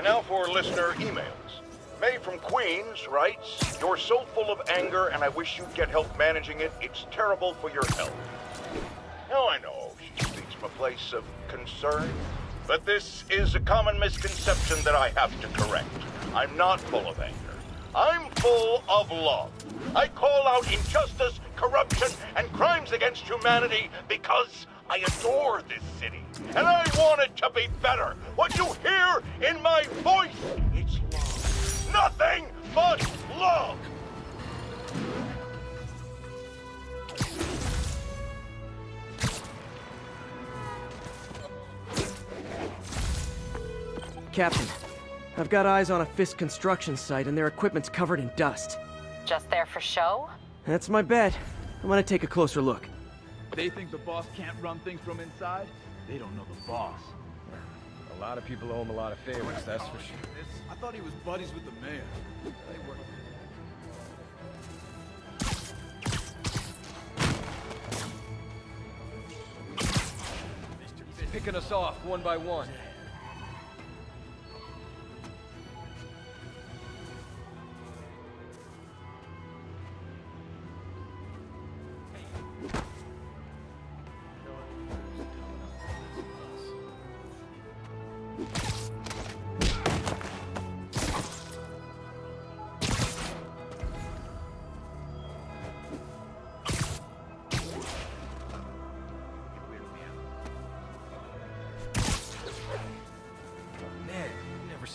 And now for listener emails. May from Queens writes, "You're so full of anger and I wish you'd get help managing it. It's terrible for your health." Now I know she speaks from a place of concern, but this is a common misconception that I have to correct. I'm not full of anger. I'm full of love. I call out injustice, corruption, and crimes against humanity because I adore this city, and I want it to be better. What you hear in my voice, it's love. Nothing but love. Captain, I've got eyes on a Fisk construction site and their equipment's covered in dust. Just there for show? That's my bet. I'm gonna take a closer look. They think the boss can't run things from inside? They don't know the boss. A lot of people owe him a lot of favors, that's for sure. I thought he was buddies with the mayor. They work. He's picking us off one by one.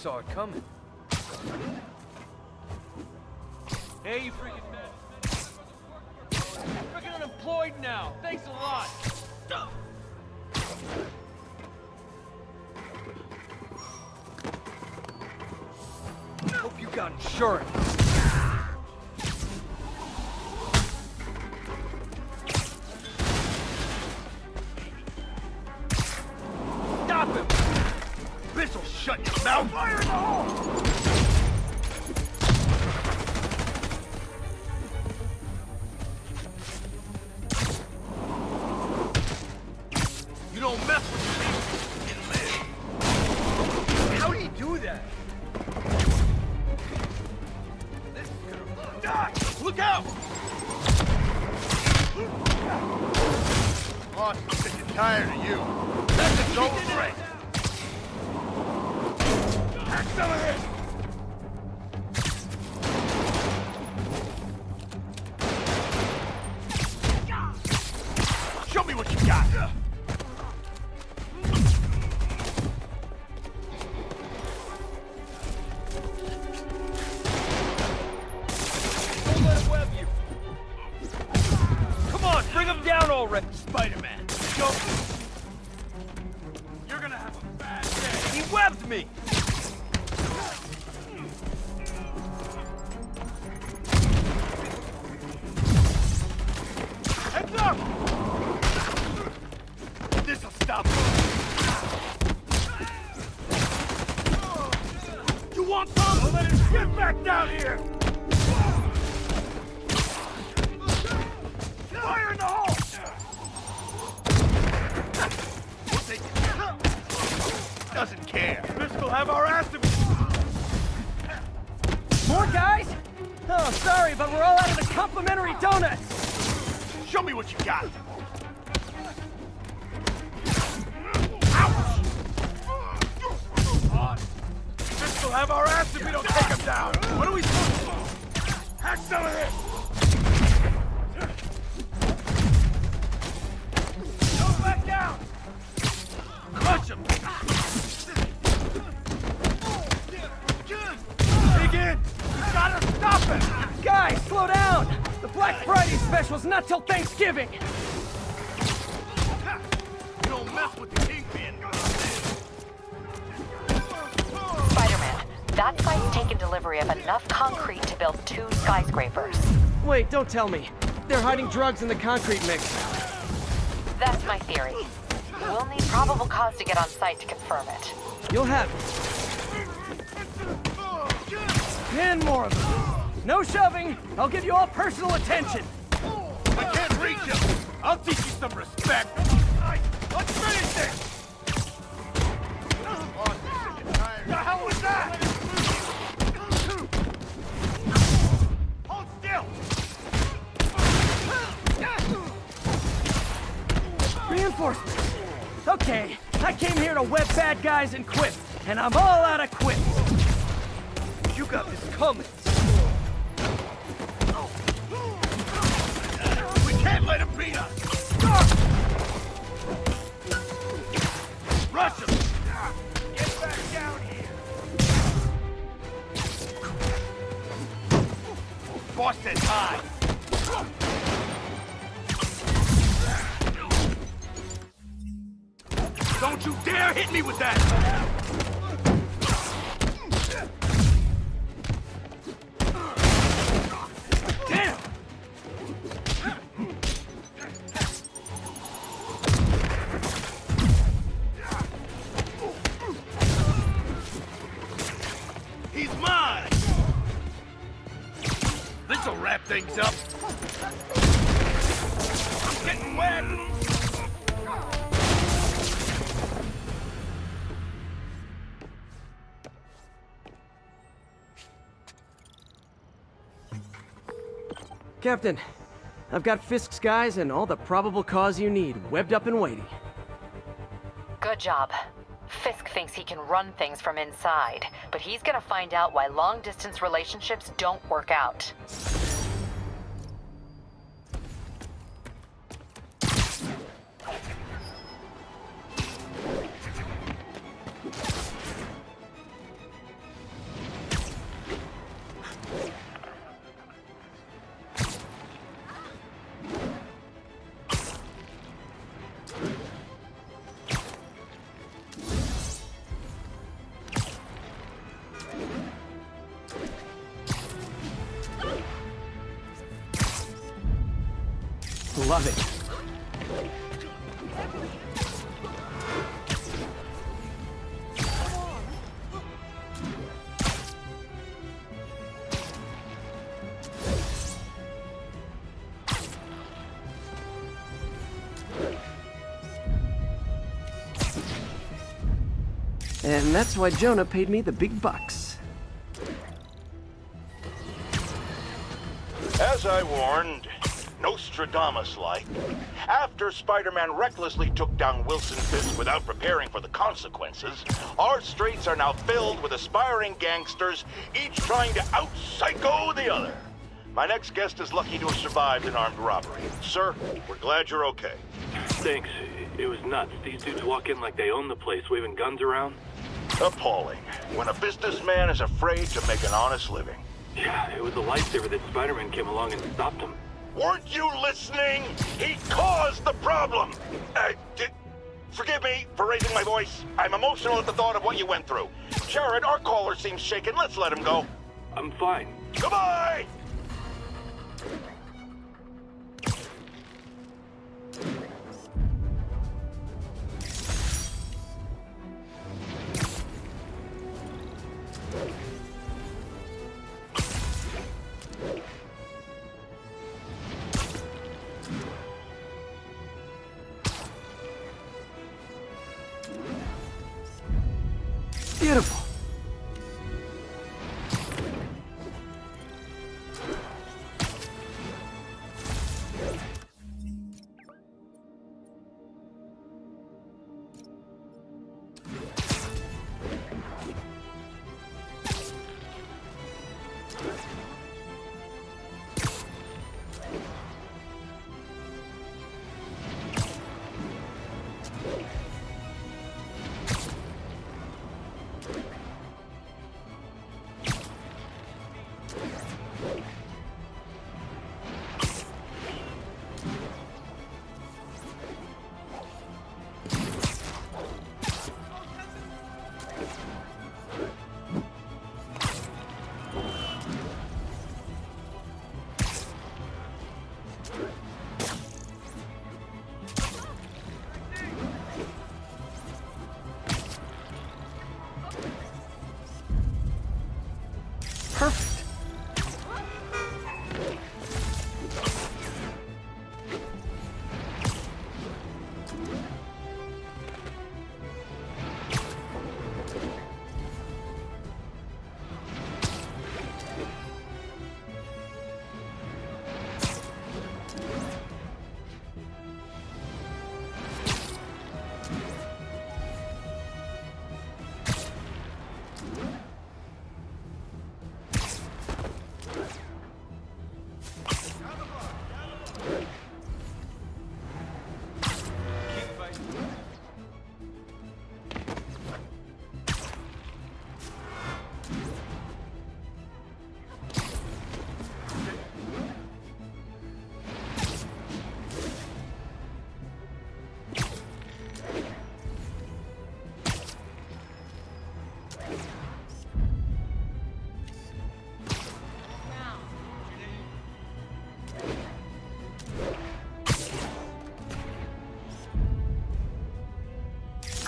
Saw it coming. Hey, you freaking man. Freaking unemployed now. Thanks a lot. Hope you got insurance. Stop him! This'll shut your mouth! Fire in the hole! You don't mess with me and live. How do you do that? This is gonna die! Look out! Boss, I'm sick and tired of you. That's a gold break! Accelerate! Show me what you got! Don't let him web you! Come on, bring him down already! Spider-Man, go! You're gonna have a bad day! He webbed me! Heads up! This'll stop him. You want some? Well, let him get back down here! Fire in the hole! We'll take it. Doesn't care. This will have our ass to be... More guys? Oh, sorry, but we're all out of the complimentary donuts! Show me what you got! Ouch! This will have our ass if we don't take him down! What are we supposed to do? Hack some of this! Go back down! Clutch him! Dig in! You gotta stop him! Guys, slow down! The Black Friday special's not till Thanksgiving! You don't mess with the kingpin! Spider-Man, that site's taken delivery of enough concrete to build 2 skyscrapers. Wait, don't tell me. They're hiding drugs in the concrete mix. That's my theory. We'll need probable cause to get on site to confirm it. You'll have it. 10 more of them. No shoving. I'll give you all personal attention. I can't reach him! I'll teach you some respect! Let's finish this! The hell was that? Okay, I came here to web bad guys and quip, and I'm all out of quips. You got this coming. We can't let him beat us! Rush him! Get back down here! Boss says hi! Don't you dare hit me with that! Damn! He's mine! This'll wrap things up. I'm getting wet! Captain, I've got Fisk's guys and all the probable cause you need, webbed up and waiting. Good job. Fisk thinks he can run things from inside, but he's gonna find out why long-distance relationships don't work out. Love it. And that's why Jonah paid me the big bucks. As I warned, Nostradamus-like, after Spider-Man recklessly took down Wilson Fisk without preparing for the consequences, our streets are now filled with aspiring gangsters, each trying to out-psycho the other. My next guest is lucky to have survived an armed robbery. Sir, we're glad you're okay. Thanks. It was nuts. These dudes walk in like they own the place, waving guns around. Appalling. When a businessman is afraid to make an honest living. Yeah, it was a lifesaver that Spider-Man came along and stopped him. Weren't you listening? He caused the problem! Forgive me for raising my voice. I'm emotional at the thought of what you went through. Jared, our caller seems shaken. Let's let him go. I'm fine. Goodbye! Beautiful.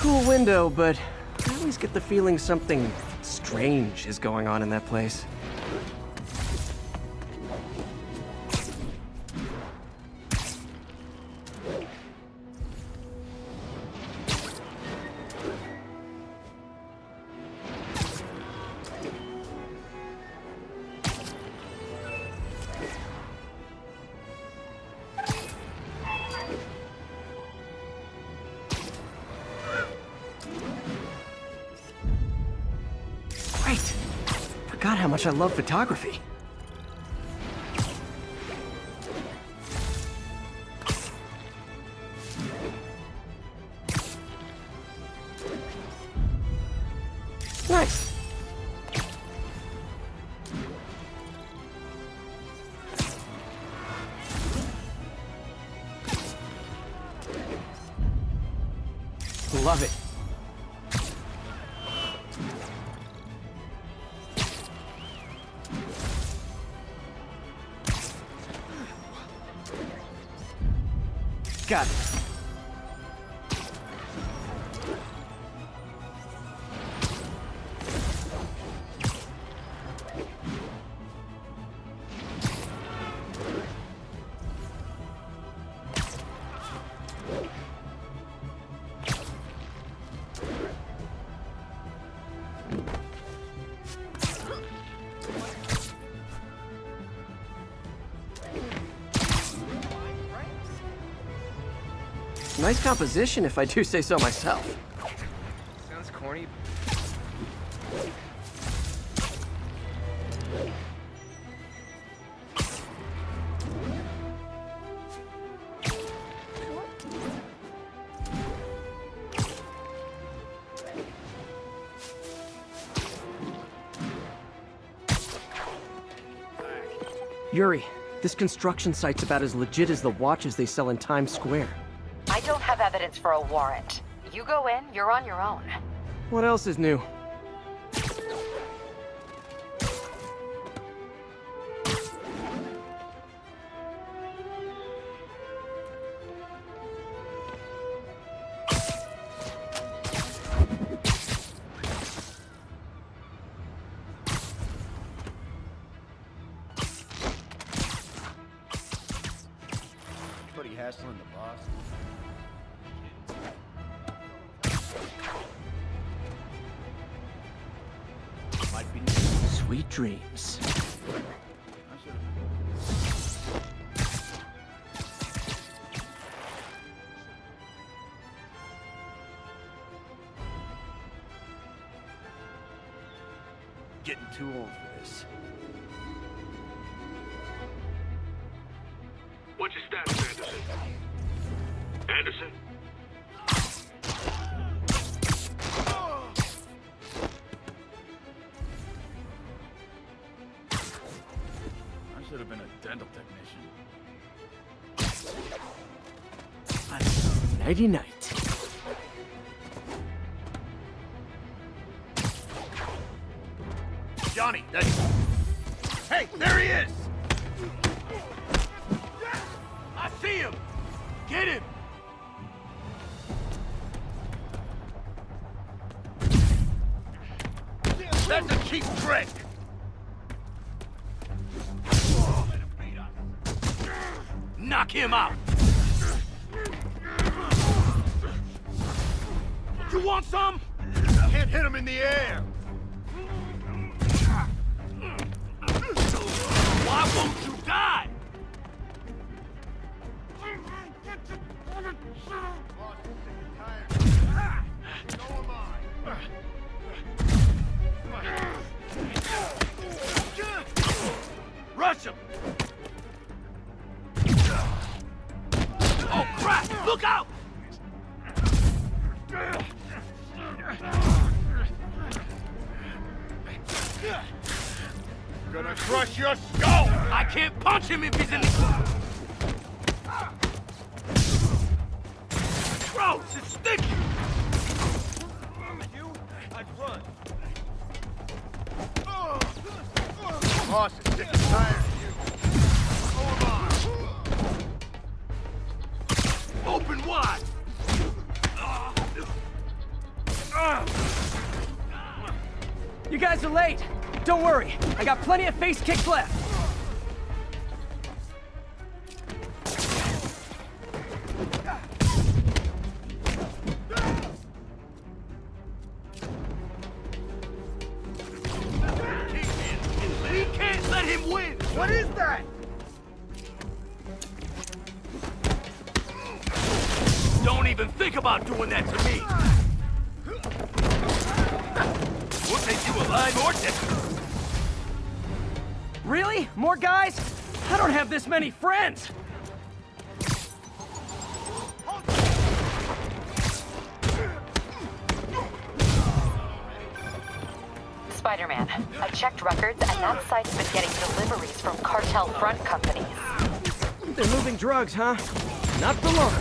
Cool window, but I always get the feeling something strange is going on in that place. Great! Forgot how much I love photography. Nice! Love it. Got it. Nice composition, if I do say so myself. Sounds corny. Yuri, this construction site's about as legit as the watches they sell in Times Square. I don't have evidence for a warrant. You go in, you're on your own. What else is new? Anybody hassling the boss? Might be. Sweet dreams. Getting too old for this. What's your status, Anderson? Anderson? I should have been a dental technician. Nighty-night. Johnny, that's... Hey, there he is! I see him! Get him! That's a cheap trick! Knock him out! You want some? Can't hit him in the air! Why won't you die? Rush him! Oh crap! Look out! Gonna crush your skull! I can't punch him if he's in the... Gross! It's sticky! You? I'd run. Boss is sick and tired of you. Open wide! You guys are late. Don't worry, I got plenty of face kicks left. We can't let him win! What is that? Don't even think about doing that to me! We'll take you alive or dead! Really? More guys? I don't have this many friends! Spider-Man, I checked records and that site's been getting deliveries from cartel front companies. They're moving drugs, huh? Not for long.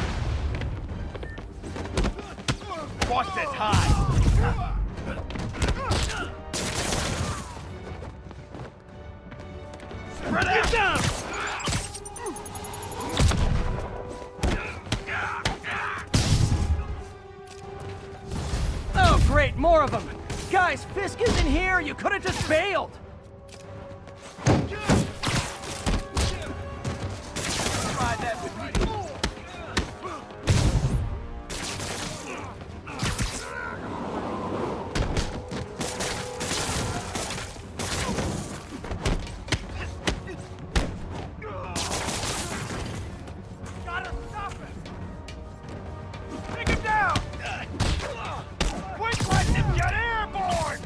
Boss says hi! Spread out! Get down! Oh, great, more of them! Guys, Fisk isn't here! You could have just bailed! Try that with me. Gotta stop it! Take him down! Quick, let him get airborne!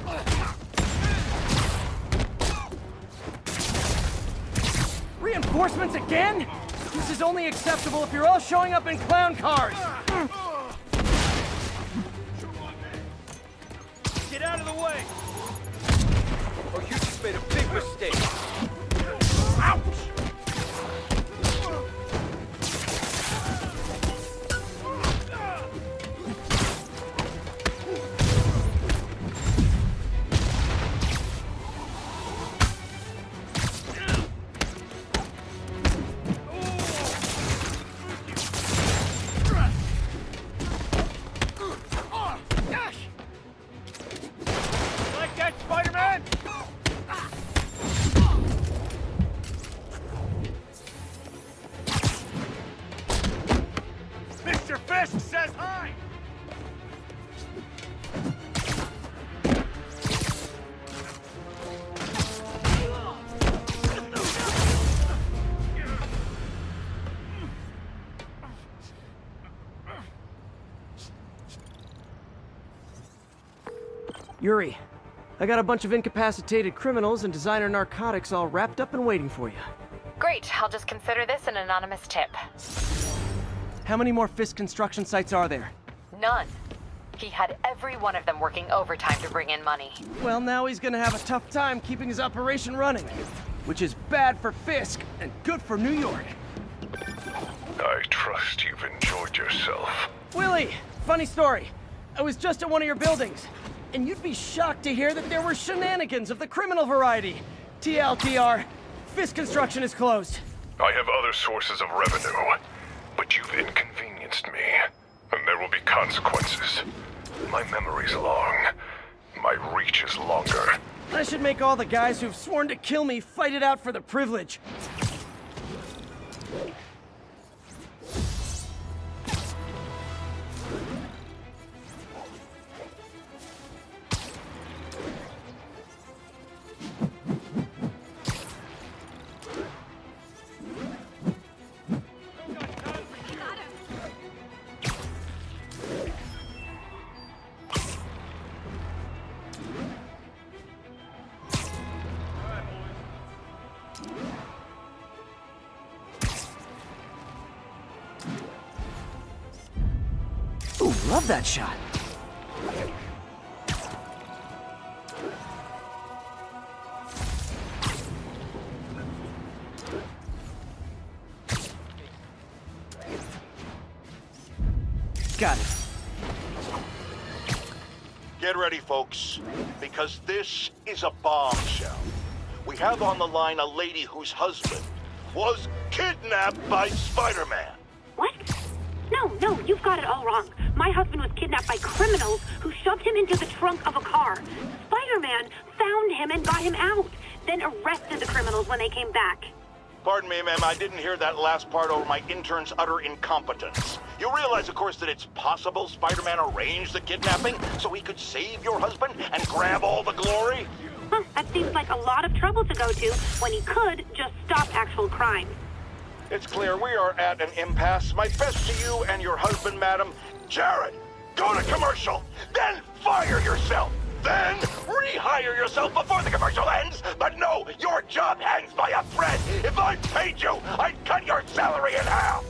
Reinforcements again? This is only acceptable if you're all showing up in clown cars! Get out of the way! Or you just made a big mistake. Ouch! Like that, Spider-Man? Mr. Fisk says hi! Yuri, I got a bunch of incapacitated criminals and designer narcotics all wrapped up and waiting for you. Great, I'll just consider this an anonymous tip. How many more Fisk construction sites are there? None. He had every one of them working overtime to bring in money. Well, now he's gonna have a tough time keeping his operation running. Which is bad for Fisk and good for New York. I trust you've enjoyed yourself. Willie, funny story. I was just at one of your buildings, and you'd be shocked to hear that there were shenanigans of the criminal variety. TLDR, Fisk construction is closed. I have other sources of revenue, but you've inconvenienced me, and there will be consequences. My memory's long. My reach is longer. I should make all the guys who've sworn to kill me fight it out for the privilege. Ooh, love that shot. Got it. Get ready, folks, because this is a bombshell. We have on the line a lady whose husband was kidnapped by Spider-Man. What? No, you've got it all wrong. My husband was kidnapped by criminals who shoved him into the trunk of a car. Spider-Man found him and got him out, then arrested the criminals when they came back. Pardon me, ma'am, I didn't hear that last part over my intern's utter incompetence. You realize, of course, that it's possible Spider-Man arranged the kidnapping so he could save your husband and grab all the glory? Huh, that seems like a lot of trouble to go to when he could just stop actual crime. It's clear we are at an impasse. My best to you and your husband, madam. Jared, go to commercial, then fire yourself. Then rehire yourself before the commercial ends. But no, your job hangs by a thread. If I paid you, I'd cut your salary in half.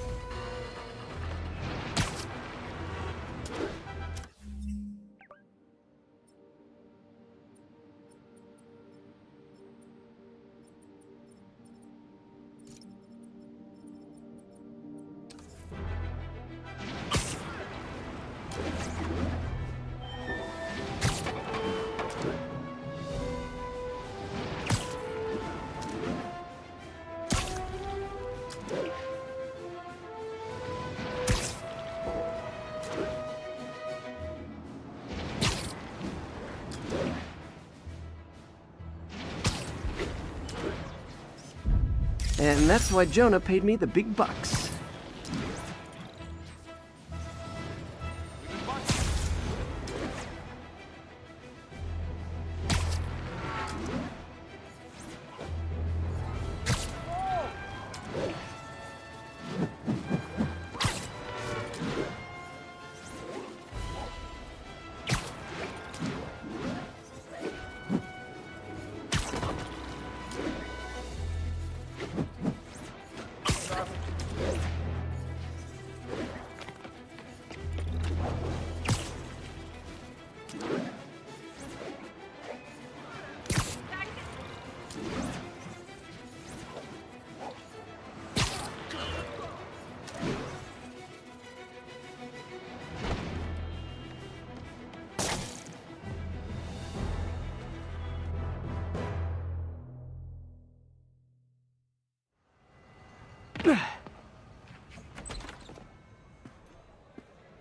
And that's why Jonah paid me the big bucks.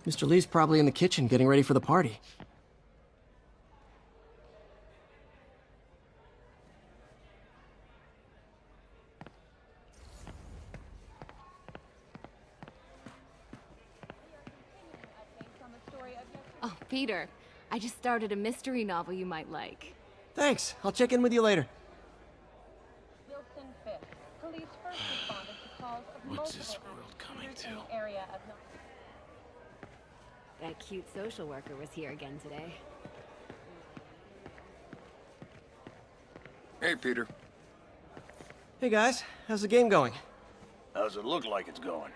Mr. Lee's probably in the kitchen getting ready for the party. Oh, Peter, I just started a mystery novel you might like. Thanks. I'll check in with you later. Wilson Fisk. Police first responded to calls of What's this world coming to? in the area of That cute social worker was here again today. Hey, Peter. Hey guys, how's the game going? How's it look like it's going?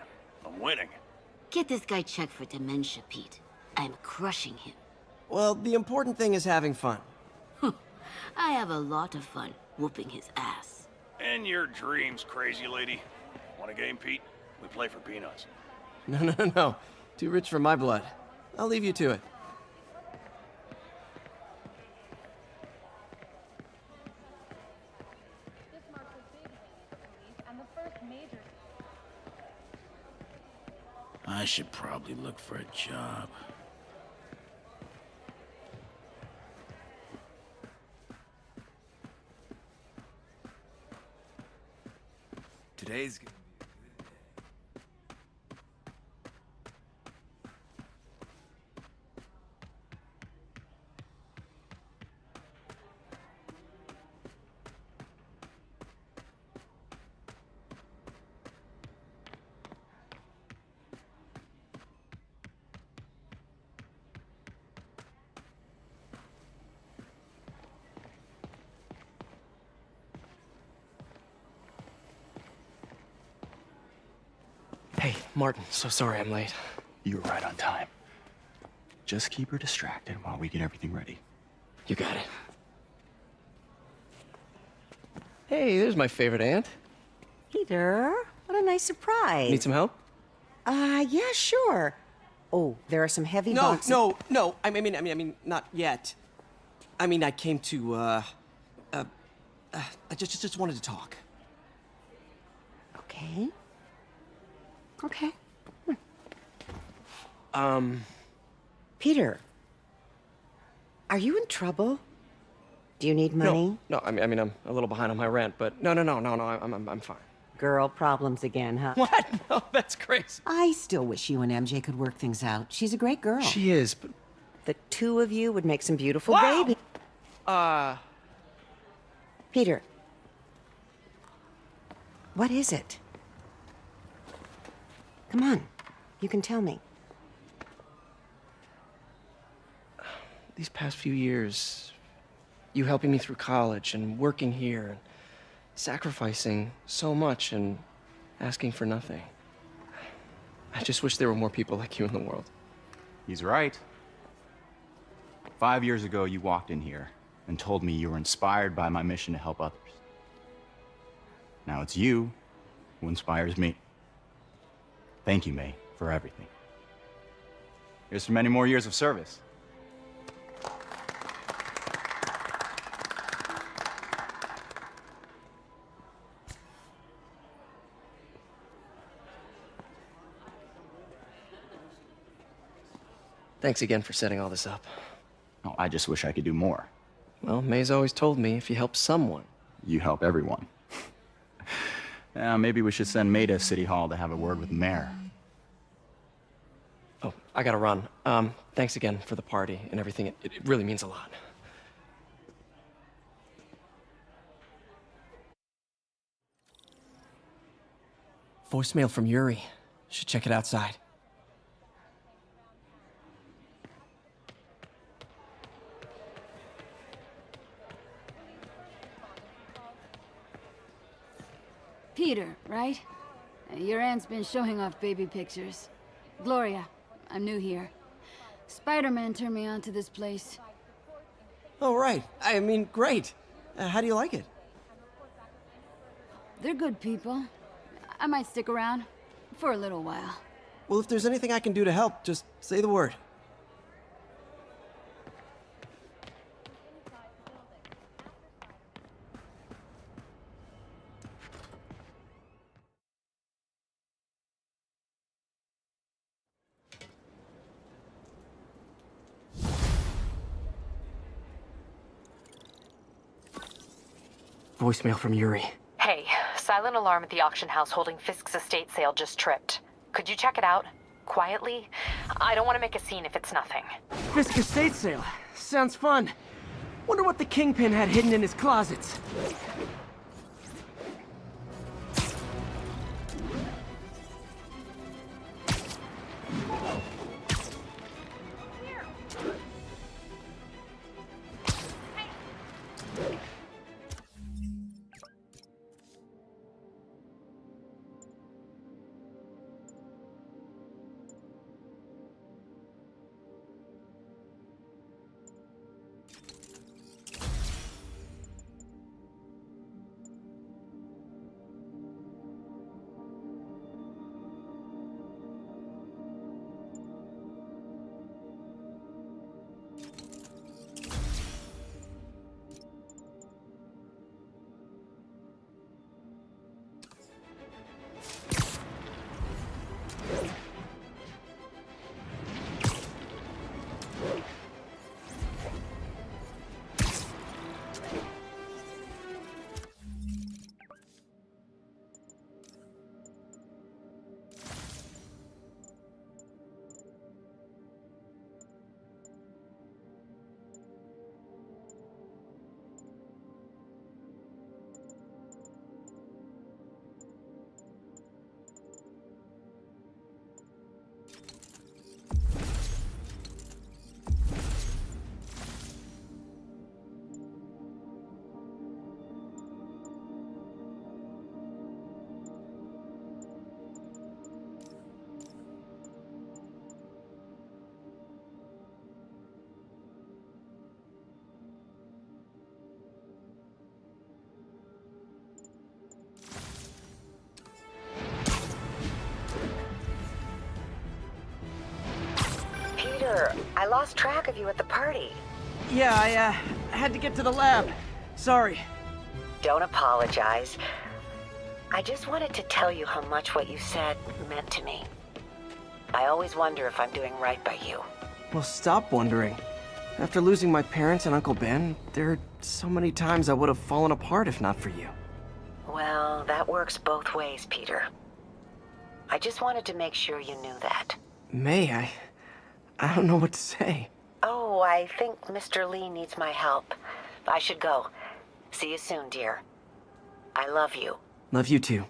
I'm winning. Get this guy checked for dementia, Pete. I'm crushing him. Well, the important thing is having fun. I have a lot of fun whooping his ass. And your dreams, crazy lady. Want a game, Pete? We play for peanuts. No. Too rich for my blood. I'll leave you to it. This marks a big win for police and the first major. I should probably look for a job. Today's gonna be Hey, Martin, so sorry I'm late. You were right on time. Just keep her distracted while we get everything ready. You got it. Hey, there's my favorite aunt. Peter, what a nice surprise. Need some help? Yeah, sure. Oh, there are some heavy boxes. No. I mean, not yet. I mean, I came to, I just wanted to talk. Okay. Okay. Peter, are you in trouble? Do you need money? No, I mean, I'm a little behind on my rent, but no, I'm fine. Girl problems again, huh? What? No, that's crazy. I still wish you and MJ could work things out. She's a great girl. She is, but... The two of you would make some beautiful babies. Peter. What is it? Come on. You can tell me. These past few years, you helping me through college and working here and sacrificing so much and asking for nothing. I just wish there were more people like you in the world. He's right. 5 years ago, you walked in here and told me you were inspired by my mission to help others. Now it's you who inspires me. Thank you, May, for everything. Here's for many more years of service. Thanks again for setting all this up. Oh, I just wish I could do more. Well, May's always told me if you help someone... You help everyone. Maybe we should send May to City Hall to have a word with the mayor. Oh, I gotta run. Thanks again for the party and everything. It really means a lot. Voicemail from Yuri. Should check it outside. Peter, right? Your aunt's been showing off baby pictures. Gloria, I'm new here. Spider-Man turned me on to this place. Oh, right. I mean, great. How do you like it? They're good people. I might stick around. For a little while. Well, if there's anything I can do to help, just say the word. Voicemail from Yuri. Hey, silent alarm at the auction house holding Fisk's estate sale just tripped. Could you check it out? Quietly? I don't want to make a scene if it's nothing. Fisk estate sale. Sounds fun. Wonder what the Kingpin had hidden in his closets. Peter, I lost track of you at the party. Yeah, I had to get to the lab. Sorry. Don't apologize. I just wanted to tell you how much what you said meant to me. I always wonder if I'm doing right by you. Well, stop wondering. After losing my parents and Uncle Ben, there are so many times I would have fallen apart if not for you. Well, that works both ways, Peter. I just wanted to make sure you knew that. May, I don't know what to say. Oh, I think Mr. Lee needs my help. I should go. See you soon, dear. I love you. Love you too.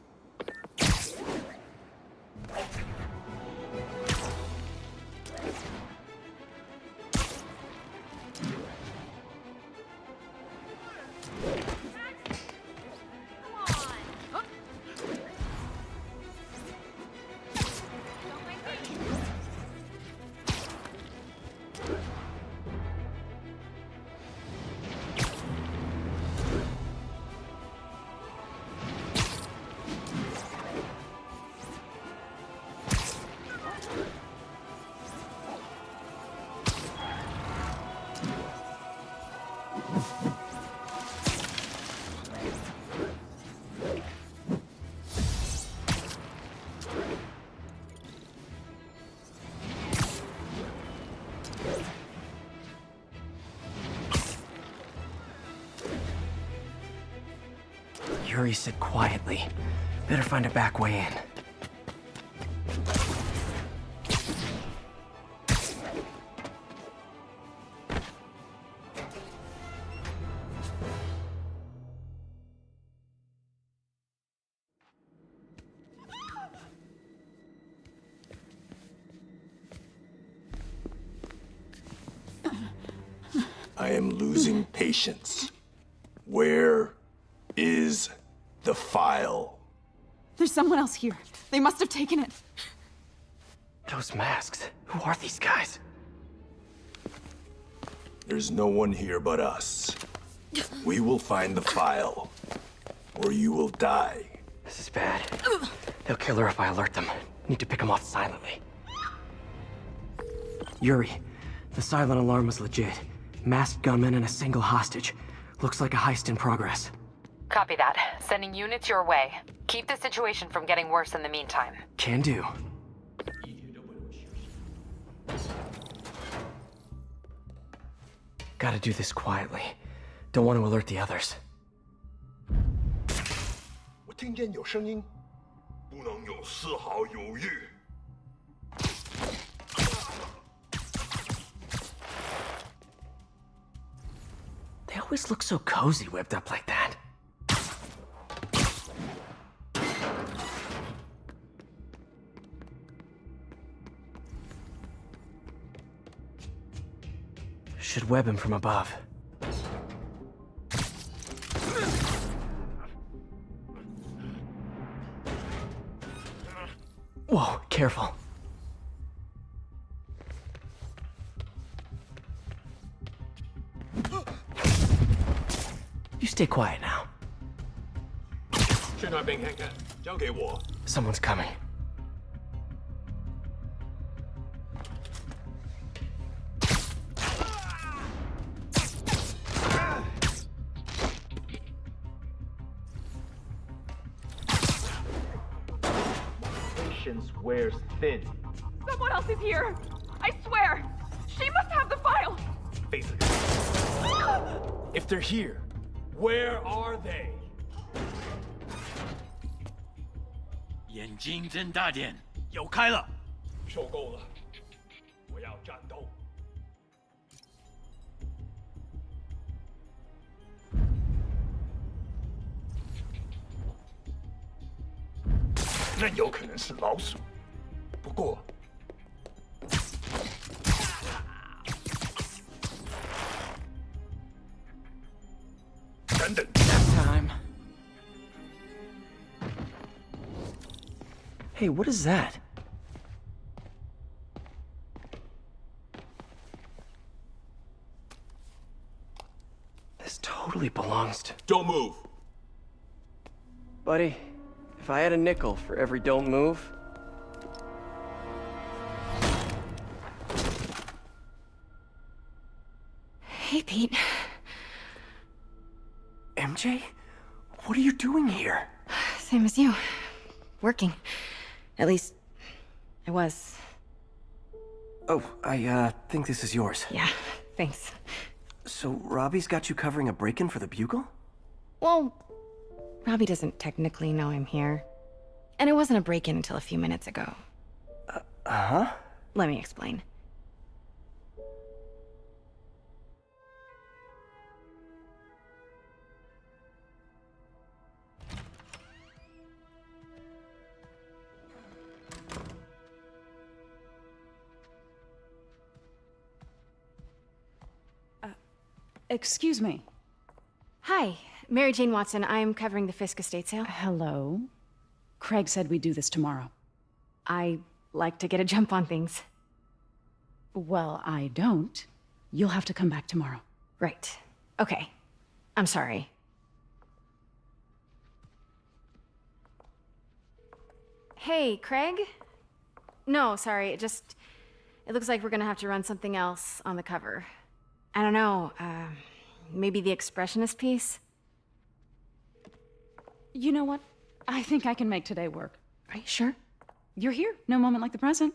Yuri said quietly. Better find a back way in. I am losing patience. Where is the file? There's someone else here. They must have taken it. Those masks. Who are these guys? There's no one here but us. We will find the file, or you will die. This is bad. They'll kill her if I alert them. Need to pick them off silently. Yuri, the silent alarm was legit. Masked gunmen and a single hostage. Looks like a heist in progress. Copy that. Sending units your way. Keep the situation from getting worse in the meantime. Can do. Gotta do this quietly. Don't want to alert the others. 我听见有声音，不能有丝毫犹豫。 They always look so cozy whipped up like that. Should web him from above. Whoa, careful. You stay quiet now. 去那边看看，交给我。 Someone's coming. Patience wears thin. Someone else is here. I swear. She must have the file. Face it. If they're here, where are they? 眼睛睁大点，有开了。受够了，我要战斗。那有可能是老鼠，不过。 Time. Hey, what is that? This totally belongs to... Don't move. Buddy, if I had a nickel for every don't move... Hey, Pete. MJ? What are you doing here? Same as you. Working. At least, I was. Oh, I think this is yours. Yeah, thanks. So Robbie's got you covering a break-in for the Bugle? Well, Robbie doesn't technically know I'm here. And it wasn't a break-in until a few minutes ago. Huh? Let me explain. Excuse me. Hi, Mary Jane Watson. I'm covering the Fisk estate sale. Hello. Craig said we'd do this tomorrow. I like to get a jump on things. Well, I don't. You'll have to come back tomorrow. Right. Okay. I'm sorry. Hey, Craig? No, sorry. It looks like we're gonna have to run something else on the cover. I don't know, maybe the expressionist piece? You know what? I think I can make today work. Are you sure? You're here. No moment like the present.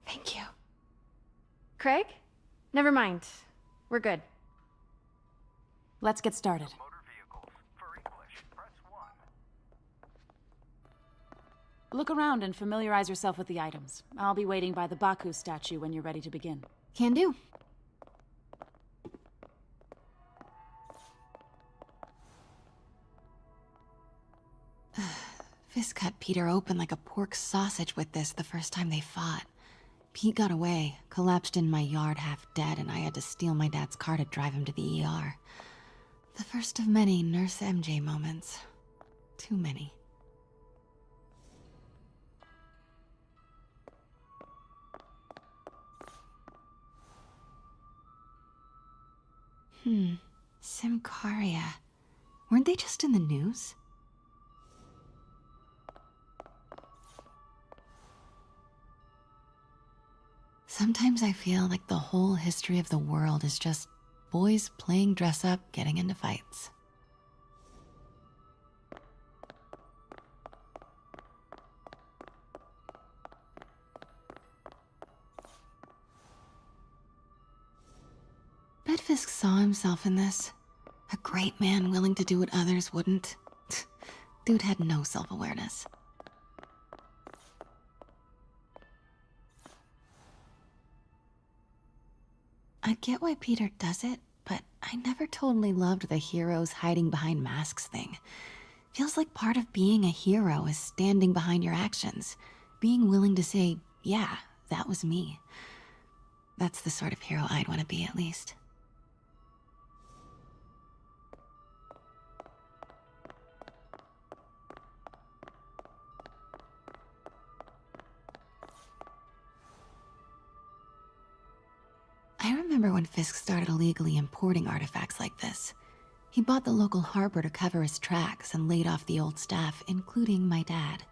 Thank you. Craig? Never mind. We're good. Let's get started. Look around and familiarize yourself with the items. I'll be waiting by the Baku statue when you're ready to begin. Can do. Fisk cut Peter open like a pork sausage with this the first time they fought. Pete got away, collapsed in my yard half dead, and I had to steal my dad's car to drive him to the ER. The first of many Nurse MJ moments. Too many. Simcaria. Weren't they just in the news? Sometimes I feel like the whole history of the world is just boys playing dress-up, getting into fights. Bet Fisk saw himself in this. A great man willing to do what others wouldn't. Dude had no self-awareness. I get why Peter does it, but I never totally loved the heroes hiding behind masks thing. Feels like part of being a hero is standing behind your actions. Being willing to say, yeah, that was me. That's the sort of hero I'd want to be, at least. I remember when Fisk started illegally importing artifacts like this. He bought the local harbor to cover his tracks and laid off the old staff, including my dad.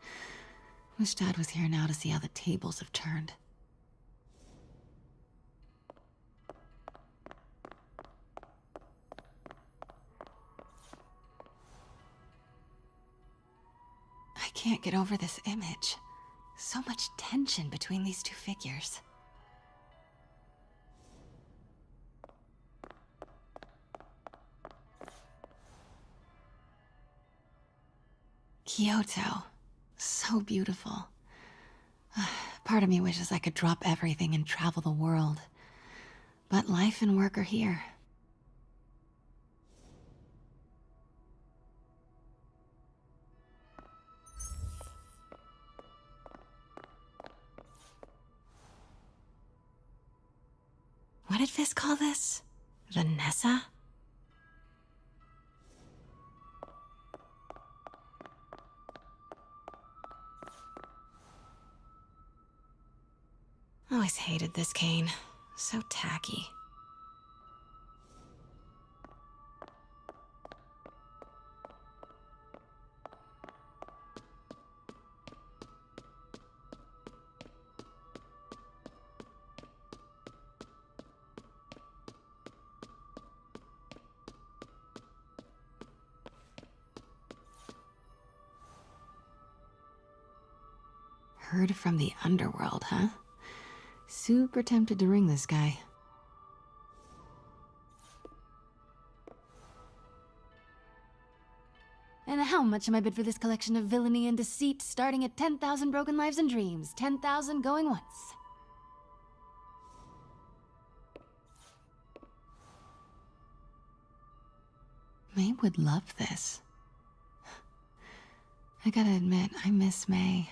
Wish Dad was here now to see how the tables have turned. I can't get over this image. So much tension between these two figures. Kyoto. So beautiful. Part of me wishes I could drop everything and travel the world. But life and work are here. What did Fisk call this? Vanessa? Always hated this cane. So tacky. Heard from the underworld, huh? Super tempted to ring this guy. And how much am I bid for this collection of villainy and deceit, starting at 10,000 broken lives and dreams, 10,000 going once? May would love this. I gotta admit, I miss May.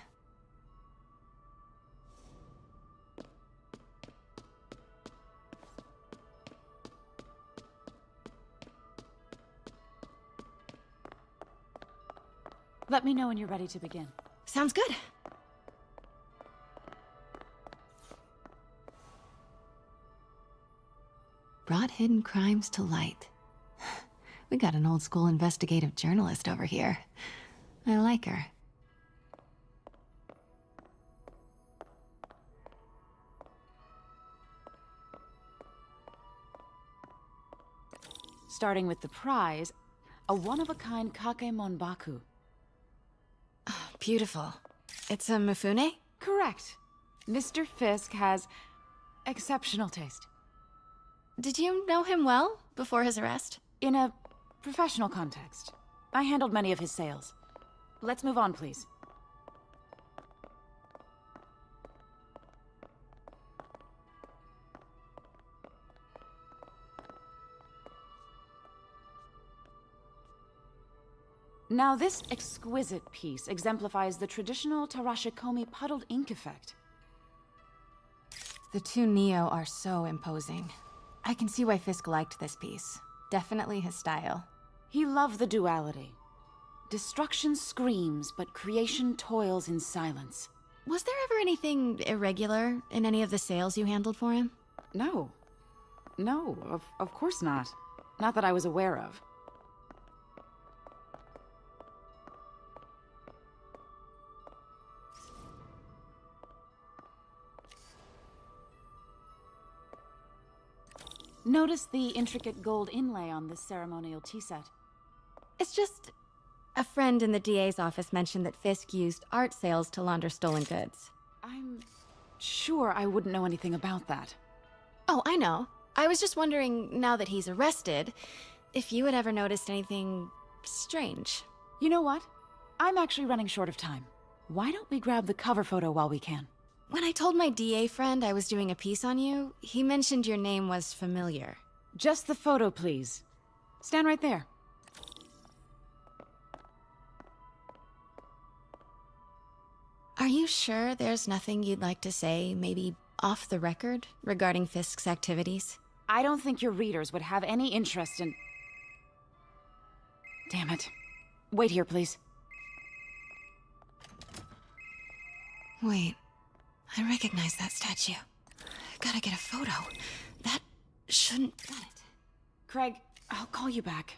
Let me know when you're ready to begin. Sounds good. Brought hidden crimes to light. We got an old school investigative journalist over here. I like her. Starting with the prize, a one-of-a-kind Kakemon Baku. Beautiful. It's a Mifune? Correct. Mr. Fisk has exceptional taste. Did you know him well before his arrest? In a professional context. I handled many of his sales. Let's move on, please. Now, this exquisite piece exemplifies the traditional Tarashikomi puddled ink effect. The two Neo are so imposing. I can see why Fisk liked this piece. Definitely his style. He loved the duality. Destruction screams, but creation toils in silence. Was there ever anything irregular in any of the sales you handled for him? No. No, of course not. Not that I was aware of. Notice the intricate gold inlay on this ceremonial tea set. It's just... a friend in the DA's office mentioned that Fisk used art sales to launder stolen goods. I'm sure I wouldn't know anything about that. Oh, I know. I was just wondering, now that he's arrested, if you had ever noticed anything strange. You know what? I'm actually running short of time. Why don't we grab the cover photo while we can? When I told my DA friend I was doing a piece on you, he mentioned your name was familiar. Just the photo, please. Stand right there. Are you sure there's nothing you'd like to say, maybe off the record, regarding Fisk's activities? I don't think your readers would have any interest in... Damn it. Wait here, please. Wait. I recognize that statue. Gotta get a photo. That shouldn't... Got it. Craig, I'll call you back.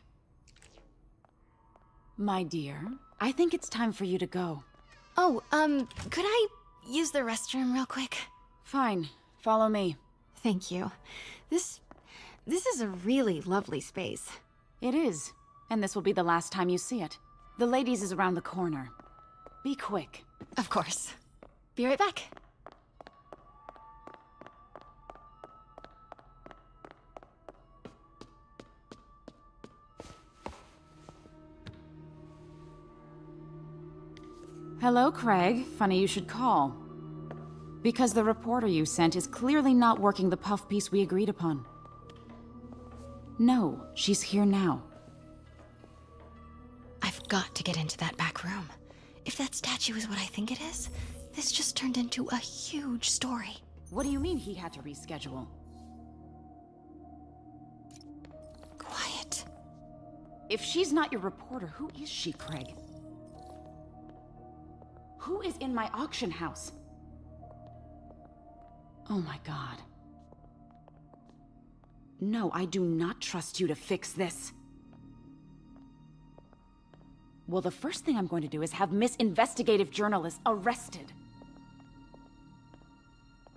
My dear, I think it's time for you to go. Oh, could I use the restroom real quick? Fine. Follow me. Thank you. This is a really lovely space. It is. And this will be the last time you see it. The ladies is around the corner. Be quick. Of course. Be right back. Hello, Craig. Funny you should call. Because the reporter you sent is clearly not working the puff piece we agreed upon. No, she's here now. I've got to get into that back room. If that statue is what I think it is, this just turned into a huge story. What do you mean he had to reschedule? Quiet. If she's not your reporter, who is she, Craig? Who is in my auction house? Oh my god. No, I do not trust you to fix this. Well, the first thing I'm going to do is have Miss Investigative Journalist arrested.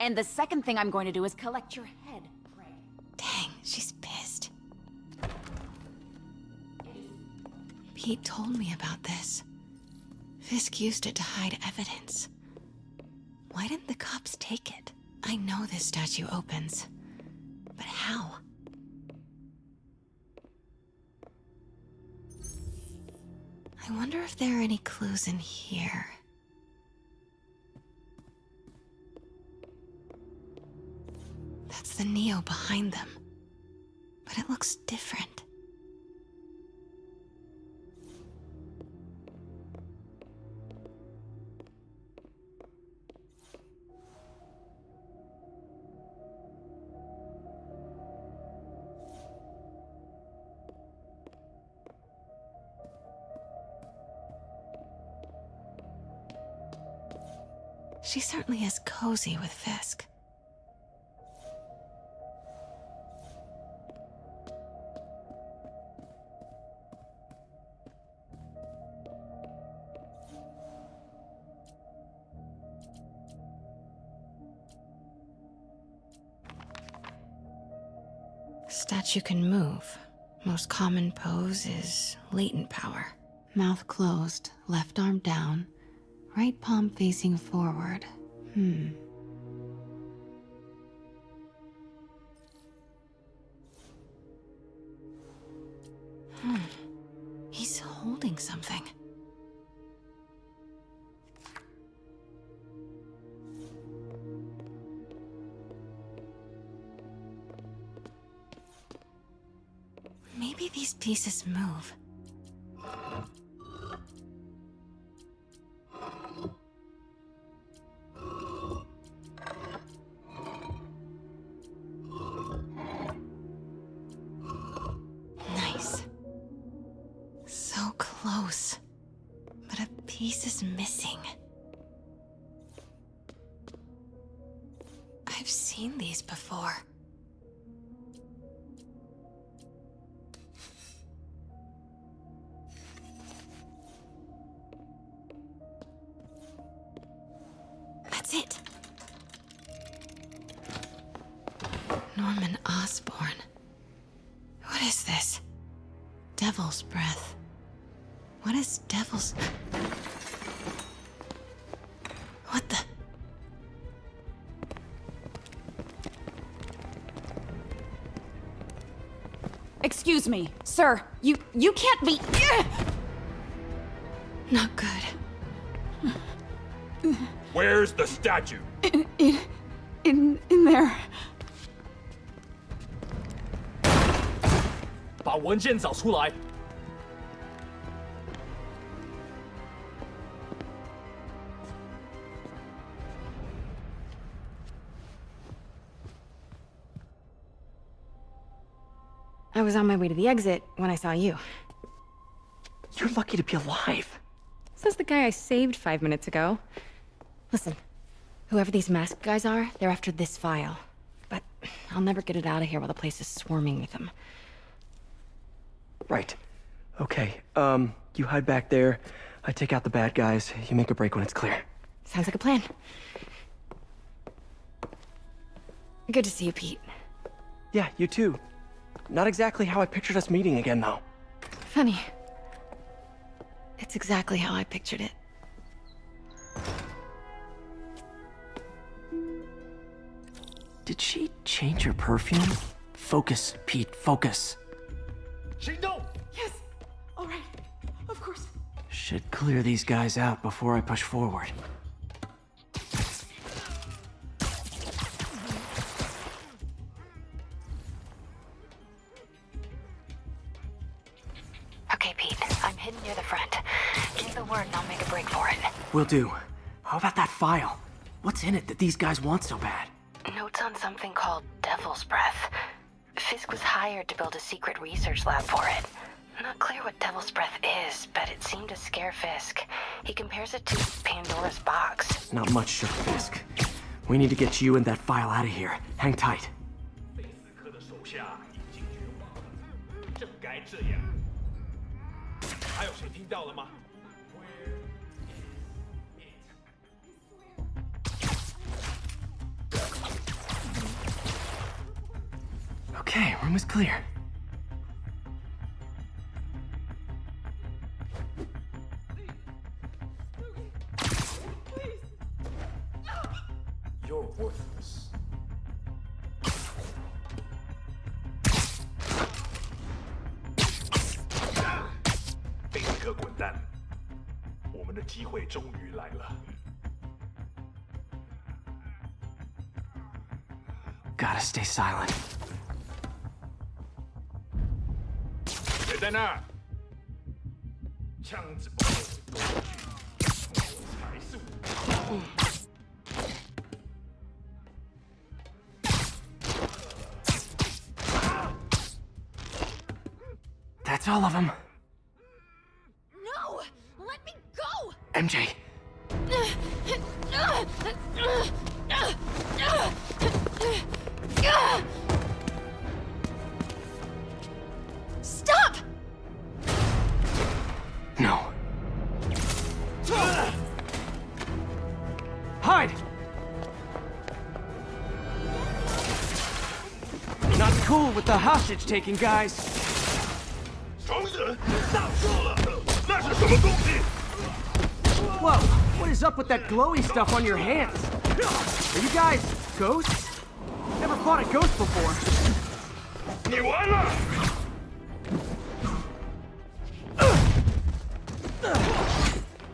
And the second thing I'm going to do is collect your head, Craig. Dang, she's pissed. Pete told me about this. Fisk used it to hide evidence. Why didn't the cops take it? I know this statue opens. But how? I wonder if there are any clues in here. That's the Neo behind them. But it looks different. She certainly is cozy with Fisk. Statue can move. Most common pose is latent power. Mouth closed, left arm down, right palm facing forward. He's holding something. Maybe these pieces move. Nice. So close. But a piece is missing. I've seen these before. That's it. Norman Osborn. What is this? Devil's breath. What is devil's... What the... Excuse me, sir. You can't be... Not good. Where's the statue? In there. 把文件找出来。 I was on my way to the exit when I saw you. You're lucky to be alive. Says the guy I saved 5 minutes ago. Listen, whoever these masked guys are, they're after this file. But I'll never get it out of here while the place is swarming with them. Right. Okay, you hide back there. I take out the bad guys. You make a break when it's clear. Sounds like a plan. Good to see you, Pete. Yeah, you too. Not exactly how I pictured us meeting again, though. Funny. It's exactly how I pictured it. Did she change her perfume? Focus, Pete, focus. 行动 Yes. All right. Of course. Should clear these guys out before I push forward. Okay, Pete. I'm hidden near the front. Give the word and I'll make a break for it. Will do. How about that file? What's in it that these guys want so bad? Notes on something called Devil's Breath. Fisk was hired to build a secret research lab for it. Not clear what Devil's Breath is, but it seemed to scare Fisk. He compares it to Pandora's box. Not much, Shook Fisk. We need to get you and that file out of here. Hang tight. 被死磕的手下已经绝望了，正该这样。还有谁听到了吗？ Okay, room is clear. You're worthless. 刻滚蛋！我们的机会终于来了。 Gotta stay silent. 谁在那儿？枪子包都回去，才是武器。That's all of them. No! Let me go! MJ. Stop! No. Hide! Not cool with the hostage taking, guys. 虫人上树了，那是什么东西？ Whoa! What is up with that glowy stuff on your hands? Are you guys ghosts? Never fought a ghost before. 你完了！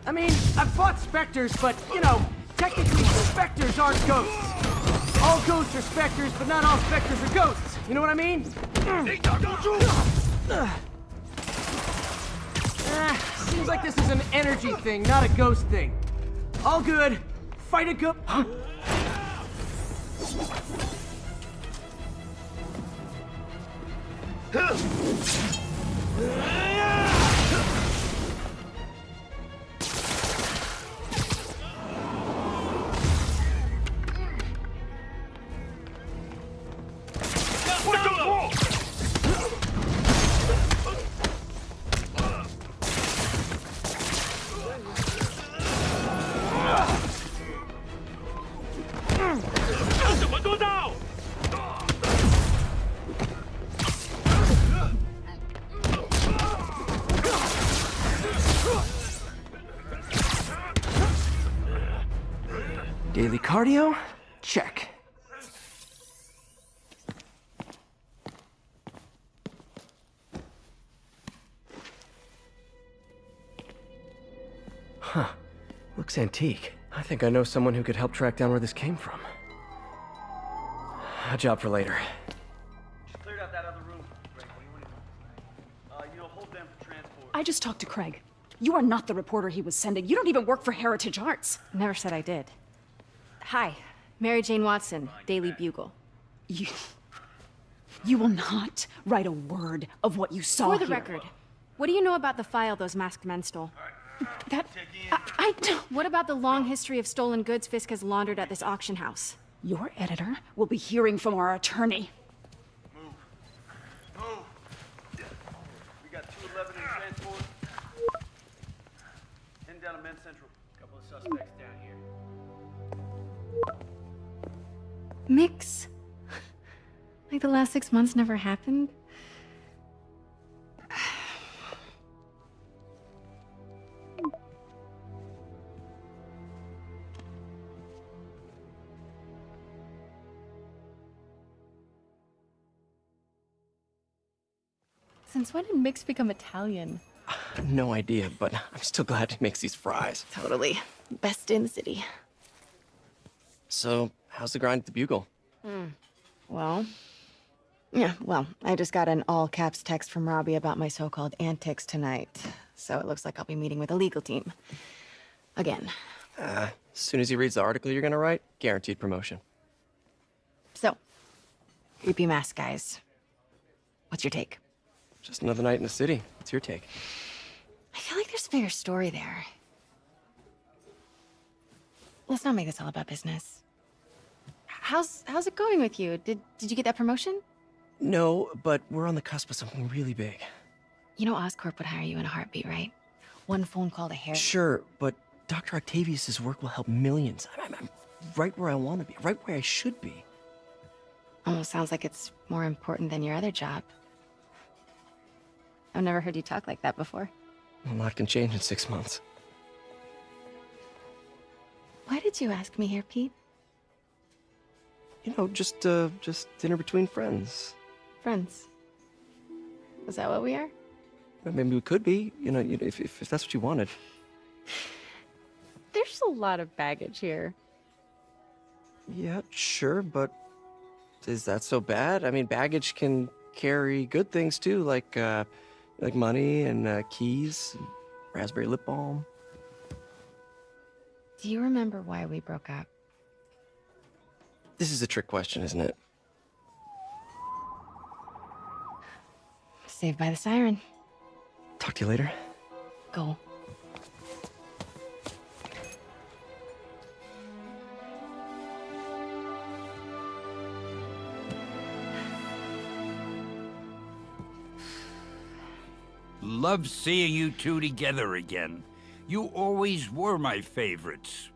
I mean, I've fought specters, but, you know, technically specters aren't ghosts. All ghosts are specters, but not all specters are ghosts. You know what I mean? 你打中柱！ Seems like this is an energy thing, not a ghost thing. All good. Fight a go- Huh? Daily cardio? Check. Huh. Looks antique. I think I know someone who could help track down where this came from. A job for later. Just cleared out that other room. Greg, what do you want to do? Hold them for transport. I just talked to Craig. You are not the reporter he was sending. You don't even work for Heritage Arts. Never said I did. Hi, Mary Jane Watson, Daily Bugle. You will not write a word of what you saw For the here. record, what do you know about the file those masked men stole? I don't... What about the long history of stolen goods Fisk has laundered at this auction house? Your editor will be hearing from our attorney. Move. We got 211 in transport. Heading down to Men's Central. Couple of suspects down here. Mix? Like the last 6 months never happened? Since when did Mix become Italian? No idea, but I'm still glad he makes these fries. Totally. Best in the city. So, how's the grind at the Bugle? Well, I just got an all-caps text from Robbie about my so-called antics tonight. So it looks like I'll be meeting with a legal team. Again. As soon as he reads the article you're gonna write, guaranteed promotion. So, creepy mask guys. What's your take? Just another night in the city. What's your take? I feel like there's a bigger story there. Let's not make this all about business. How's it going with you? Did you get that promotion? No, but we're on the cusp of something really big. You know Oscorp would hire you in a heartbeat, right? One phone call to Harry. Sure, but Dr. Octavius's work will help millions. I'm right where I want to be, right where I should be. Almost sounds like it's more important than your other job. I've never heard you talk like that before. A lot can change in 6 months. Why did you ask me here, Pete? You know, just dinner between friends. Friends. Is that what we are? Maybe we could be, if that's what you wanted. There's a lot of baggage here. Yeah, sure, but is that so bad? I mean, baggage can carry good things too, like money and keys, and raspberry lip balm. Do you remember why we broke up? This is a trick question, isn't it? Saved by the siren. Talk to you later. Go. Love seeing you two together again. You always were my favorites.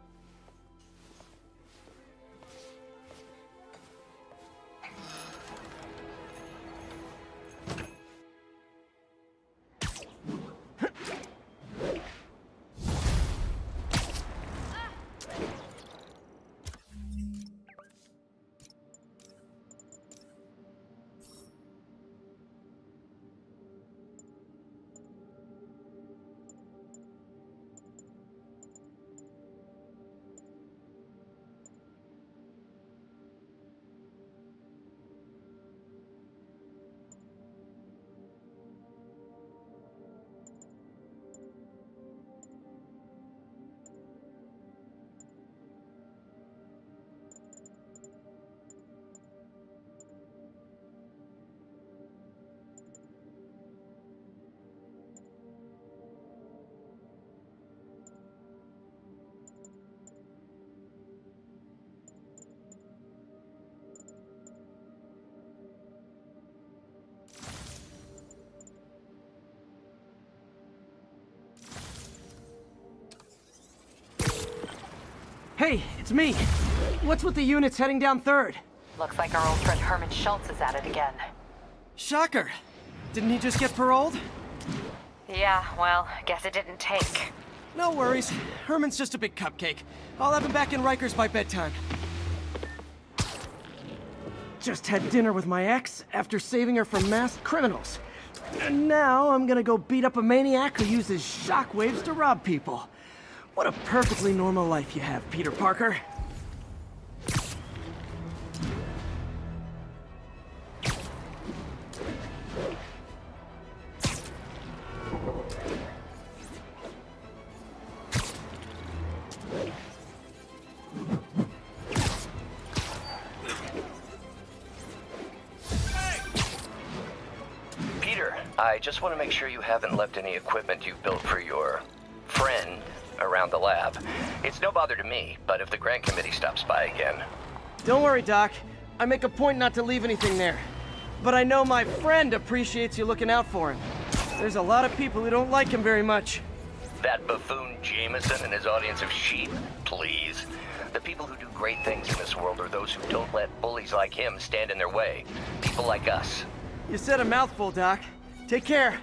Hey, it's me. What's with the units heading down 3rd? Looks like our old friend Herman Schultz is at it again. Shocker. Didn't he just get paroled? Yeah, well, guess it didn't take. No worries. Herman's just a big cupcake. I'll have him back in Rikers by bedtime. Just had dinner with my ex after saving her from masked criminals. And now I'm gonna go beat up a maniac who uses shockwaves to rob people. What a perfectly normal life you have, Peter Parker. Peter, I just want to make sure you haven't left any equipment you've built for your friend around the lab. It's no bother to me, but if the grant committee stops by again... Don't worry, Doc. I make a point not to leave anything there. But I know my friend appreciates you looking out for him. There's a lot of people who don't like him very much. That buffoon Jameson and his audience of sheep? Please. The people who do great things in this world are those who don't let bullies like him stand in their way. People like us. You said a mouthful, Doc. Take care.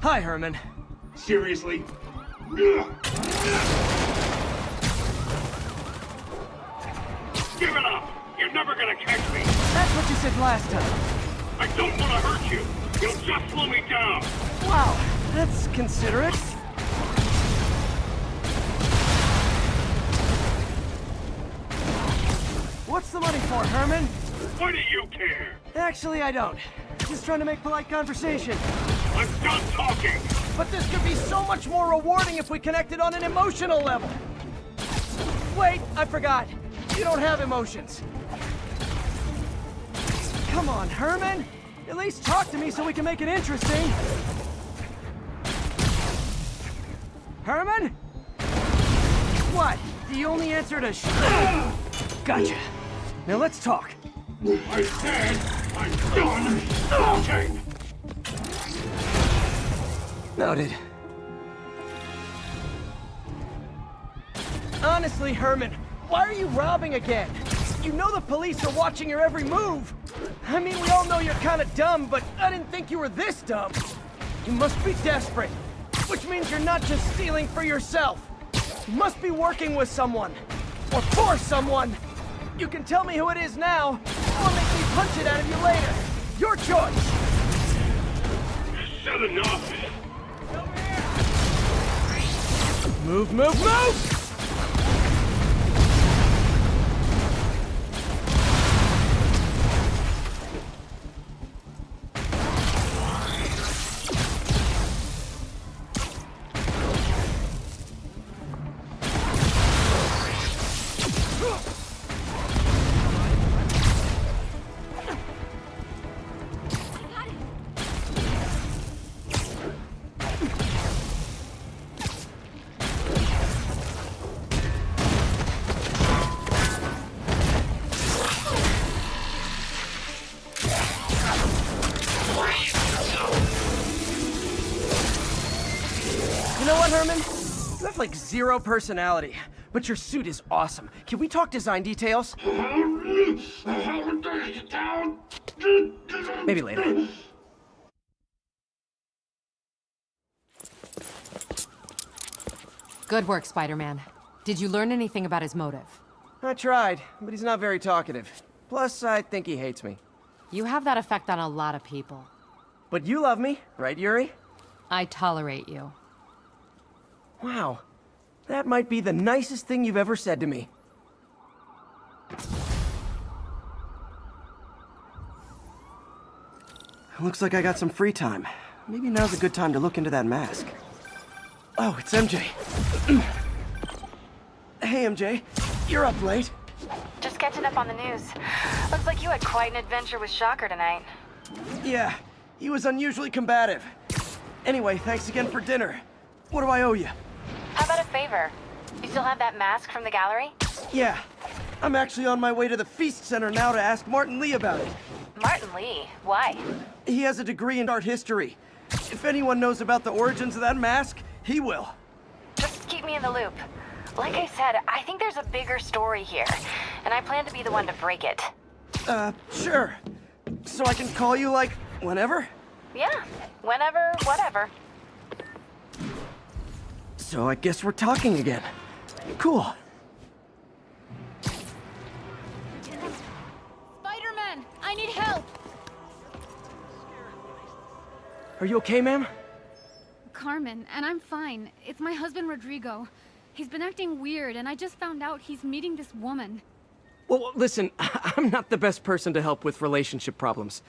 Hi, Herman. Seriously? Give it up! You're never gonna catch me! That's what you said last time. I don't want to hurt you! You'll just slow me down! Wow, that's considerate. What's the money for, Herman? Why do you care? Actually, I don't. Just trying to make polite conversation. I'm done talking! But this could be so much more rewarding if we connected on an emotional level. Wait, I forgot. You don't have emotions. Come on, Herman. At least talk to me so we can make it interesting. Herman? What? The only answer to Gotcha. Now let's talk. I said I'm done talking! Noted. Honestly, Herman, why are you robbing again? You know the police are watching your every move. I mean, we all know you're kind of dumb, but I didn't think you were this dumb. You must be desperate, which means you're not just stealing for yourself. You must be working with someone, or for someone. You can tell me who it is now, or make me punch it out of you later. Your choice. Shut enough! Move, move, move! You know what, Herman? You have like zero personality, but your suit is awesome. Can we talk design details? Maybe later. Good work, Spider-Man. Did you learn anything about his motive? I tried, but he's not very talkative. Plus, I think he hates me. You have that effect on a lot of people. But you love me, right, Yuri? I tolerate you. Wow. That might be the nicest thing you've ever said to me. Looks like I got some free time. Maybe now's a good time to look into that mask. Oh, it's MJ. Hey, MJ. You're up late. Just catching up on the news. Looks like you had quite an adventure with Shocker tonight. Yeah, he was unusually combative. Anyway, thanks again for dinner. What do I owe you? How about a favor? You still have that mask from the gallery? Yeah. I'm actually on my way to the Feast Center now to ask Martin Lee about it. Martin Lee? Why? He has a degree in art history. If anyone knows about the origins of that mask, he will. Just keep me in the loop. Like I said, I think there's a bigger story here, and I plan to be the one to break it. Sure. So I can call you, like, whenever? Yeah, whenever, whatever. So I guess we're talking again. Cool. Spider-Man, I need help! Are you okay, ma'am? Carmen, and I'm fine. It's my husband, Rodrigo. He's been acting weird, and I just found out he's meeting this woman. Well, listen, I'm not the best person to help with relationship problems.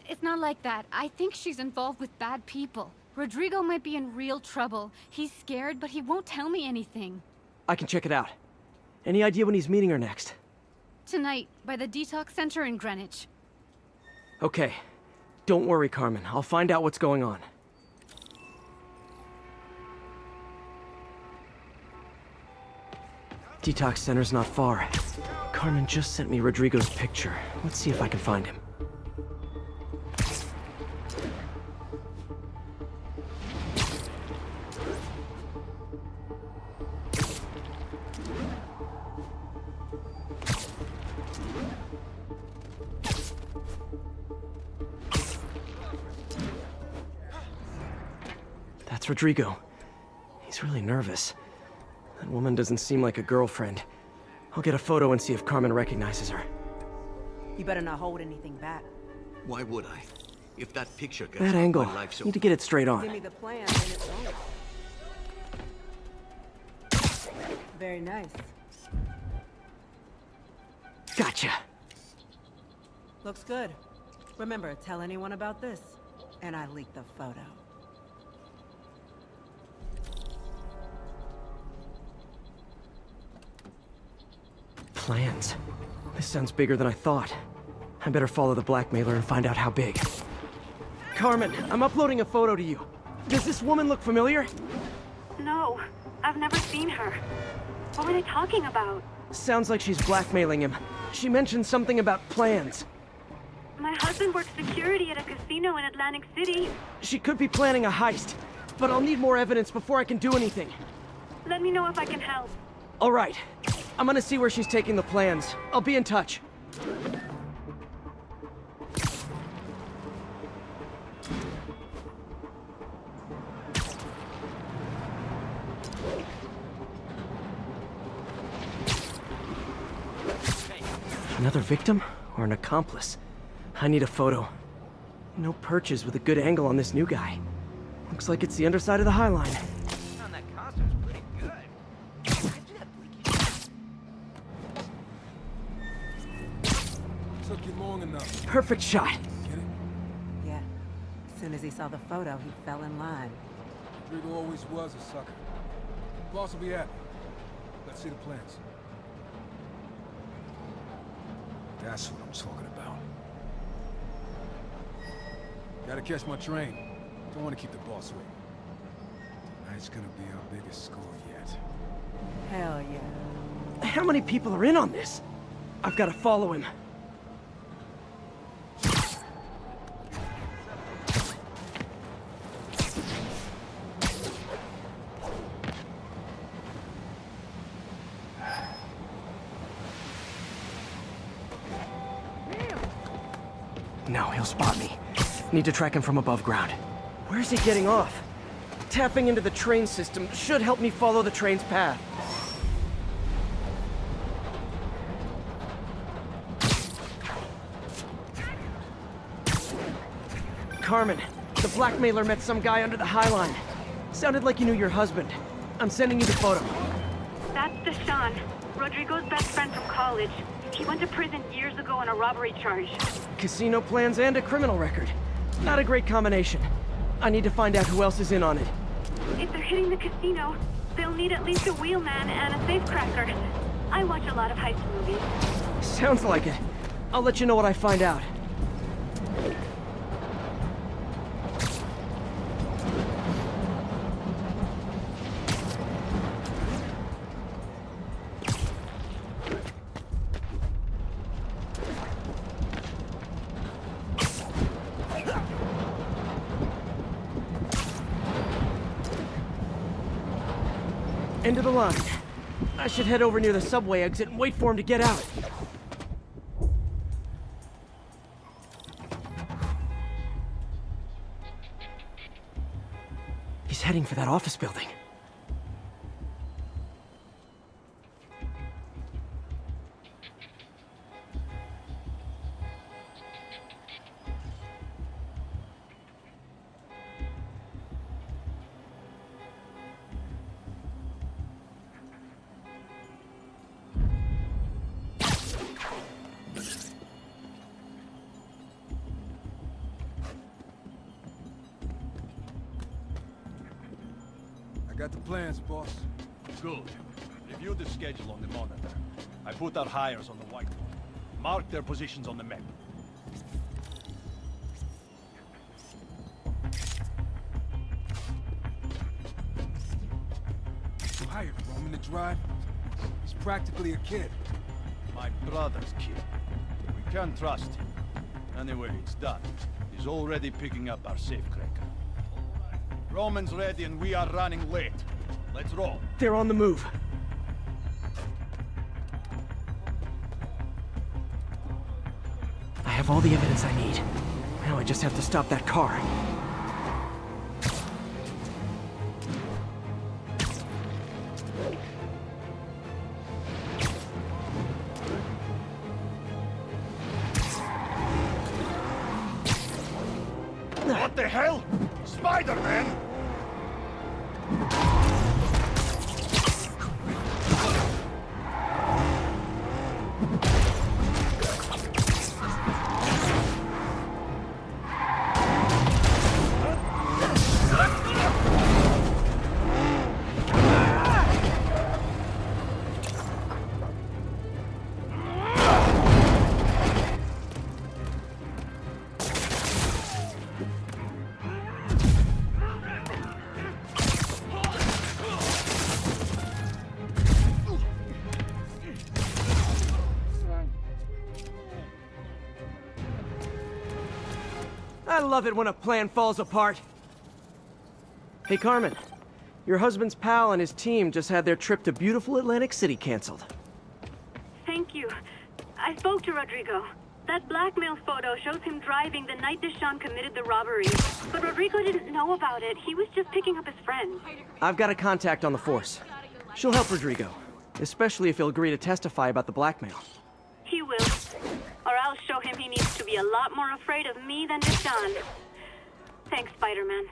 It's not like that. I think she's involved with bad people. Rodrigo might be in real trouble. He's scared, but he won't tell me anything. I can check it out. Any idea when he's meeting her next? Tonight, by the detox center in Greenwich. Okay. Don't worry, Carmen. I'll find out what's going on. Detox center's not far. Carmen just sent me Rodrigo's picture. Let's see if I can find him. That's Rodrigo. He's really nervous. That woman doesn't seem like a girlfriend. I'll get a photo and see if Carmen recognizes her. You better not hold anything back. Why would I? If that picture gets That out, angle. my life's Need to get it straight on. Give me the plan and it's over. Very nice. Gotcha. Looks good. Remember, tell anyone about this, and I leak the photo. Plans. This sounds bigger than I thought. I better follow the blackmailer and find out how big. Carmen, I'm uploading a photo to you. Does this woman look familiar? No, I've never seen her. What were they talking about? Sounds like she's blackmailing him. She mentioned something about plans. My husband works security at a casino in Atlantic City. She could be planning a heist, but I'll need more evidence before I can do anything. Let me know if I can help. All right. I'm gonna see where she's taking the plans. I'll be in touch. Another victim or an accomplice? I need a photo. No perches with a good angle on this new guy. Looks like it's the underside of the High Line. That costume's pretty good. Took you long enough. Perfect shot. Get it? Yeah. As soon as he saw the photo, he fell in line. Rodrigo always was a sucker. Boss will be happy. Let's see the plans. That's what I'm talking about. Gotta catch my train. Don't want to keep the boss waiting. Tonight's gonna be our biggest score yet. Hell yeah. How many people are in on this? I've got to follow him. No, he'll spot me. Need to track him from above ground. Where's he getting off? Tapping into the train system should help me follow the train's path. Carmen, the blackmailer met some guy under the High Line. Sounded like you knew your husband. I'm sending you the photo. That's Deshaun, Rodrigo's best friend from college. He went to prison years ago on a robbery charge. Casino plans and a criminal record. Not a great combination. I need to find out who else is in on it. If they're hitting the casino, they'll need at least a wheelman and a safecracker. I watch a lot of heist movies. Sounds like it. I'll let you know what I find out. End of the line. I should head over near the subway exit and wait for him to get out. He's heading for that office building. I got the plans, boss. Good. Review the schedule on the monitor. I put our hires on the whiteboard. Mark their positions on the map. You hired Roman to drive? He's practically a kid. My brother's kid. We can't trust him. Anyway, it's done. He's already picking up our safecracker. Roman's ready and we are running late. Let's roll. They're on the move. I have all the evidence I need. Now I just have to stop that car. What the hell? Spider-Man! I love it when a plan falls apart. Hey, Carmen. Your husband's pal and his team just had their trip to beautiful Atlantic City canceled. Thank you. I spoke to Rodrigo. That blackmail photo shows him driving the night Deshawn committed the robbery. But Rodrigo didn't know about it. He was just picking up his friend. I've got a contact on the force. She'll help Rodrigo, especially if he'll agree to testify about the blackmail. He will. Or I'll show him he needs to be a lot more afraid of me than Deshawn. Thanks, Spider-Man.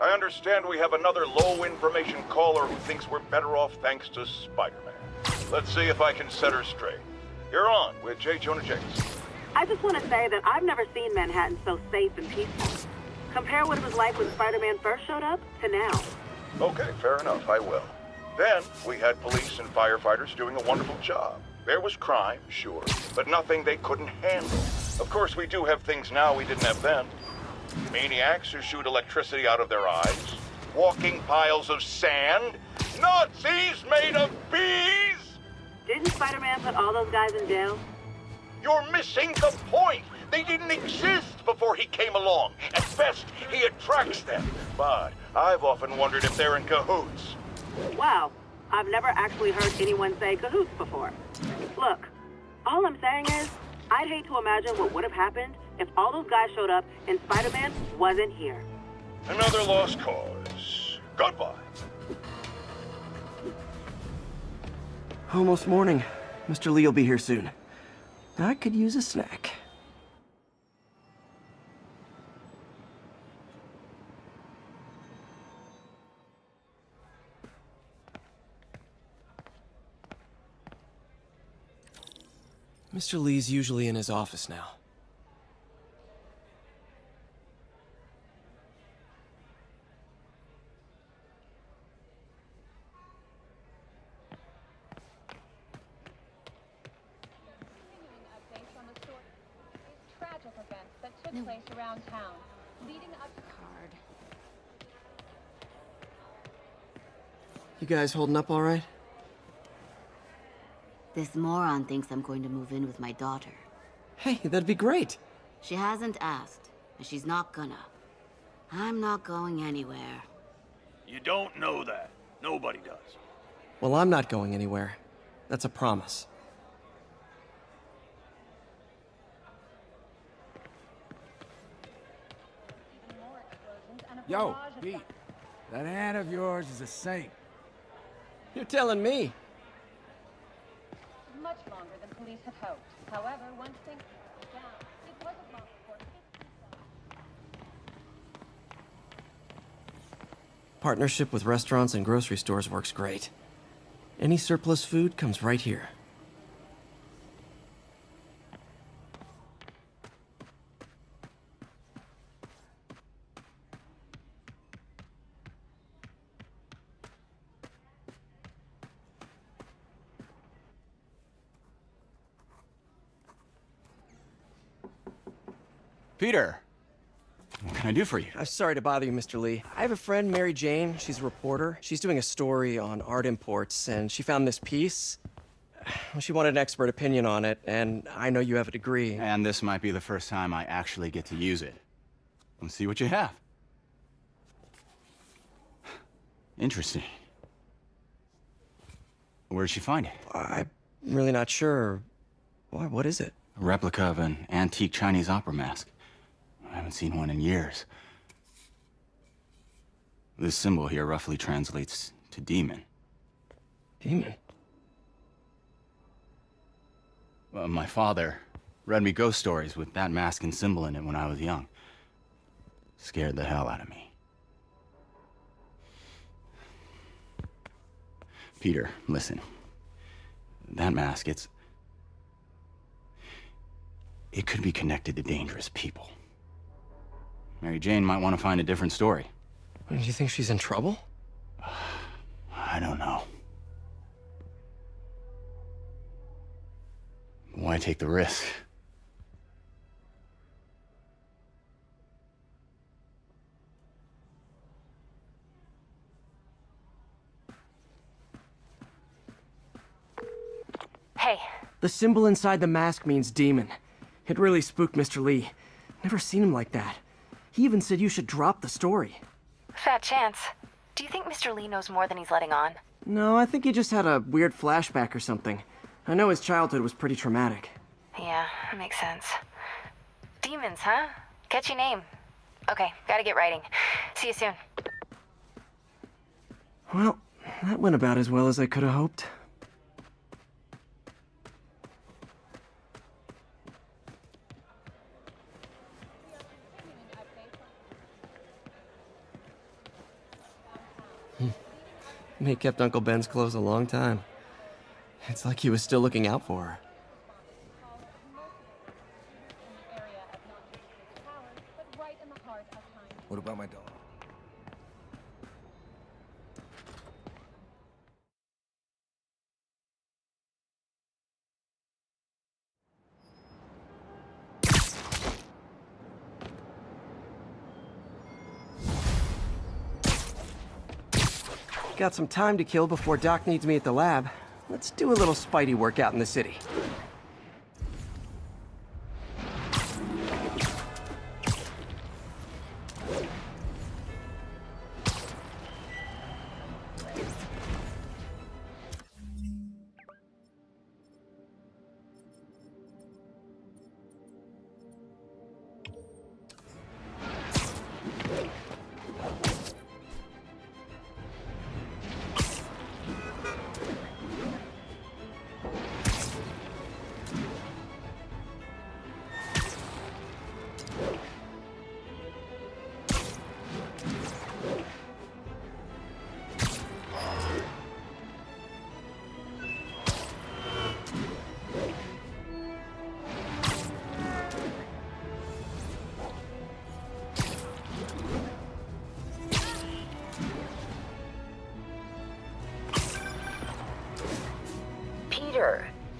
I understand we have another low-information caller who thinks we're better off thanks to Spider-Man. Let's see if I can set her straight. You're on with J. Jonah Jameson. I just want to say that I've never seen Manhattan so safe and peaceful. Compare what it was like when Spider-Man first showed up to now. Okay, fair enough, I will. Then, we had police and firefighters doing a wonderful job. There was crime, sure, but nothing they couldn't handle. Of course, we do have things now we didn't have then. Maniacs who shoot electricity out of their eyes, walking piles of sand, Nazis made of bees! Didn't Spider-Man put all those guys in jail? You're missing the point! They didn't exist before he came along. At best, he attracts them. But I've often wondered if they're in cahoots. Wow, I've never actually heard anyone say cahoots before. Look, all I'm saying is, I'd hate to imagine what would have happened if all those guys showed up and Spider-Man wasn't here. Another lost cause. Goodbye. Almost morning. Mr. Lee will be here soon. I could use a snack. Mr. Lee's usually in his office now. Tragic events that took place around town, leading up to card. You guys holding up all right? This moron thinks I'm going to move in with my daughter. Hey, that'd be great. She hasn't asked, and she's not gonna. I'm not going anywhere. You don't know that. Nobody does. Well, I'm not going anywhere. That's a promise. Yo, Pete. That aunt of yours is a saint. You're telling me. Much longer than police had hoped. However, once things calmed down, it wasn't long before Partnership with restaurants and grocery stores works great. Any surplus food comes right here. Peter, what can I do for you? I'm sorry to bother you, Mr. Lee. I have a friend, Mary Jane. She's a reporter. She's doing a story on art imports, and she found this piece. Well, she wanted an expert opinion on it, and I know you have a degree. And this might be the first time I actually get to use it. Let's see what you have. Interesting. Where'd she find it? I'm really not sure. Why, what is it? A replica of an antique Chinese opera mask. I haven't seen one in years. This symbol here roughly translates to demon. Demon? Well, my father read me ghost stories with that mask and symbol in it when I was young. Scared the hell out of me. Peter, listen. That mask, it could be connected to dangerous people. Mary Jane might want to find a different story. Do you think she's in trouble? I don't know. Why take the risk? Hey. The symbol inside the mask means demon. It really spooked Mr. Lee. Never seen him like that. He even said you should drop the story. Fat chance. Do you think Mr. Lee knows more than he's letting on? No, I think he just had a weird flashback or something. I know his childhood was pretty traumatic. Yeah, that makes sense. Demons, huh? Catchy name. Okay, gotta get writing. See you soon. Well, that went about as well as I could have hoped. May kept Uncle Ben's clothes a long time. It's like he was still looking out for her. What about my dog? Got some time to kill before Doc needs me at the lab. Let's do a little Spidey workout in the city.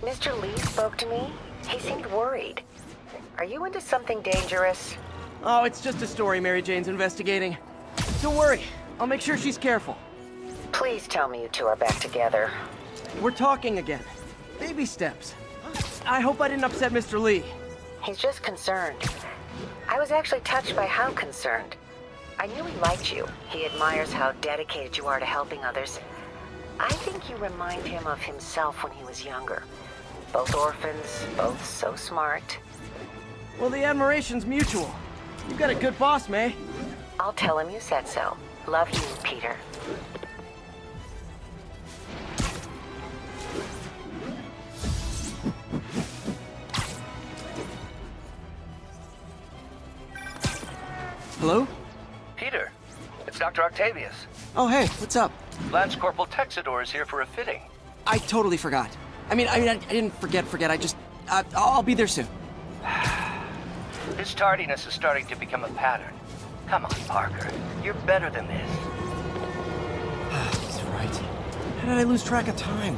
Mr. Lee spoke to me. He seemed worried. Are you into something dangerous? Oh, it's just a story Mary Jane's investigating. Don't worry, I'll make sure she's careful. Please tell me you two are back together. We're talking again. Baby steps. I hope I didn't upset Mr. Lee. He's just concerned. I was actually touched by how concerned. I knew he liked you. He admires how dedicated you are to helping others. I think you remind him of himself when he was younger. Both orphans, both so smart. Well, the admiration's mutual. You've got a good boss, May. I'll tell him you said so. Love you, Peter. Hello? Peter, it's Dr. Octavius. Oh, hey, what's up? Lance Corporal Texador is here for a fitting. I totally forgot. I didn't forget. I'll be there soon. His tardiness is starting to become a pattern. Come on, Parker. You're better than this. That's right. How did I lose track of time?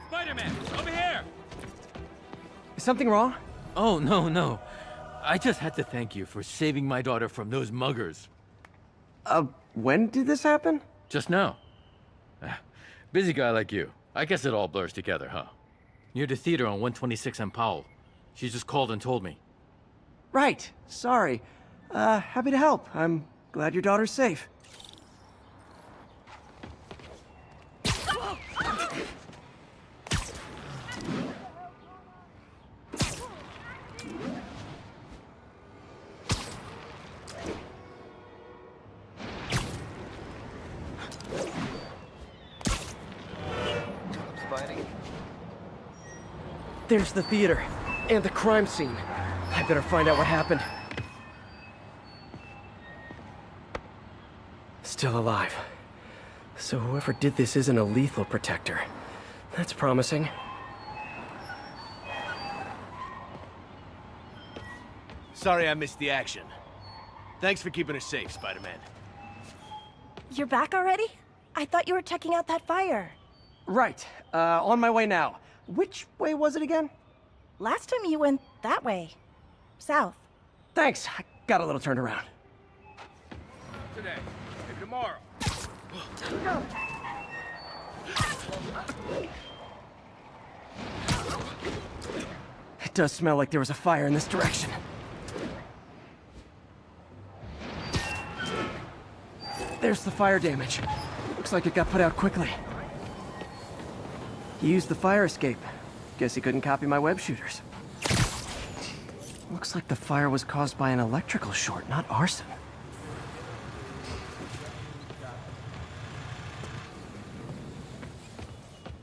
Spider-Man, over here! Is something wrong? Oh, no. I just had to thank you for saving my daughter from those muggers. When did this happen? Just now. Busy guy like you. I guess it all blurs together, huh? Near the theater on 126 and Powell. She just called and told me. Right. Sorry. Happy to help. I'm glad your daughter's safe. There's the theater, and the crime scene. I better find out what happened. Still alive. So whoever did this isn't a lethal protector. That's promising. Sorry I missed the action. Thanks for keeping us safe, Spider-Man. You're back already? I thought you were checking out that fire. Right. On my way now. Which way was it again? Last time you went that way. South. Thanks. I got a little turned around. Today, maybe tomorrow. It does smell like there was a fire in this direction. There's the fire damage. Looks like it got put out quickly. He used the fire escape. Guess he couldn't copy my web shooters. Looks like the fire was caused by an electrical short, not arson.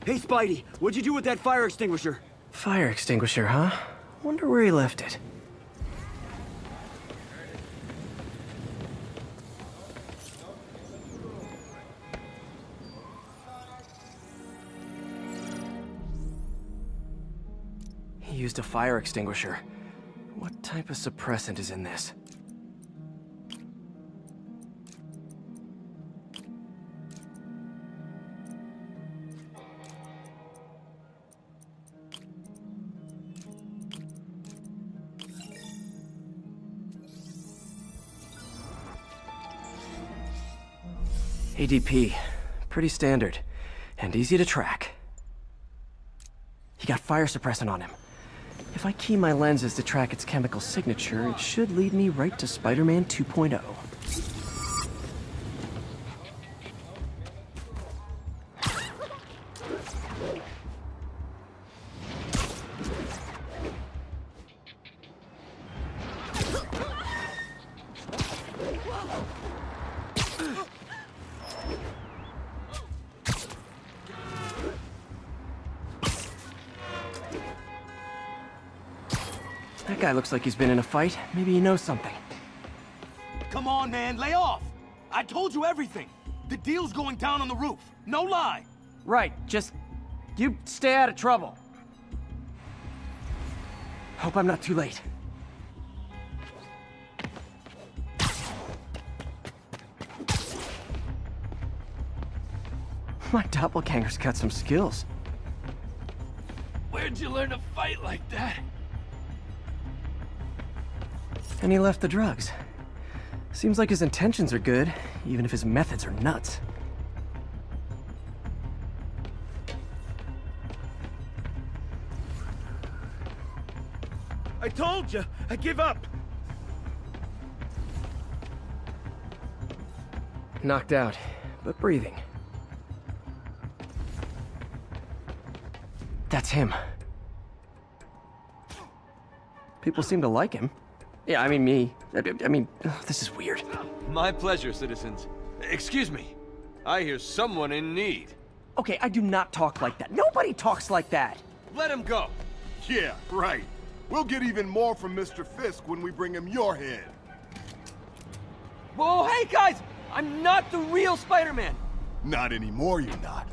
Hey, Spidey, what'd you do with that fire extinguisher? Fire extinguisher, huh? Wonder where he left it. He used a fire extinguisher. What type of suppressant is in this? ADP. Pretty standard. And easy to track. He got fire suppressant on him. If I key my lenses to track its chemical signature, it should lead me right to Spider-Man 2.0. That guy looks like he's been in a fight. Maybe he knows something. Come on, man, lay off! I told you everything! The deal's going down on the roof. No lie! Right, just... you stay out of trouble. Hope I'm not too late. My doppelganger's got some skills. Where'd you learn to fight like that? And he left the drugs. Seems like his intentions are good, even if his methods are nuts. I told you! I give up! Knocked out, but breathing. That's him. People seem to like him. Yeah, I mean me. I mean, this is weird. My pleasure, citizens. Excuse me. I hear someone in need. Okay, I do not talk like that. Nobody talks like that. Let him go. Yeah, right. We'll get even more from Mr. Fisk when we bring him your head. Whoa, hey guys! I'm not the real Spider-Man! Not anymore, you're not.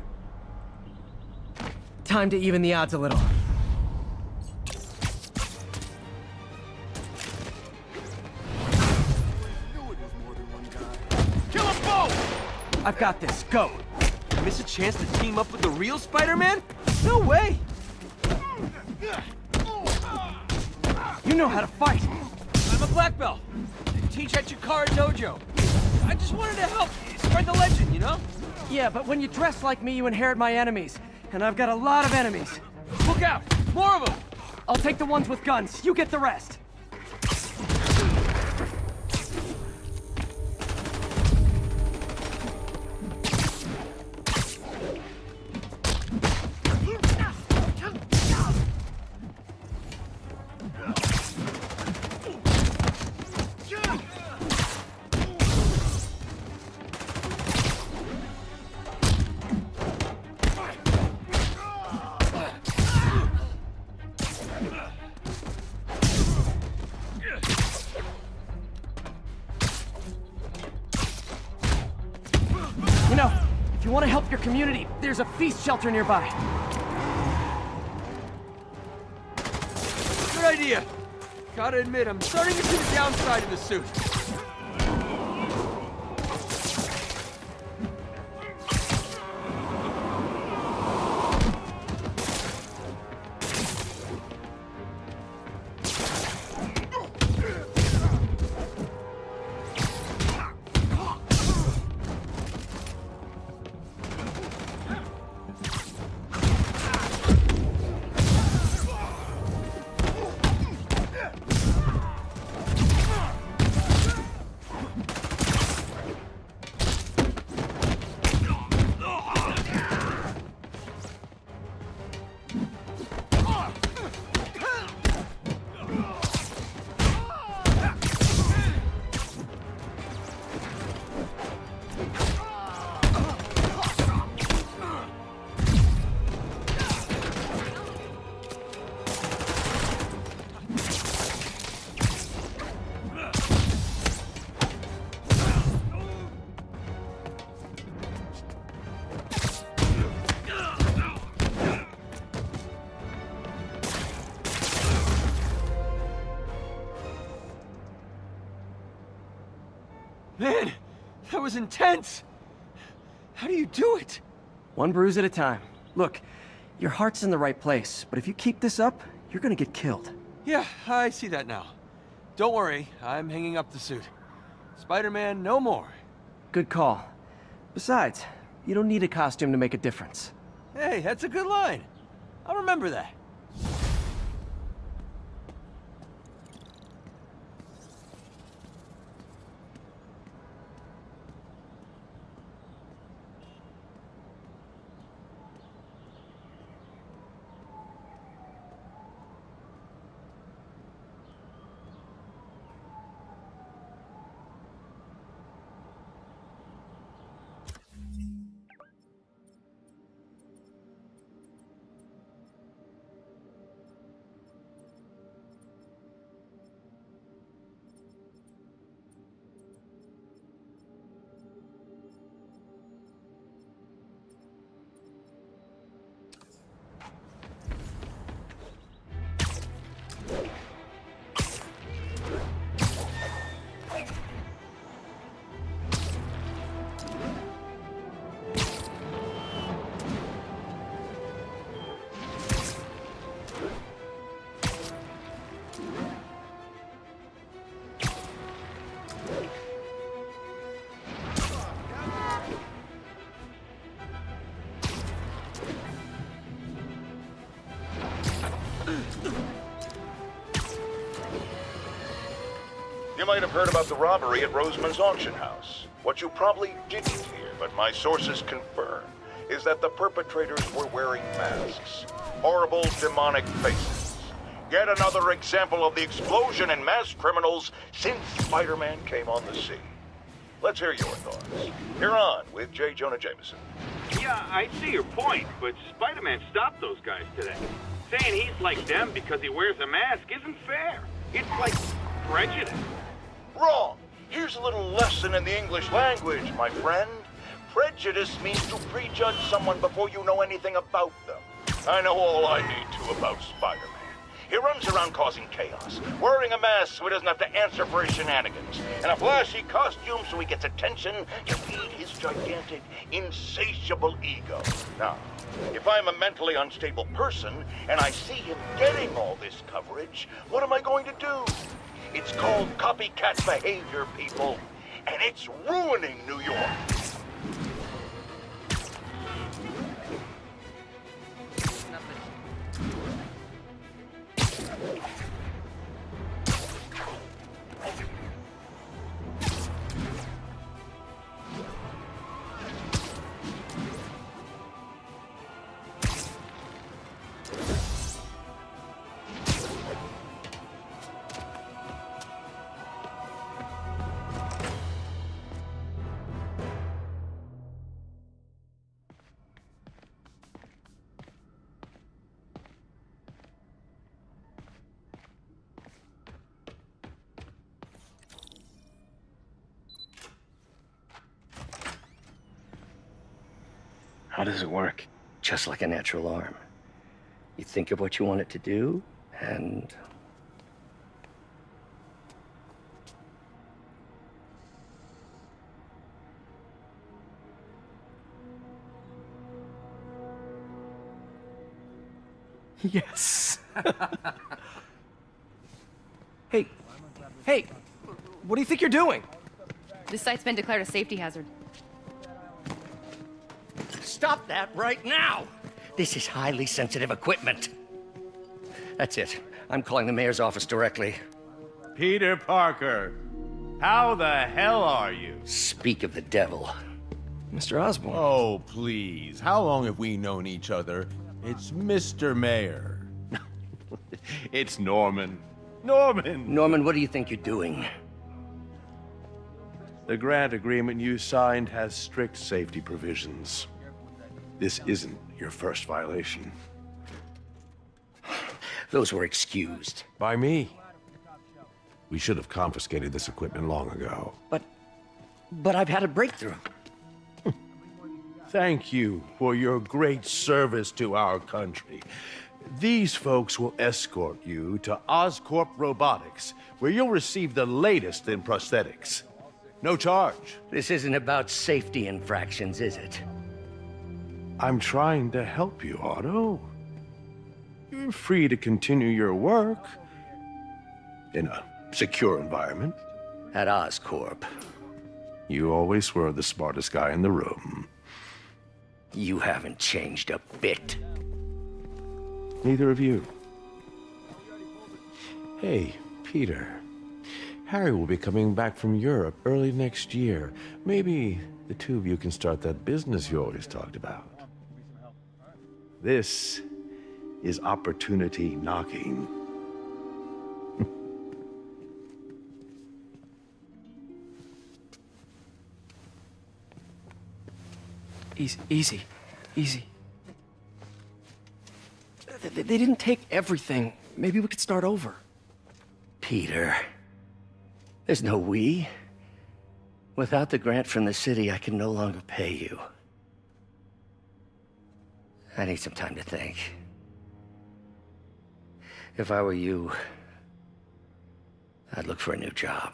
Time to even the odds a little. Kill them both! I've got this. Go! Miss a chance to team up with the real Spider-Man? No way! You know how to fight! I'm a black belt. I teach at Chikara Dojo. I just wanted to help spread the legend, you know? Yeah, but when you dress like me, you inherit my enemies. And I've got a lot of enemies. Look out! More of them! I'll take the ones with guns. You get the rest. You know, if you want to help your community, there's a feast shelter nearby. Good idea. Gotta admit, I'm starting to see the downside of the suit. Man, that was intense! How do you do it? One bruise at a time. Look, your heart's in the right place, but if you keep this up, you're gonna get killed. Yeah, I see that now. Don't worry, I'm hanging up the suit. Spider-Man, no more. Good call. Besides, you don't need a costume to make a difference. Hey, that's a good line. I'll remember that. You might have heard about the robbery at Rosamond's auction house. What you probably didn't hear, but my sources confirm, is that the perpetrators were wearing masks. Horrible, demonic faces. Yet another example of the explosion in mass criminals since Spider-Man came on the scene. Let's hear your thoughts. You're on with J. Jonah Jameson. Yeah, I see your point, but Spider-Man stopped those guys today. Saying he's like them because he wears a mask isn't fair. It's like prejudice. Wrong! Here's a little lesson in the English language, my friend. Prejudice means to prejudge someone before you know anything about them. I know all I need to about Spider-Man. He runs around causing chaos, wearing a mask so he doesn't have to answer for his shenanigans, and a flashy costume so he gets attention to feed his gigantic, insatiable ego. Now, if I'm a mentally unstable person and I see him getting all this coverage, what am I going to do? It's called copycat behavior, people, and it's ruining New York. How does it work? Just like a natural arm. You think of what you want it to do, and... Yes. Hey, hey, what do you think you're doing? This site's been declared a safety hazard. Stop that right now! This is highly sensitive equipment. That's it. I'm calling the mayor's office directly. Peter Parker, how the hell are you? Speak of the devil. Mr. Osborn. Oh, please. How long have we known each other? It's Mr. Mayor. It's Norman. Norman! Norman, what do you think you're doing? The grant agreement you signed has strict safety provisions. This isn't your first violation. Those were excused. By me. We should have confiscated this equipment long ago. But I've had a breakthrough. Thank you for your great service to our country. These folks will escort you to Oscorp Robotics, where you'll receive the latest in prosthetics. No charge. This isn't about safety infractions, is it? I'm trying to help you, Otto. You're free to continue your work in a secure environment. At Oscorp. You always were the smartest guy in the room. You haven't changed a bit. Neither of you. Hey, Peter. Harry will be coming back from Europe early next year. Maybe the two of you can start that business you always talked about. This is opportunity knocking. Easy. They didn't take everything. Maybe we could start over. Peter, there's no we. Without the grant from the city, I can no longer pay you. I need some time to think. If I were you, I'd look for a new job.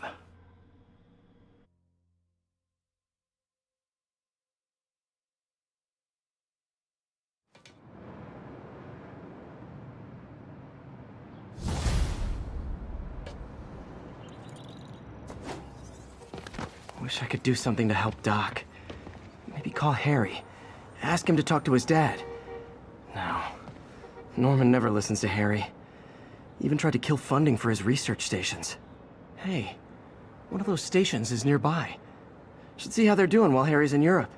Wish I could do something to help Doc. Maybe call Harry. Ask him to talk to his dad. No. Norman never listens to Harry. Even tried to kill funding for his research stations. Hey, one of those stations is nearby. Should see how they're doing while Harry's in Europe.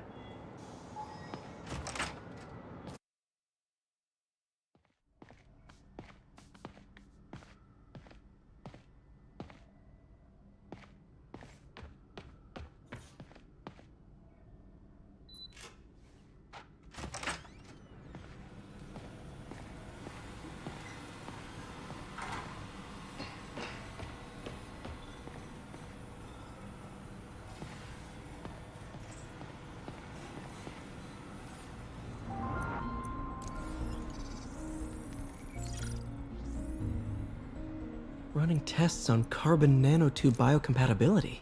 Running tests on carbon nanotube biocompatibility.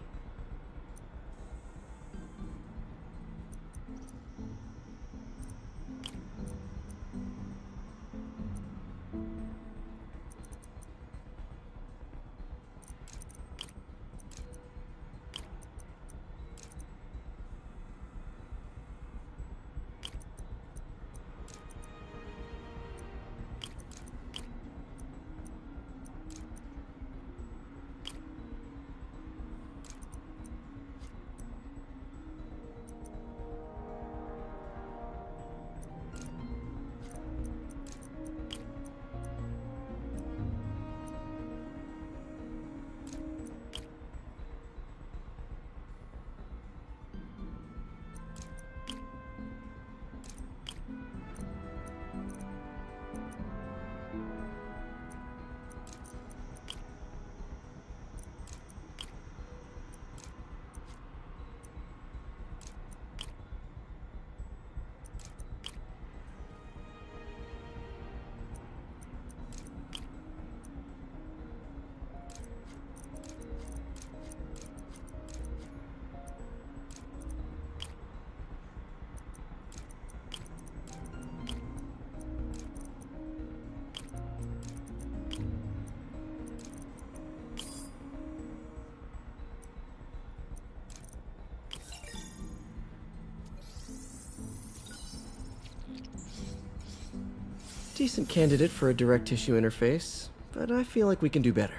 Decent candidate for a direct tissue interface, but I feel like we can do better.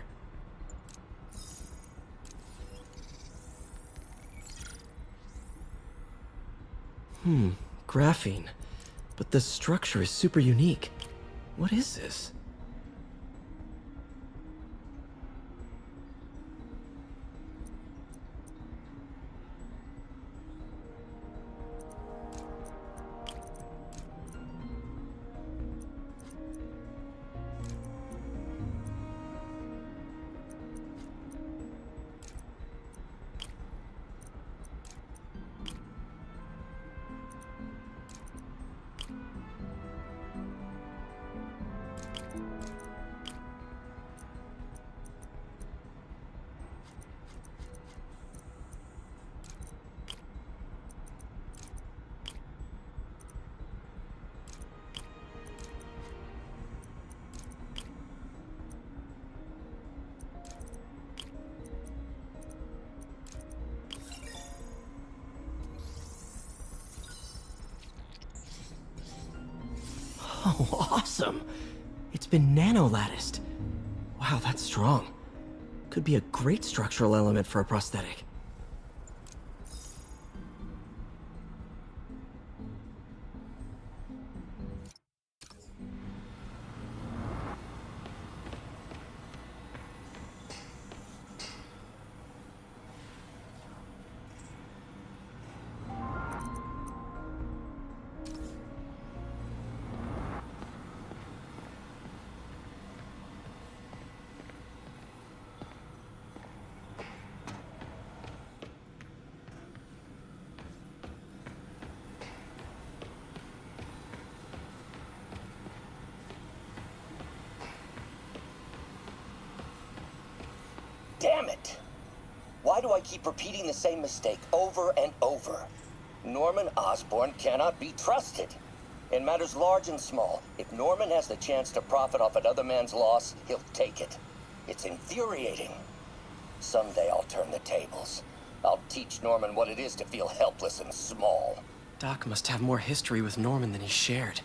Graphene. But the structure is super unique. What is this? Oh, awesome! It's been nano-latticed. Wow, that's strong. Could be a great structural element for a prosthetic. Damn it! Why do I keep repeating the same mistake over and over? Norman Osborn cannot be trusted. In matters large and small, if Norman has the chance to profit off another man's loss, he'll take it. It's infuriating. Someday I'll turn the tables. I'll teach Norman what it is to feel helpless and small. Doc must have more history with Norman than he shared.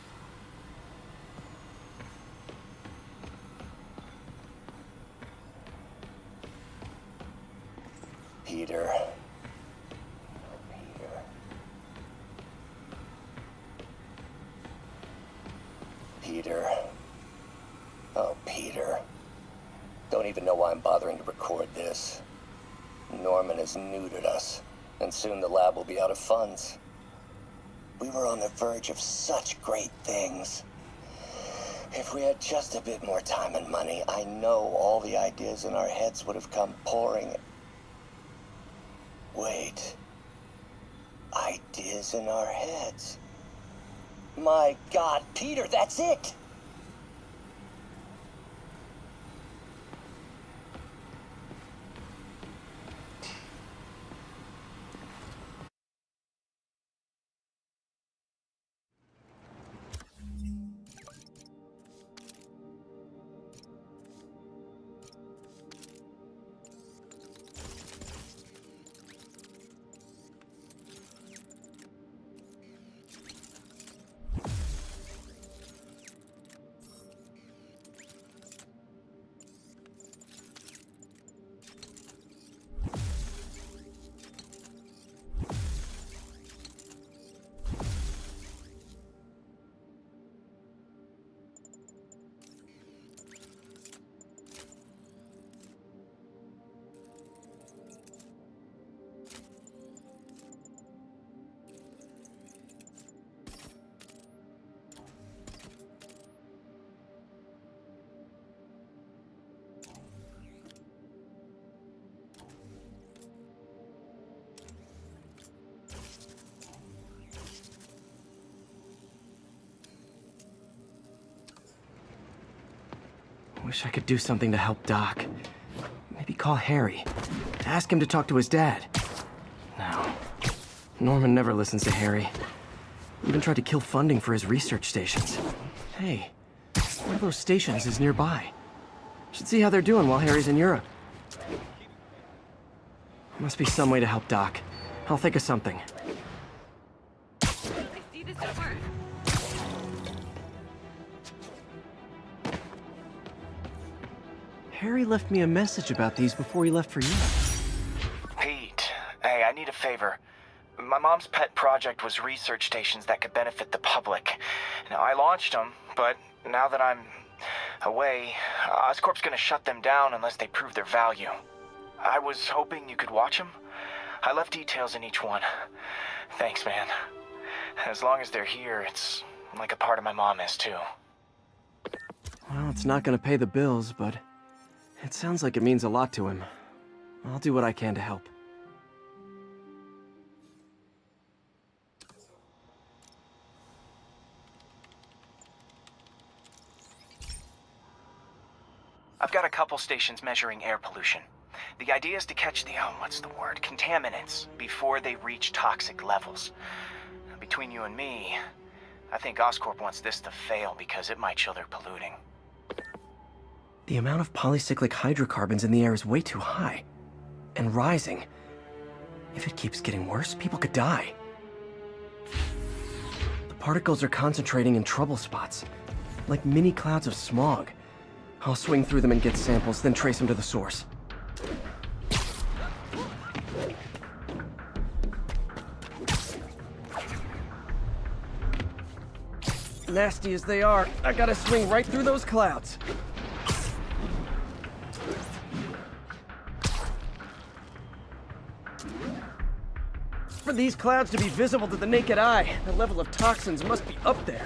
Peter. Oh, Peter. Don't even know why I'm bothering to record this. Norman has neutered us, and soon the lab will be out of funds. We were on the verge of such great things. If we had just a bit more time and money, I know all the ideas in our heads would have come pouring. Wait. Ideas in our heads. My God, Peter, that's it! Wish I could do something to help Doc. Maybe call Harry. Ask him to talk to his dad. No. Norman never listens to Harry. Even tried to kill funding for his research stations. Hey, one of those stations is nearby. Should see how they're doing while Harry's in Europe. Must be some way to help Doc. I'll think of something. I see this at work. Harry left me a message about these before he left for Europe. Pete, hey, I need a favor. My mom's pet project was research stations that could benefit the public. Now, I launched them, but now that I'm away, Oscorp's gonna shut them down unless they prove their value. I was hoping you could watch them. I left details in each one. Thanks, man. As long as they're here, it's like a part of my mom is, too. Well, it's not gonna pay the bills, but it sounds like it means a lot to him. I'll do what I can to help. I've got a couple stations measuring air pollution. The idea is to catch the, contaminants before they reach toxic levels. Between you and me, I think Oscorp wants this to fail because it might show they're polluting. The amount of polycyclic hydrocarbons in the air is way too high. And rising. If it keeps getting worse, people could die. The particles are concentrating in trouble spots, like mini clouds of smog. I'll swing through them and get samples, then trace them to the source. Nasty as they are, I gotta swing right through those clouds. For these clouds to be visible to the naked eye, the level of toxins must be up there.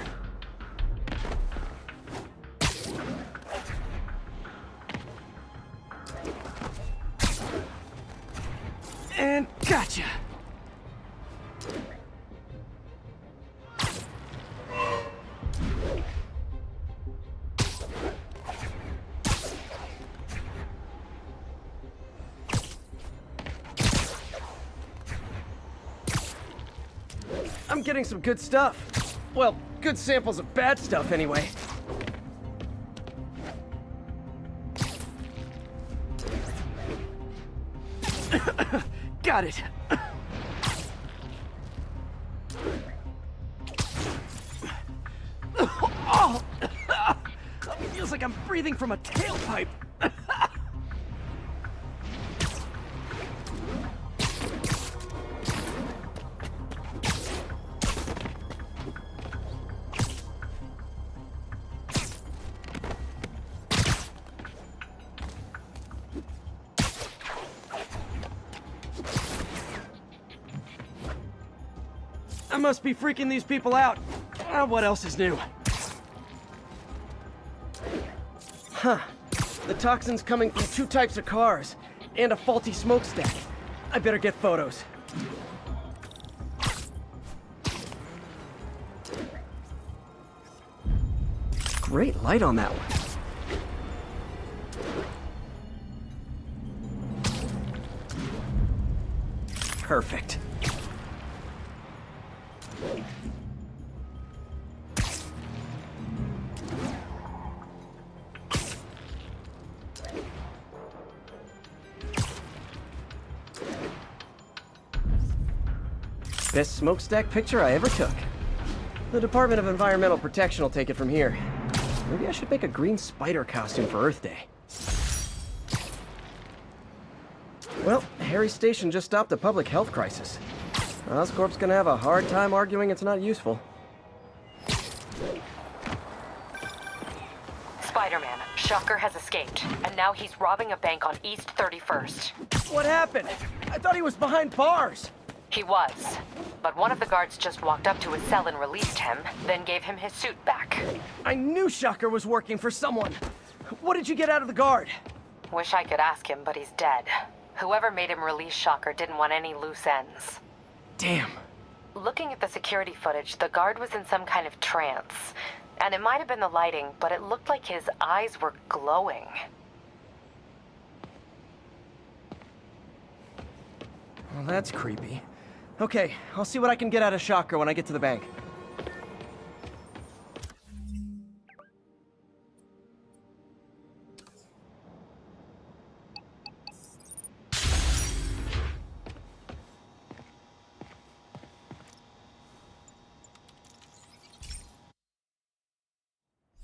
And gotcha! I'm getting some good stuff. Well, good samples of bad stuff, anyway. Got it. Oh! Feels like I'm breathing from a tailpipe. must be freaking these people out. What else is new? Huh. The toxin's coming from 2 types of cars, and a faulty smokestack. I better get photos. Great light on that one. Perfect. Best smokestack picture I ever took. The Department of Environmental Protection will take it from here. Maybe I should make a green spider costume for Earth Day. Well, Harry's station just stopped a public health crisis. Oscorp's gonna have a hard time arguing it's not useful. Spider-Man, Shocker has escaped, and now he's robbing a bank on East 31st. What happened? I thought he was behind bars. He was, but one of the guards just walked up to his cell and released him, then gave him his suit back. I knew Shocker was working for someone. What did you get out of the guard? Wish I could ask him, but he's dead. Whoever made him release Shocker didn't want any loose ends. Damn. Looking at the security footage, the guard was in some kind of trance. And it might have been the lighting, but it looked like his eyes were glowing. Well, that's creepy. Okay, I'll see what I can get out of Shocker when I get to the bank.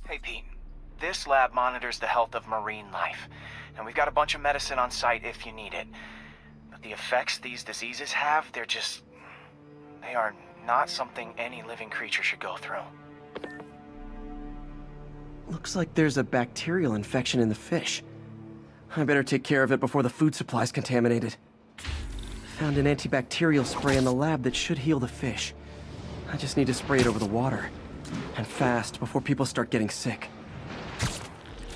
Hey, Pete. This lab monitors the health of marine life, and we've got a bunch of medicine on site if you need it. But the effects these diseases have, they are not something any living creature should go through. Looks like there's a bacterial infection in the fish. I better take care of it before the food supply's contaminated. Found an antibacterial spray in the lab that should heal the fish. I just need to spray it over the water. And fast, before people start getting sick.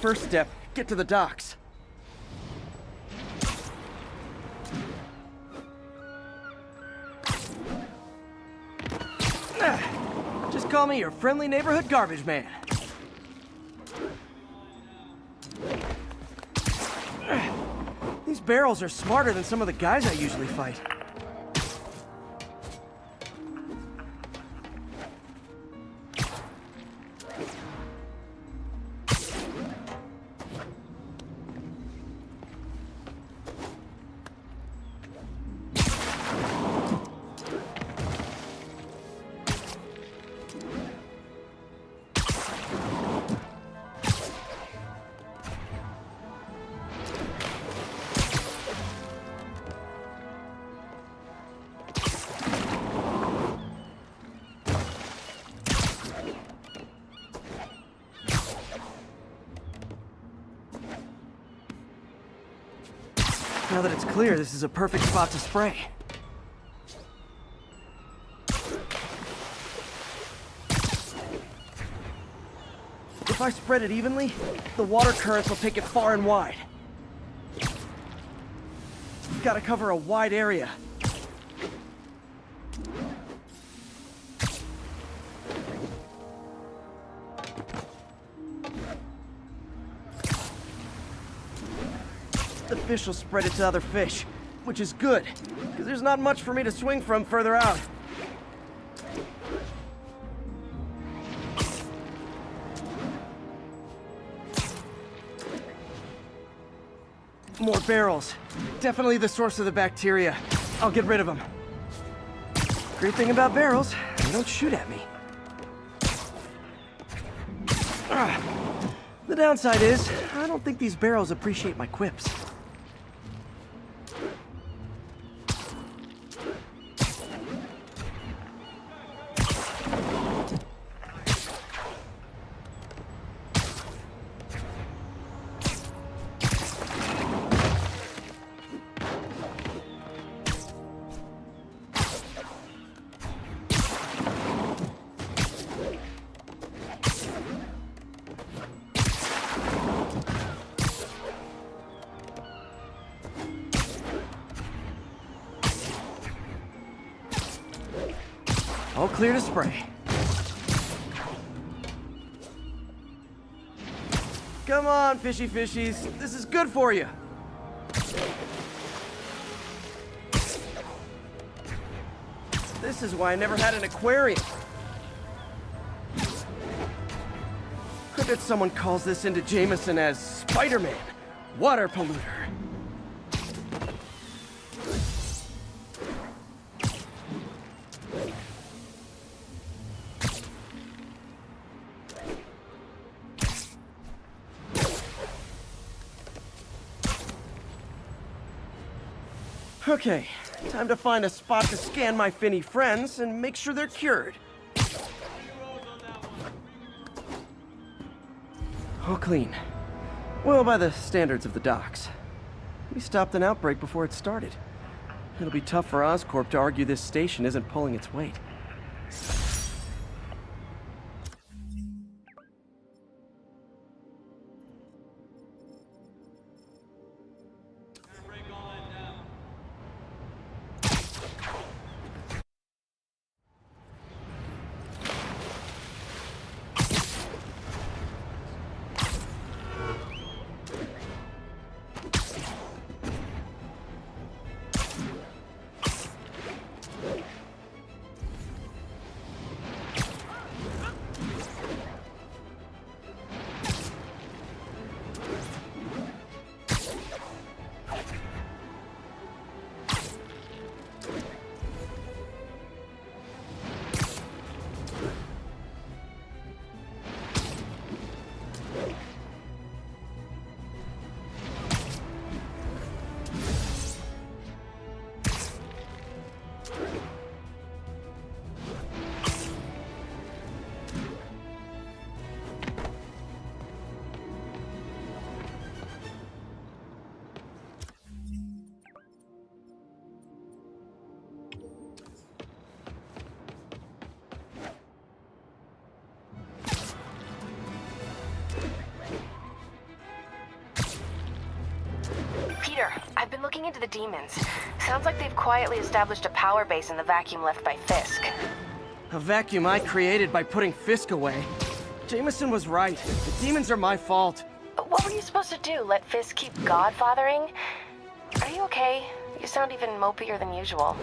First step, get to the docks. Just call me your friendly neighborhood garbage man. These barrels are smarter than some of the guys I usually fight. Now that it's clear, this is a perfect spot to spray. If I spread it evenly, the water currents will take it far and wide. Gotta cover a wide area. The fish will spread it to other fish, which is good, because there's not much for me to swing from further out. More barrels. Definitely the source of the bacteria. I'll get rid of them. Great thing about barrels, they don't shoot at me. The downside is, I don't think these barrels appreciate my quips. clear to spray. Come on, fishy fishies. This is good for you. This is why I never had an aquarium. I bet someone calls this into Jameson as Spider-Man, water polluter. Okay, time to find a spot to scan my finny friends and make sure they're cured. All clean. Well, by the standards of the docks. We stopped an outbreak before it started. It'll be tough for Oscorp to argue this station isn't pulling its weight. Peter, I've been looking into the demons. Sounds like they've quietly established a power base in the vacuum left by Fisk. A vacuum I created by putting Fisk away. Jameson was right. The demons are my fault. What were you supposed to do? Let Fisk keep godfathering? Are you okay? You sound even mopier than usual.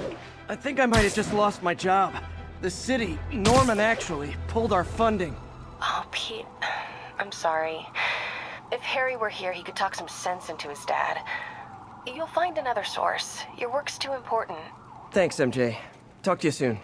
I think I might have just lost my job. The city, Norman actually, pulled our funding. Oh, Pete, I'm sorry. If Harry were here, he could talk some sense into his dad. You'll find another source. Your work's too important. Thanks, MJ. Talk to you soon.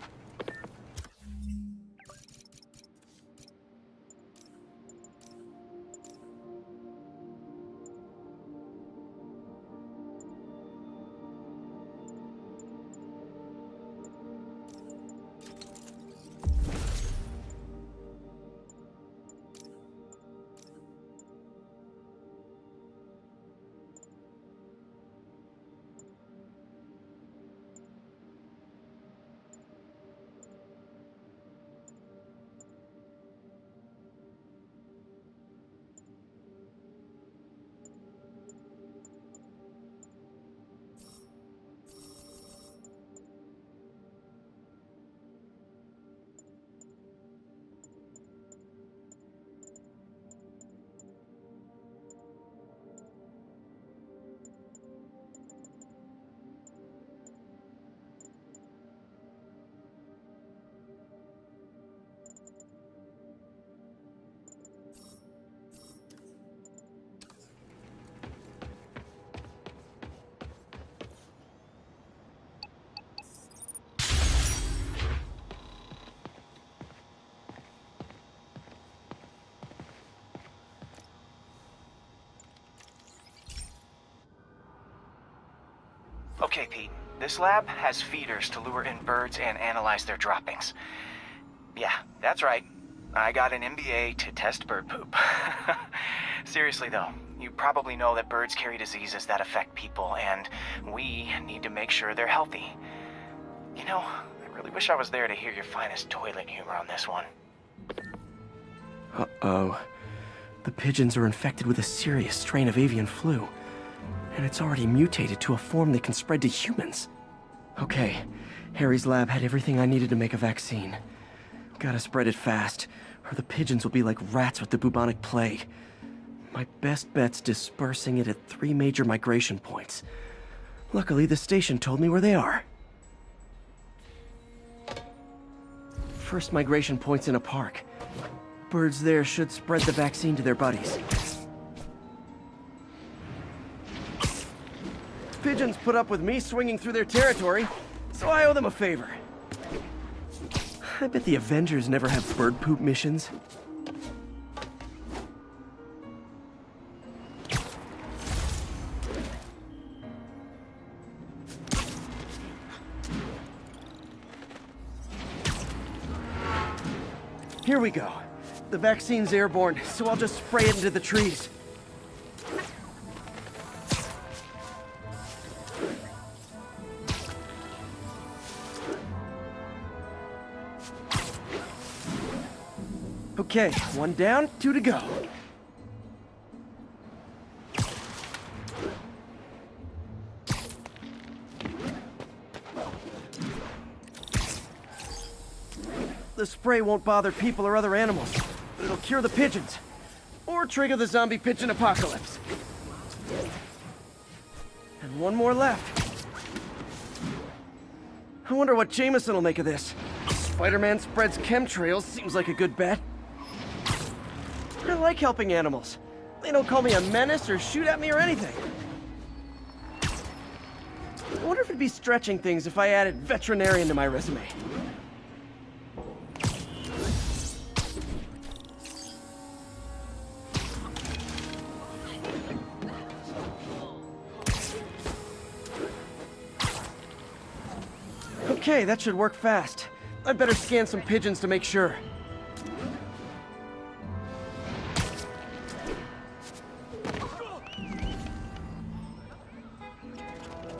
Okay, Pete. This lab has feeders to lure in birds and analyze their droppings. Yeah, that's right. I got an MBA to test bird poop. Seriously though, you probably know that birds carry diseases that affect people, and we need to make sure they're healthy. You know, I really wish I was there to hear your finest toilet humor on this one. Uh-oh. The pigeons are infected with a serious strain of avian flu. And it's already mutated to a form that can spread to humans. Okay, Harry's lab had everything I needed to make a vaccine. Gotta spread it fast, or the pigeons will be like rats with the bubonic plague. My best bet's dispersing it at 3 major migration points. Luckily, the station told me where they are. First migration point's in a park. Birds there should spread the vaccine to their buddies. Pigeons put up with me swinging through their territory, so I owe them a favor. I bet the Avengers never have bird poop missions. Here we go. The vaccine's airborne, so I'll just spray it into the trees. Okay, 1 down, 2 to go. The spray won't bother people or other animals, but it'll cure the pigeons. Or trigger the zombie pigeon apocalypse. And 1 more left. I wonder what Jameson will make of this. Spider-Man spreads chemtrails, seems like a good bet. I like helping animals. They don't call me a menace or shoot at me or anything. I wonder if it'd be stretching things if I added veterinarian to my resume. Okay, that should work fast. I'd better scan some pigeons to make sure.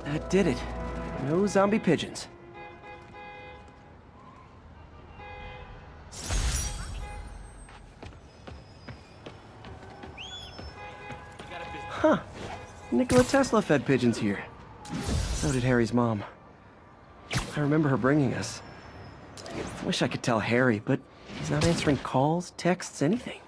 That did it. No zombie pigeons. Huh. Nikola Tesla fed pigeons here. So did Harry's mom. I remember her bringing us. I wish I could tell Harry, but he's not answering calls, texts, anything.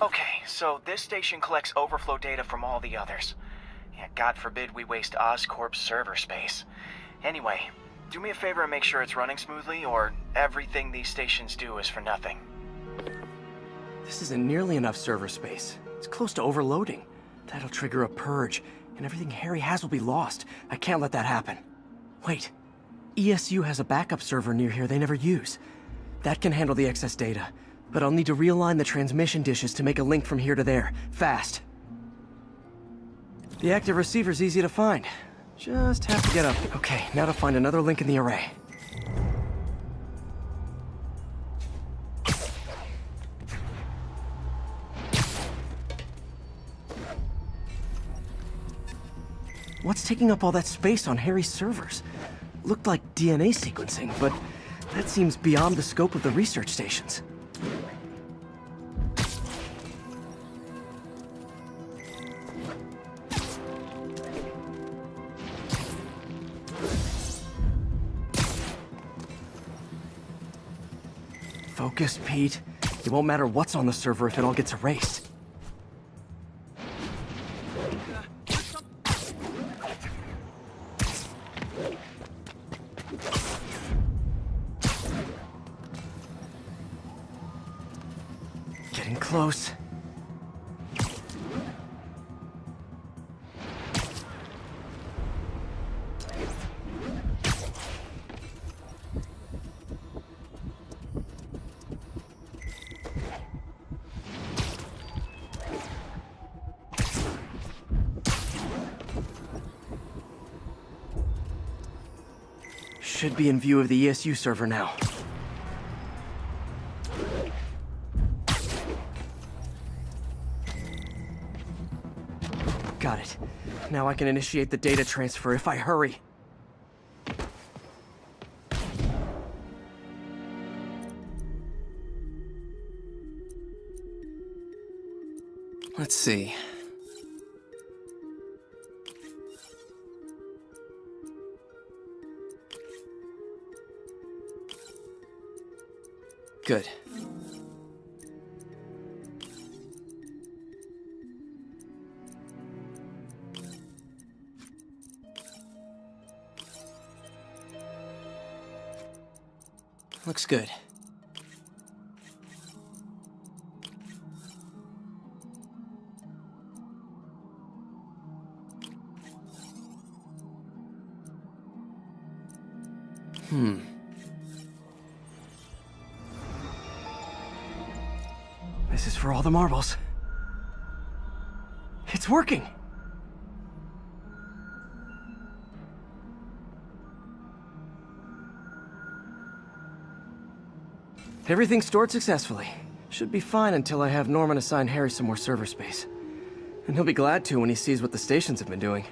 Okay, so this station collects overflow data from all the others. Yeah, God forbid we waste Oscorp's server space. Anyway, do me a favor and make sure it's running smoothly, or everything these stations do is for nothing. This isn't nearly enough server space. It's close to overloading. That'll trigger a purge, and everything Harry has will be lost. I can't let that happen. Wait. ESU has a backup server near here they never use. That can handle the excess data. But I'll need to realign the transmission dishes to make a link from here to there, fast. The active receiver's easy to find. Just have to get up. Okay, now to find another link in the array. What's taking up all that space on Harry's servers? Looked like DNA sequencing, but that seems beyond the scope of the research stations. Focus, Pete. It won't matter what's on the server if it all gets erased. Getting close. Should be in view of the ESU server now. Got it. Now I can initiate the data transfer if I hurry. Let's see. Good. Looks good. This is for all the marbles. It's working! Everything's stored successfully. Should be fine until I have Norman assign Harry some more server space. And he'll be glad to when he sees what the stations have been doing.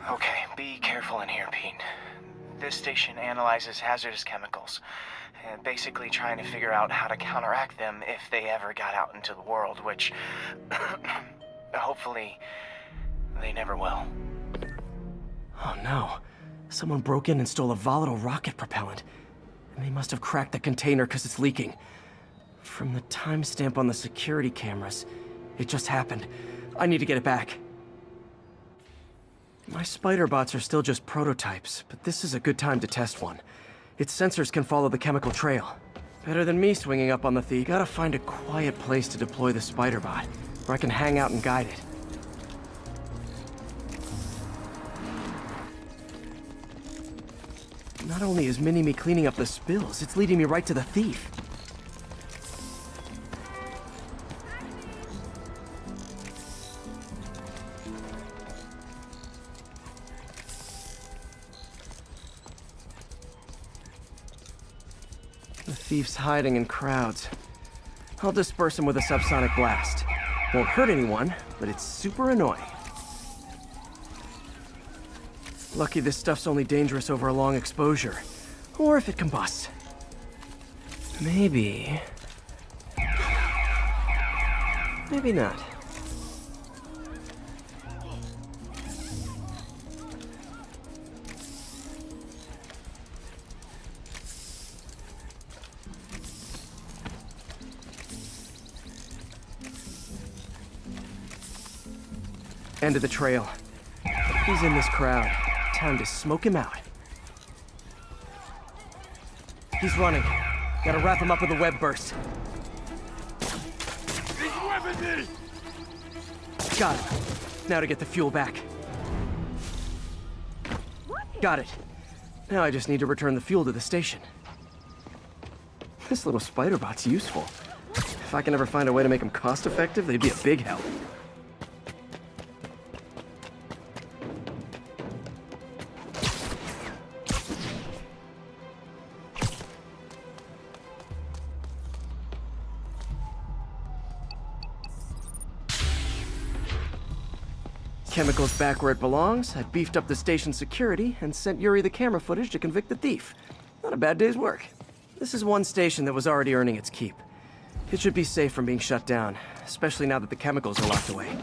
Okay, be careful in here, Pete. This station analyzes hazardous chemicals, basically trying to figure out how to counteract them if they ever got out into the world, which hopefully they never will. Oh no. Someone broke in and stole a volatile rocket propellant. And they must have cracked the container because it's leaking. From the timestamp on the security cameras, it just happened. I need to get it back. My spider bots are still just prototypes, but this is a good time to test one. Its sensors can follow the chemical trail. Better than me swinging up on the thief. Gotta find a quiet place to deploy the spider bot, where I can hang out and guide it. Not only is Mini-Me cleaning up the spills, it's leading me right to the thief. The thief's hiding in crowds. I'll disperse him with a subsonic blast. Won't hurt anyone, but it's super annoying. Lucky this stuff's only dangerous over a long exposure. Or if it combusts. Maybe... maybe not. End of the trail. He's in this crowd. Time to smoke him out. He's running. Gotta wrap him up with a web burst. He's webbing me! Got it. Now to get the fuel back. Got it. Now I just need to return the fuel to the station. This little spider bot's useful. If I can ever find a way to make them cost-effective, they'd be a big help. Chemicals back where it belongs. I beefed up the station's security and sent Yuri the camera footage to convict the thief. Not a bad day's work. This is one station that was already earning its keep. It should be safe from being shut down, especially now that the chemicals are locked away.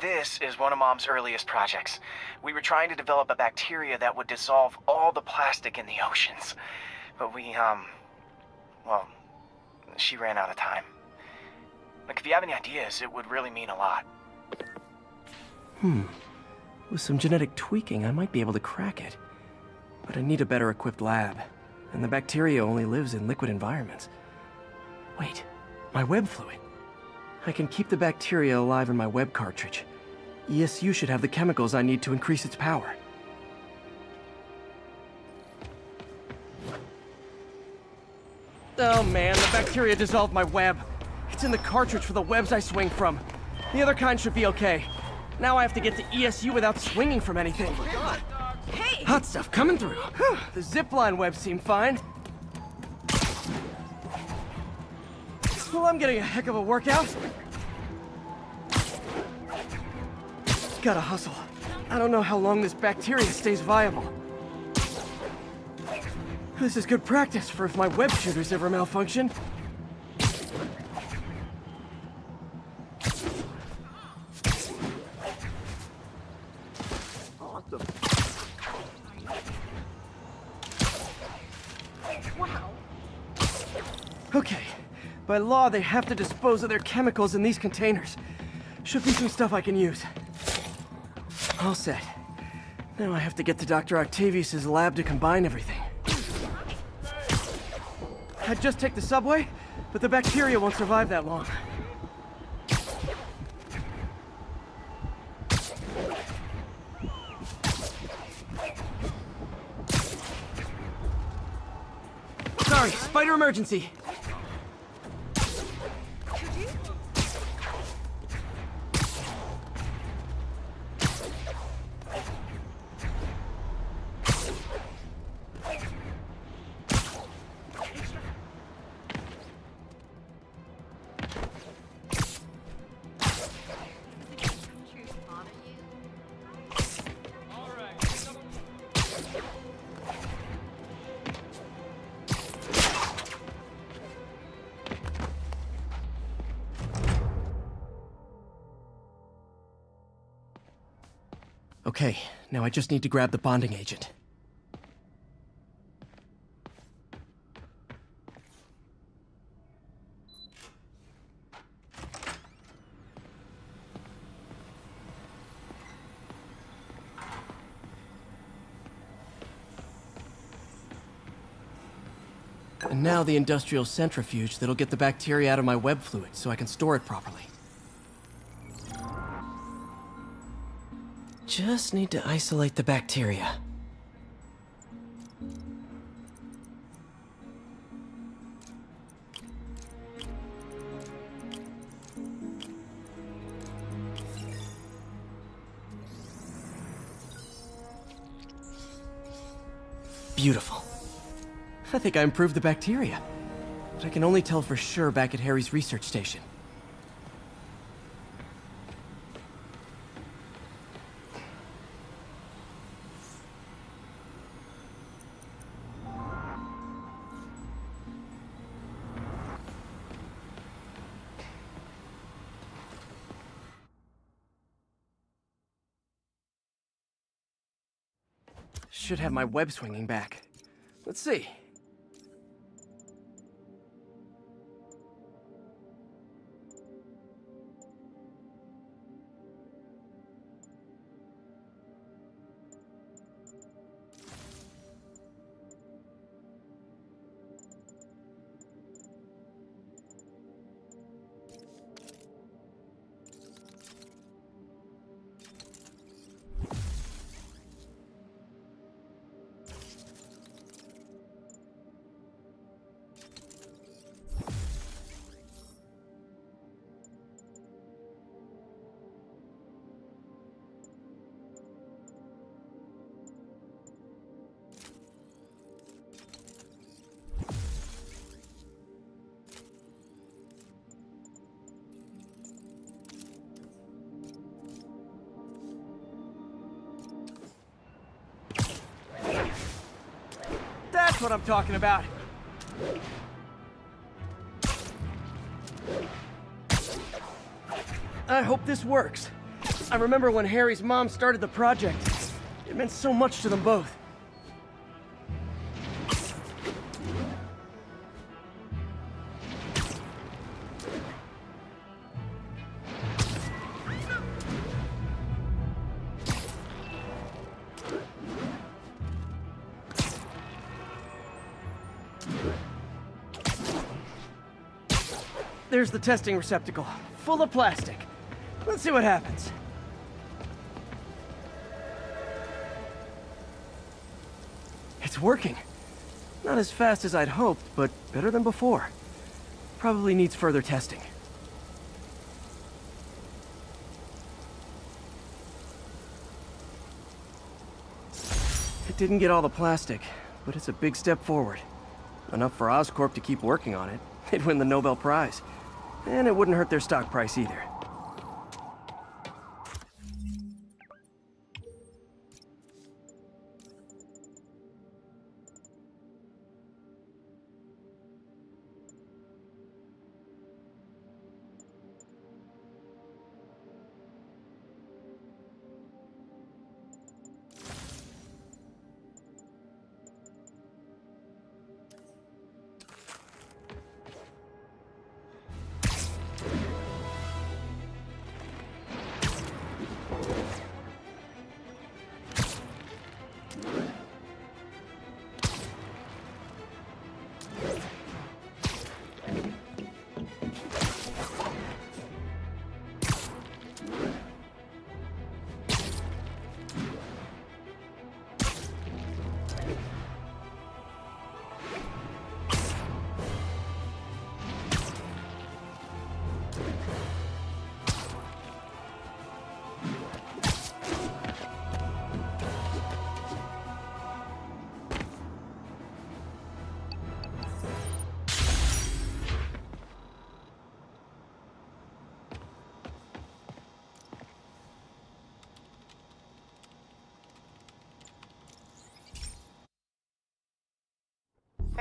This is one of Mom's earliest projects. We were trying to develop a bacteria that would dissolve all the plastic in the oceans. But well, she ran out of time. Like, if you have any ideas, it would really mean a lot. With some genetic tweaking, I might be able to crack it. But I need a better equipped lab. And the bacteria only lives in liquid environments. Wait, my web fluid. I can keep the bacteria alive in my web cartridge. ESU should have the chemicals I need to increase its power. Oh man, the bacteria dissolved my web. It's in the cartridge for the webs I swing from. The other kind should be okay. Now I have to get to ESU without swinging from anything. Oh my God. Hey! Hot stuff coming through. The zipline webs seem fine. Well, I'm getting a heck of a workout. Gotta hustle. I don't know how long this bacteria stays viable. This is good practice for if my web shooters ever malfunction. Awesome. Wow. Okay. By law, they have to dispose of their chemicals in these containers. Should be some stuff I can use. All set. Now I have to get to Dr. Octavius's lab to combine everything. I'd just take the subway, but the bacteria won't survive that long. Sorry, spider emergency. Okay, now I just need to grab the bonding agent. And now the industrial centrifuge that'll get the bacteria out of my web fluid so I can store it properly. Just need to isolate the bacteria. Beautiful. I think I improved the bacteria. But I can only tell for sure back at Harry's research station. Should have my web swinging back. Let's see. That's what I'm talking about. I hope this works. I remember when Harry's mom started the project. It meant so much to them both. There's the testing receptacle, full of plastic. Let's see what happens. It's working. Not as fast as I'd hoped, but better than before. Probably needs further testing. It didn't get all the plastic, but it's a big step forward. Enough for Oscorp to keep working on it. They'd win the Nobel Prize. And it wouldn't hurt their stock price either.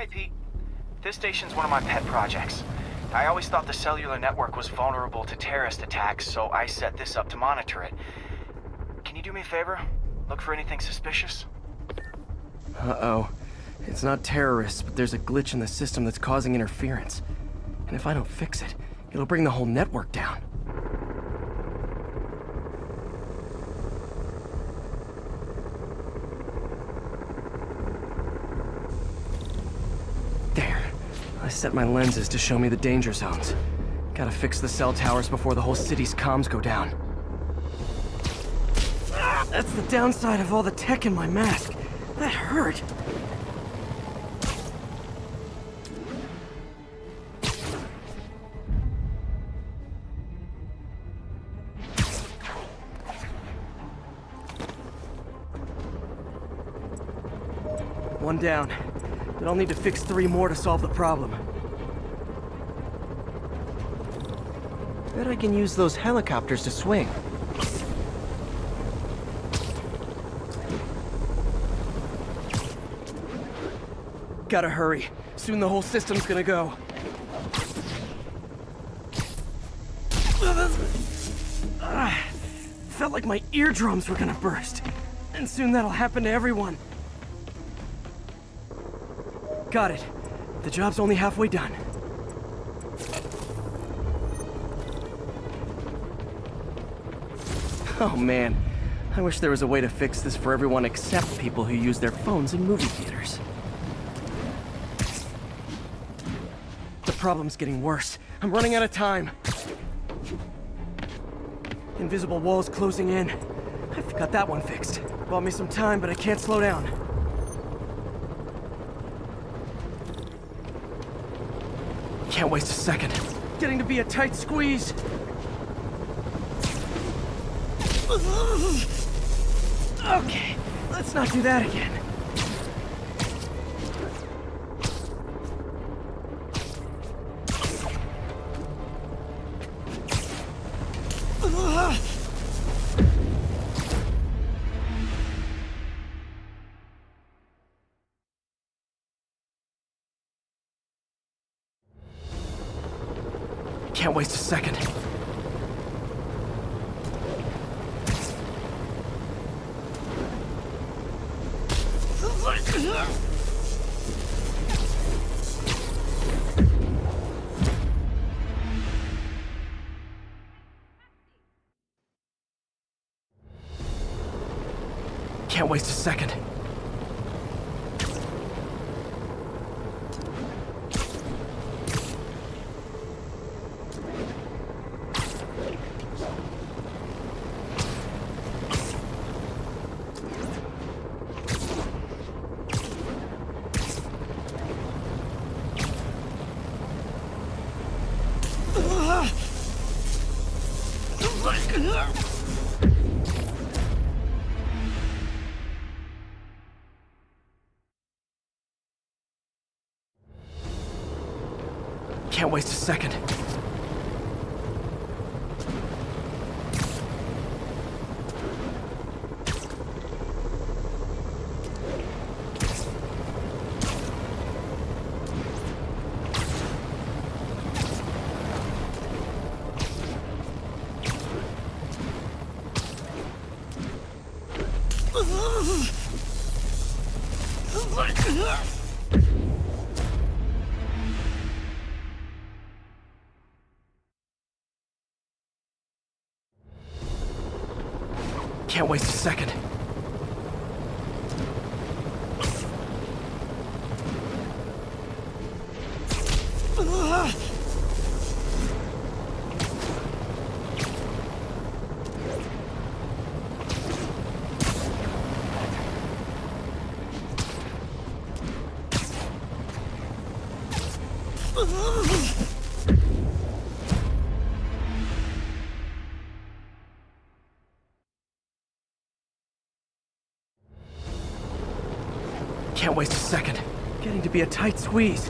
Hey, Pete. This station's one of my pet projects. I always thought the cellular network was vulnerable to terrorist attacks, so I set this up to monitor it. Can you do me a favor? Look for anything suspicious? Uh-oh. It's not terrorists, but there's a glitch in the system that's causing interference. And if I don't fix it, it'll bring the whole network down. There. I set my lenses to show me the danger zones. Gotta fix the cell towers before the whole city's comms go down. That's the downside of all the tech in my mask. That hurt. One down. But I'll need to fix 3 more to solve the problem. Bet I can use those helicopters to swing. Gotta hurry. Soon the whole system's gonna go. Felt like my eardrums were gonna burst. And soon that'll happen to everyone. Got it. The job's only halfway done. Oh man, I wish there was a way to fix this for everyone except people who use their phones in movie theaters. The problem's getting worse. I'm running out of time. Invisible walls closing in. I've got that one fixed. Bought me some time, but I can't slow down. Can't waste a second. Getting to be a tight squeeze. Okay, let's not do that again. Can't waste a second. Can't waste a second. Can't waste a second. Can't waste a second. Can't waste a second. Getting to be a tight squeeze.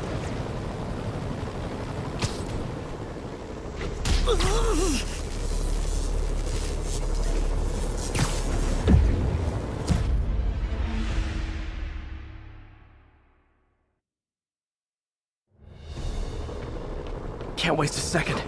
Can't waste a second.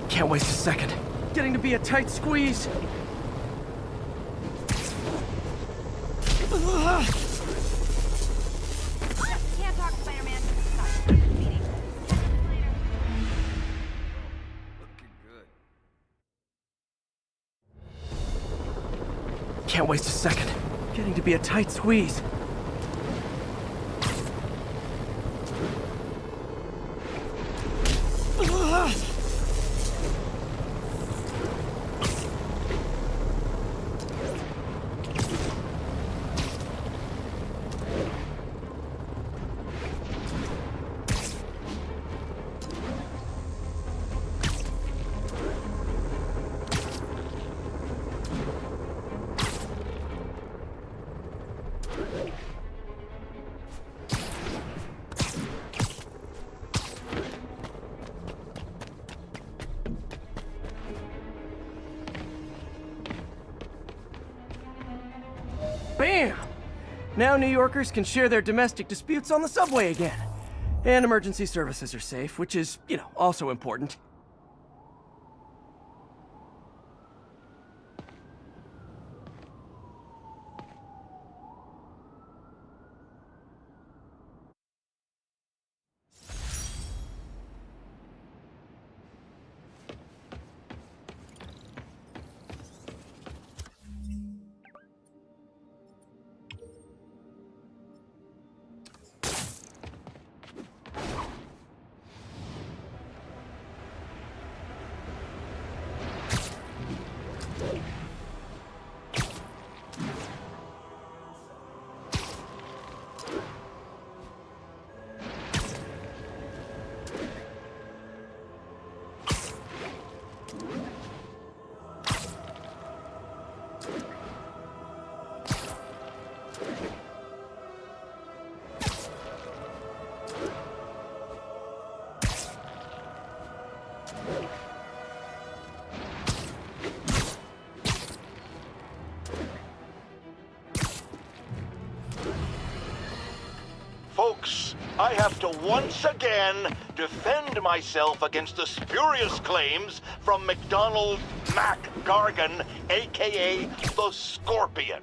Can't waste a second. Getting to be a tight squeeze. Can't talk, Spider-Man. Stop. Meeting. Later. Can't waste a second. Getting to be a tight squeeze. Bam! Now New Yorkers can share their domestic disputes on the subway again. And emergency services are safe, which is, also important. Folks, I have to once again defend myself against the spurious claims from McDonald Mac Gargan, aka the Scorpion.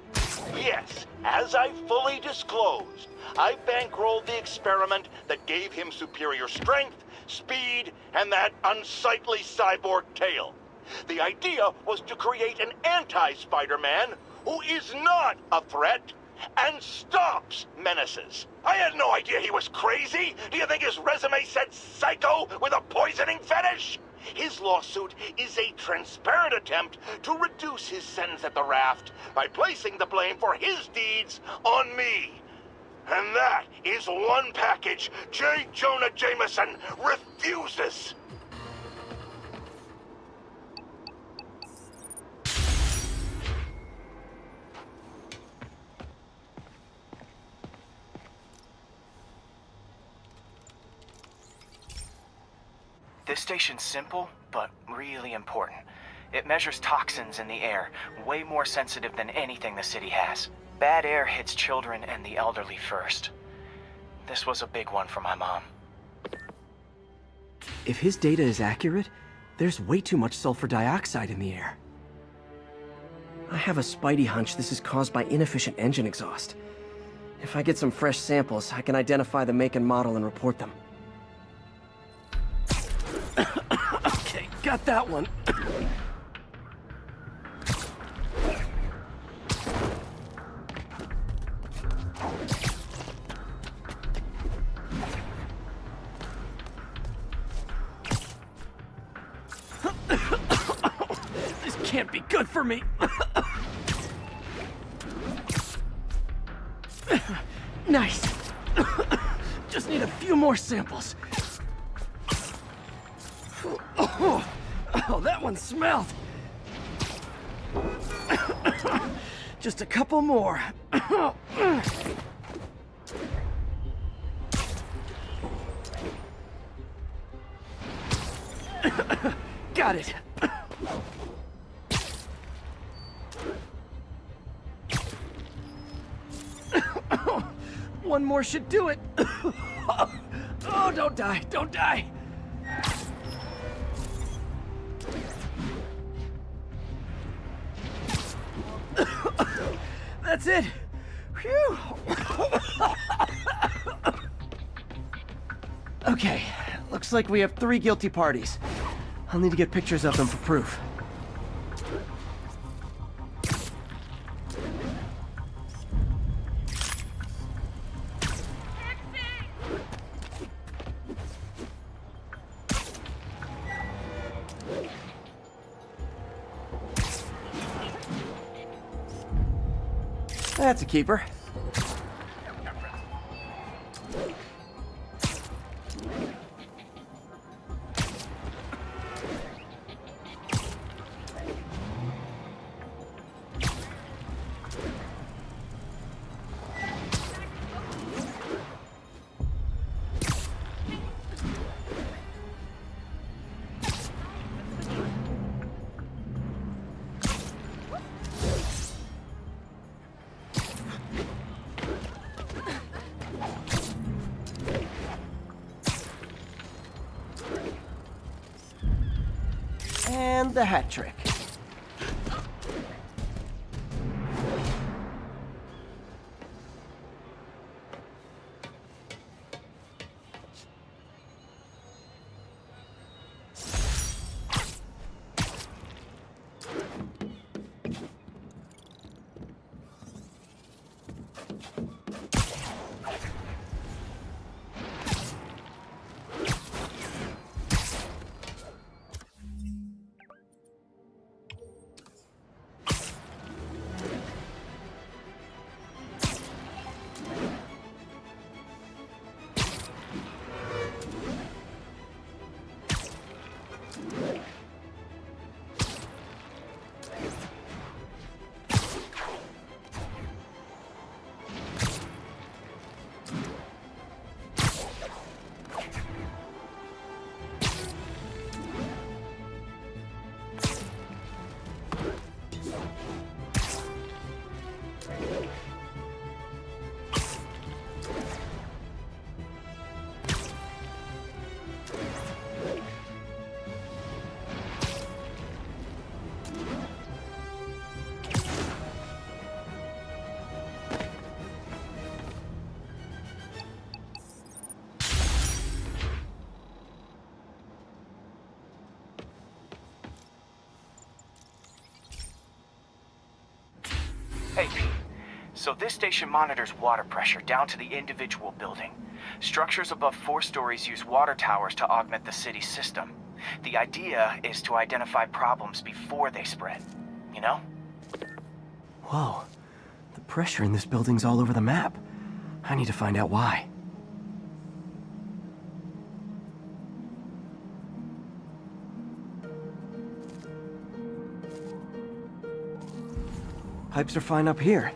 Yes, as I fully disclosed, I bankrolled the experiment that gave him superior strength, speed, and that unsightly cyborg tail. The idea was to create an anti-Spider-Man who is not a threat and stops menaces. I had no idea he was crazy. Do you think his resume said psycho with a poisoning fetish? His lawsuit is a transparent attempt to reduce his sentence at the raft by placing the blame for his deeds on me. And that is one package J. Jonah Jameson refuses. This station's simple, but really important. It measures toxins in the air, way more sensitive than anything the city has. Bad air hits children and the elderly first. This was a big one for my mom. If his data is accurate, there's way too much sulfur dioxide in the air. I have a spidey hunch this is caused by inefficient engine exhaust. If I get some fresh samples, I can identify the make and model and report them. Okay, got that one. This can't be good for me. Nice. Just need a few more samples. Oh, that one smelled. Just a couple more. Got it. One more should do it. Oh, don't die, don't die. That's it. Phew. Okay, looks like we have 3 guilty parties. I'll need to get pictures of them for proof. That's a keeper. And the hat trick. Hey, Pete. So this station monitors water pressure down to the individual building. Structures above 4 stories use water towers to augment the city's system. The idea is to identify problems before they spread, you know? Whoa. The pressure in this building's all over the map. I need to find out why. Pipes are fine up here.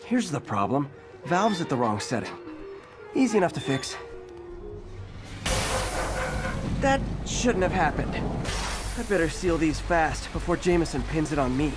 Here's the problem. Valve's at the wrong setting. Easy enough to fix. That shouldn't have happened. I better seal these fast before Jameson pins it on me.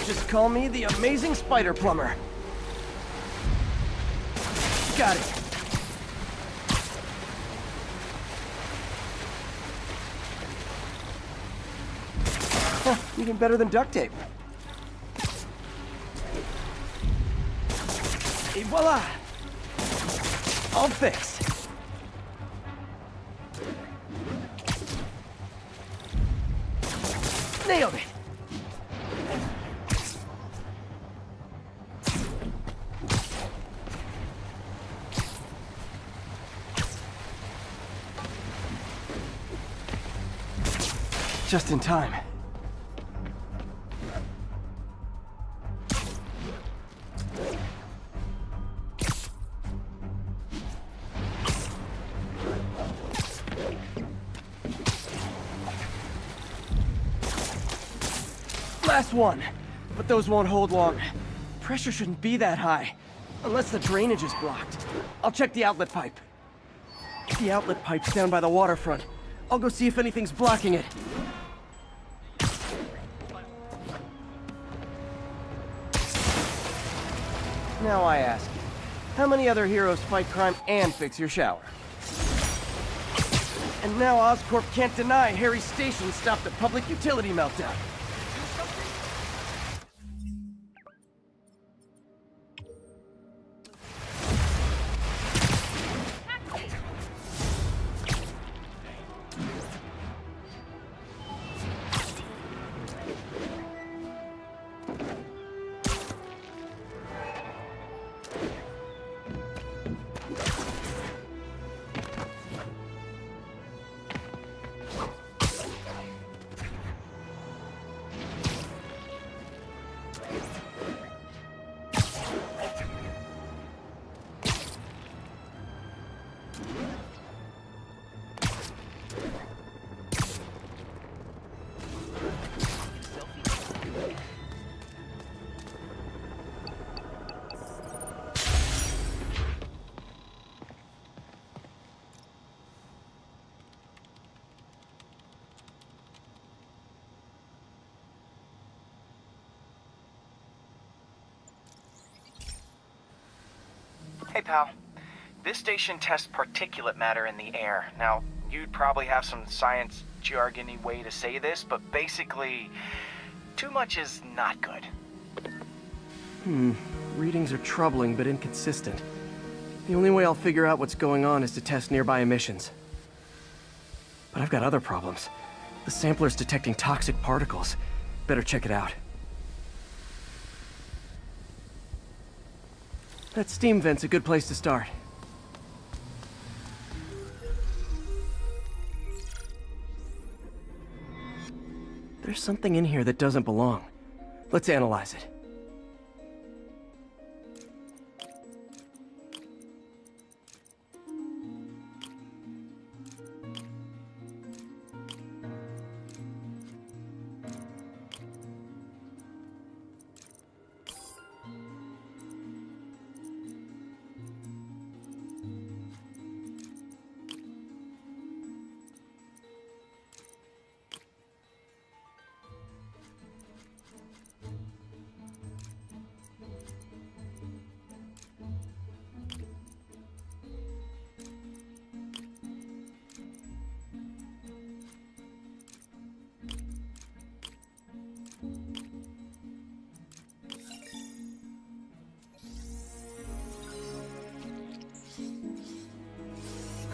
Just call me the amazing spider plumber. Got it. Huh, even better than duct tape. Et voila! All fixed. Nailed it! Just in time. Last one. But those won't hold long. Pressure shouldn't be that high. Unless the drainage is blocked. I'll check the outlet pipe. The outlet pipe's down by the waterfront. I'll go see if anything's blocking it. Now I ask you, how many other heroes fight crime and fix your shower? And now Oscorp can't deny Harry's station stopped a public utility meltdown. Hey, pal. This station tests particulate matter in the air. Now, you'd probably have some science jargony way to say this, but basically, too much is not good. Readings are troubling but inconsistent. The only way I'll figure out what's going on is to test nearby emissions. But I've got other problems. The sampler's detecting toxic particles. Better check it out. That steam vent's a good place to start. There's something in here that doesn't belong. Let's analyze it.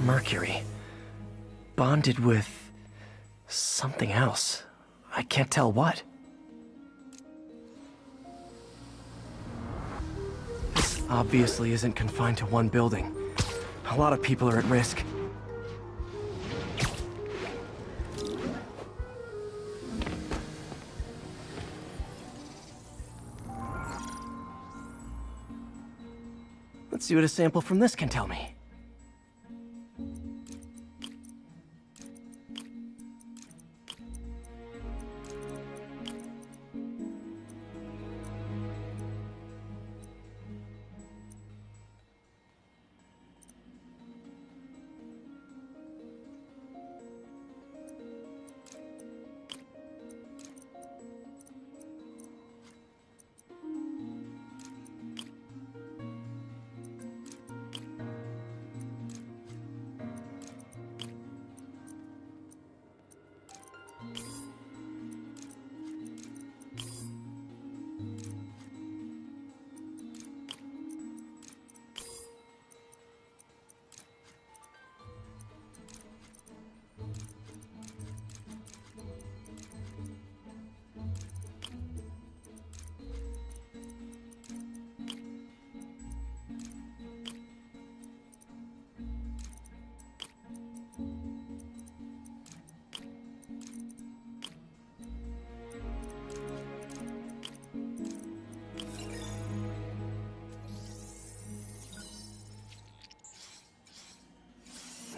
Mercury. Bonded with something else. I can't tell what. This obviously isn't confined to one building. A lot of people are at risk. Let's see what a sample from this can tell me.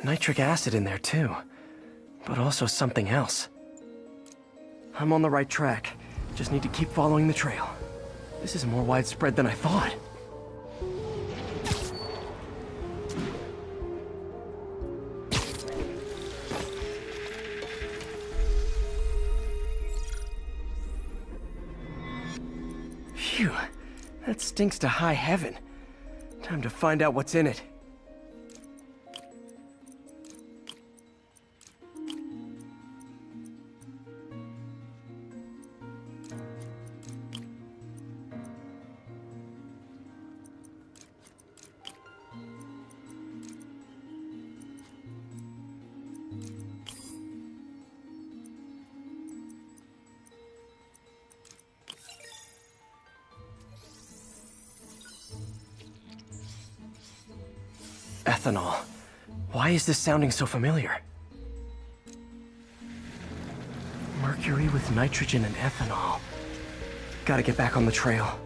Nitric acid in there too, but also something else. I'm on the right track. Just need to keep following the trail. This is more widespread than I thought. Phew, that stinks to high heaven. Time to find out what's in it. Ethanol. Why is this sounding so familiar? Mercury with nitrogen and ethanol. Gotta get back on the trail.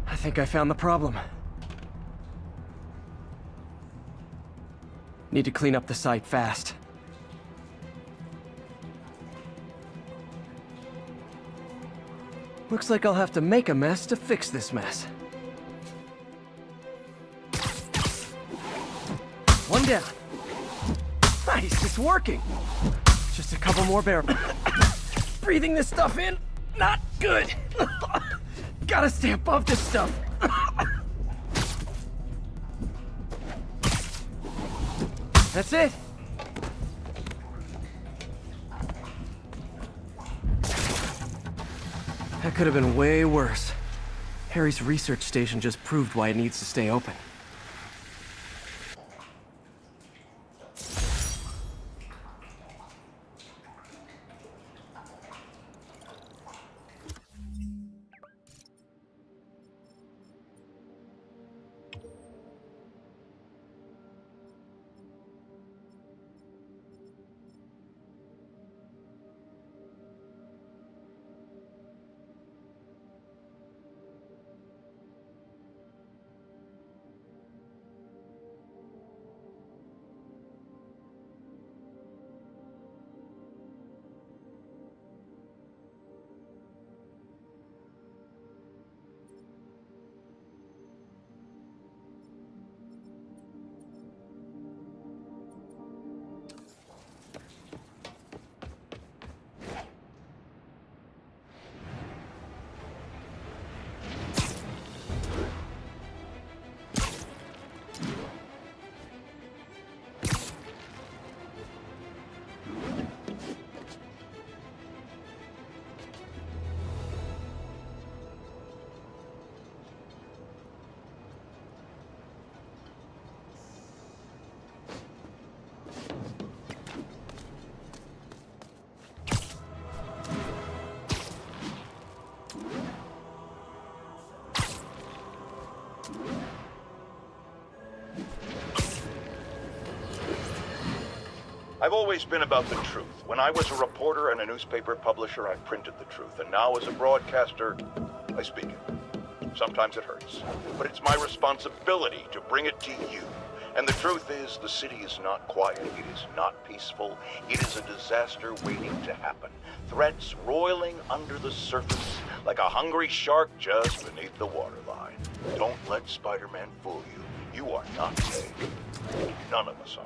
I think I found the problem. Need to clean up the site fast. Looks like I'll have to make a mess to fix this mess. One down. Nice, it's working. Just a couple more barrels. Breathing this stuff in, not good. Gotta stay above this stuff. That's it. That could have been way worse. Harry's research station just proved why it needs to stay open. I've always been about the truth. When I was a reporter and a newspaper publisher, I printed the truth. And now as a broadcaster, I speak it. Sometimes it hurts, but it's my responsibility to bring it to you. And the truth is, the city is not quiet. It is not peaceful. It is a disaster waiting to happen. Threats roiling under the surface, like a hungry shark just beneath the waterline. Don't let Spider-Man fool you. You are not safe. None of us are.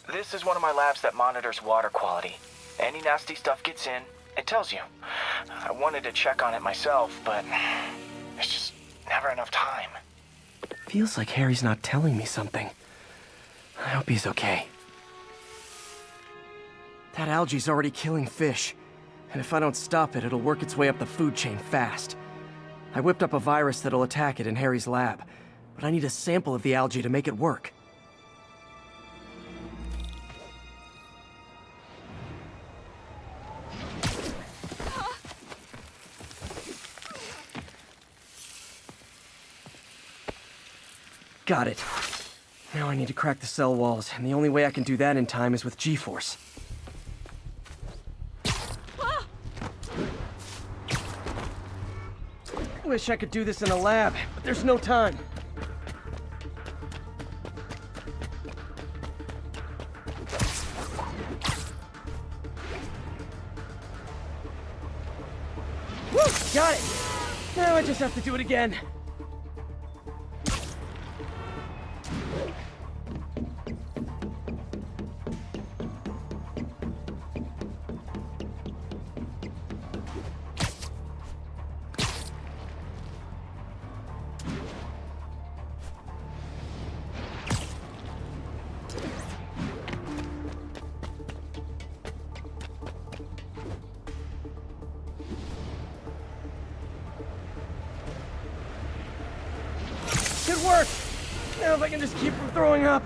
This is one of my labs that monitors water quality. Any nasty stuff gets in, it tells you. I wanted to check on it myself, but there's just never enough time. Feels like Harry's not telling me something. I hope he's okay. That algae's already killing fish. And if I don't stop it, it'll work its way up the food chain fast. I whipped up a virus that'll attack it in Harry's lab, but I need a sample of the algae to make it work. Got it. Now I need to crack the cell walls, and the only way I can do that in time is with G-force. Wish I could do this in a lab, but there's no time. Woo! Got it! Now I just have to do it again. Good work! Now if I can just keep from throwing up.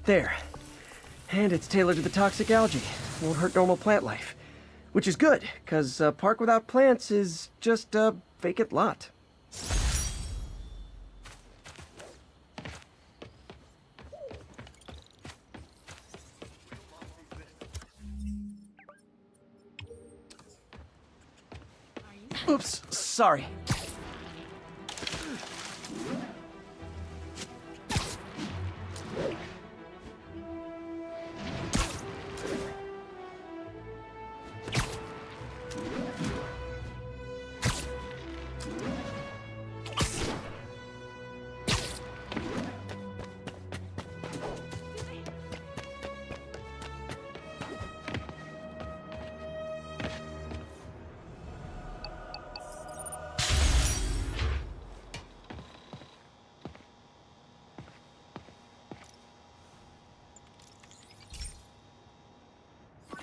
There. And it's tailored to the toxic algae. Won't hurt normal plant life. Which is good, because a park without plants is just a vacant lot. Oops, sorry.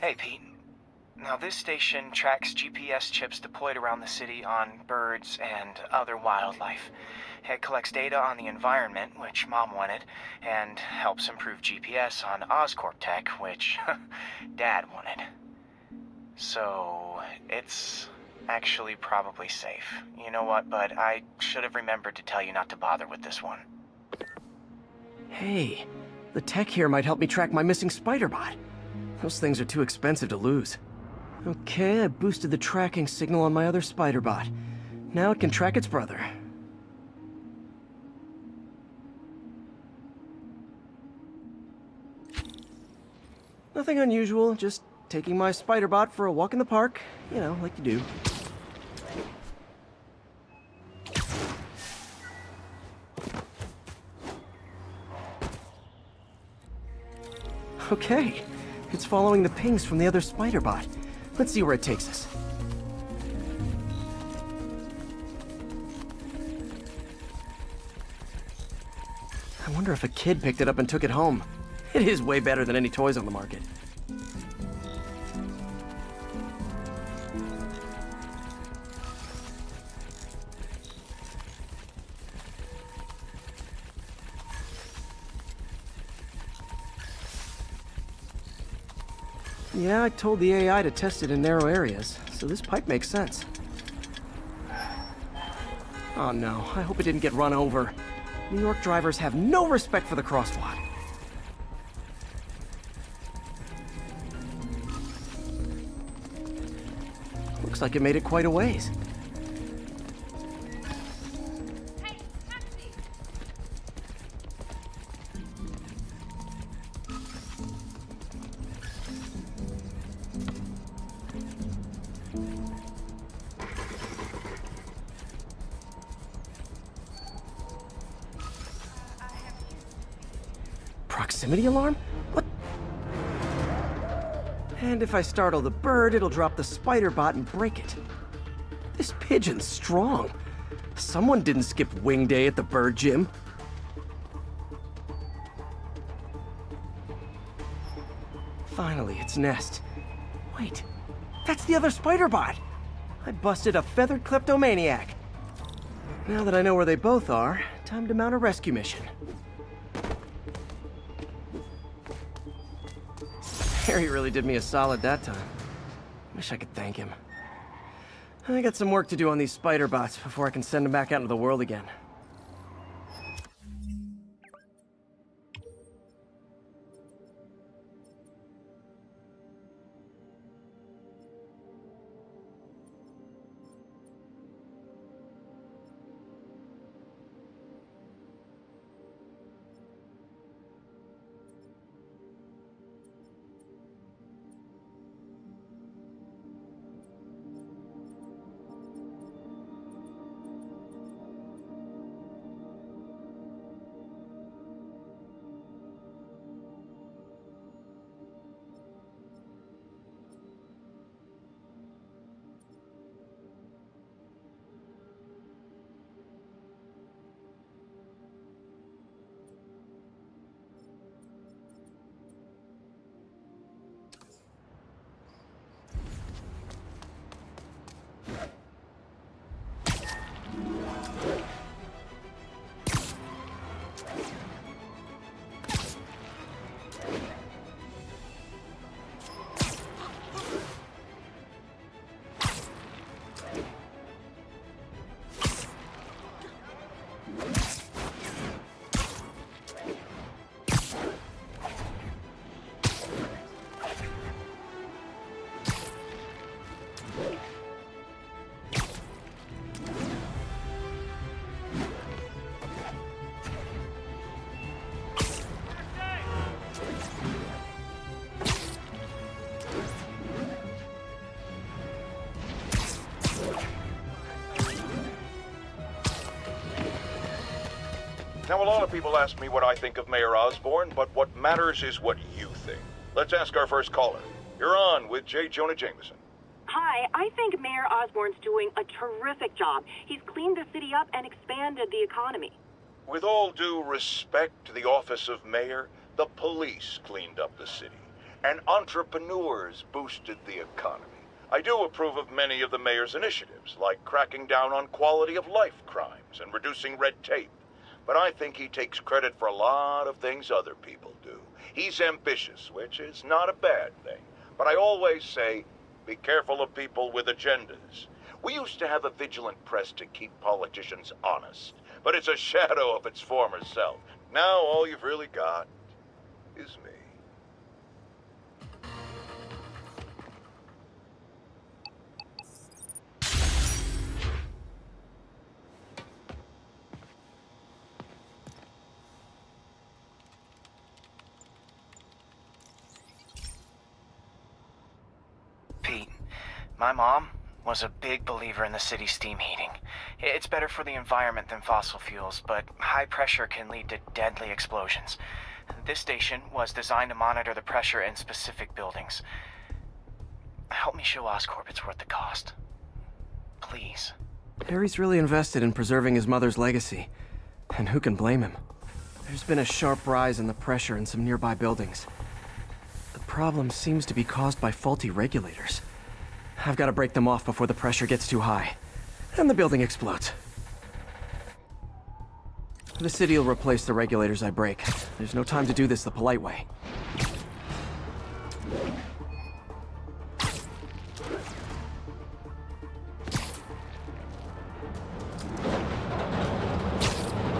Hey, Pete. Now, this station tracks GPS chips deployed around the city on birds and other wildlife. It collects data on the environment, which Mom wanted, and helps improve GPS on Oscorp tech, which Dad wanted. So, it's actually probably safe. You know what, bud? I should have remembered to tell you not to bother with this one. Hey, the tech here might help me track my missing spider bot. Those things are too expensive to lose. Okay, I boosted the tracking signal on my other spider bot. Now it can track its brother. Nothing unusual, just taking my spider bot for a walk in the park. You know, like you do. Okay. It's following the pings from the other spider bot. Let's see where it takes us. I wonder if a kid picked it up and took it home. It is way better than any toys on the market. Yeah, I told the AI to test it in narrow areas, so this pipe makes sense. Oh no, I hope it didn't get run over. New York drivers have no respect for the crosswalk. Looks like it made it quite a ways. proximity alarm? What? And if I startle the bird, it'll drop the spider bot and break it. This pigeon's strong. Someone didn't skip wing day at the bird gym. Finally, its nest. Wait, that's the other spider bot. I busted a feathered kleptomaniac. Now that I know where they both are, time to mount a rescue mission. Harry really did me a solid that time. Wish I could thank him. I got some work to do on these spider bots before I can send them back out into the world again. Now, a lot of people ask me what I think of Mayor Osborn, but what matters is what you think. Let's ask our first caller. You're on with J. Jonah Jameson. Hi, I think Mayor Osborn's doing a terrific job. He's cleaned the city up and expanded the economy. With all due respect to the office of mayor, the police cleaned up the city, and entrepreneurs boosted the economy. I do approve of many of the mayor's initiatives, like cracking down on quality of life crimes and reducing red tape. But I think he takes credit for a lot of things other people do. He's ambitious, which is not a bad thing. But I always say, be careful of people with agendas. We used to have a vigilant press to keep politicians honest, but it's a shadow of its former self. Now all you've really got is me. Pete, my mom was a big believer in the city's steam heating. It's better for the environment than fossil fuels, but high pressure can lead to deadly explosions. This station was designed to monitor the pressure in specific buildings. Help me show Oscorp it's worth the cost. Please. Harry's really invested in preserving his mother's legacy. And who can blame him? There's been a sharp rise in the pressure in some nearby buildings. The problem seems to be caused by faulty regulators. I've got to break them off before the pressure gets too high. And the building explodes. The city will replace the regulators I break. There's no time to do this the polite way.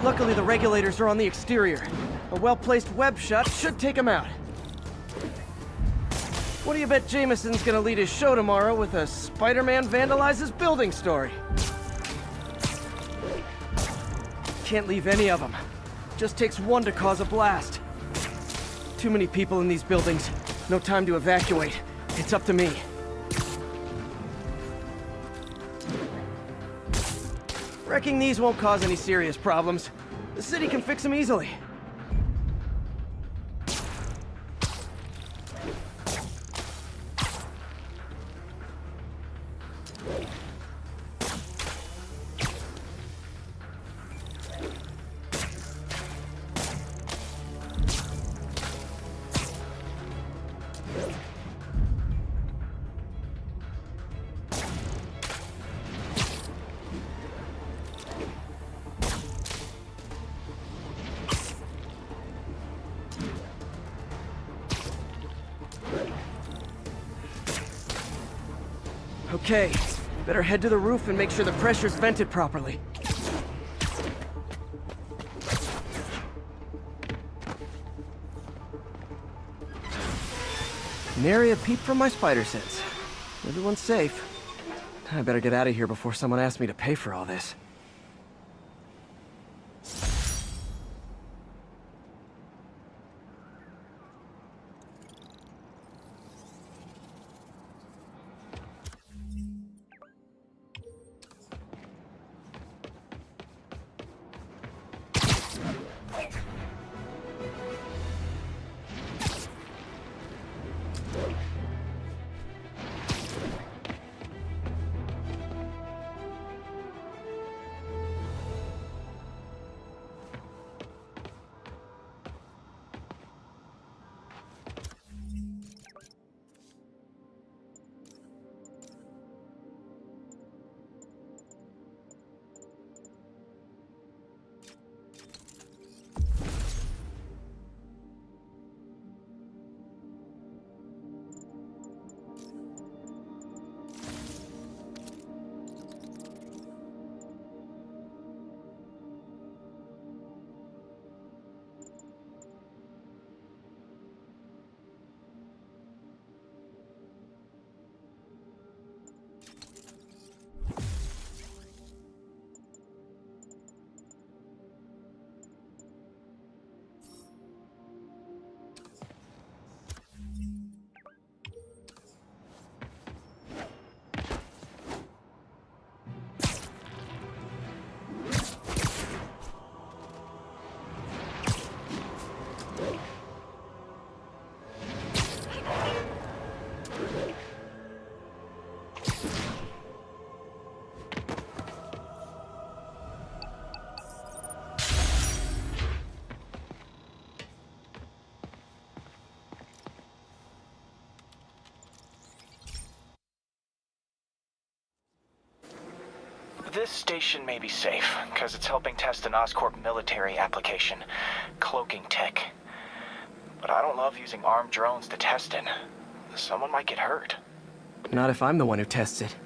Luckily, the regulators are on the exterior. A well-placed web shot should take them out. What do you bet Jameson's gonna lead his show tomorrow with a Spider-Man vandalizes building story? Can't leave any of them. Just takes one to cause a blast. Too many people in these buildings. No time to evacuate. It's up to me. Wrecking these won't cause any serious problems. The city can fix them easily. Okay, better head to the roof and make sure the pressure's vented properly. Nary a peep from my spider sense. Everyone's safe. I better get out of here before someone asks me to pay for all this. This station may be safe, because it's helping test an Oscorp military application, cloaking tech. But I don't love using armed drones to test it. Someone might get hurt. Not if I'm the one who tests it.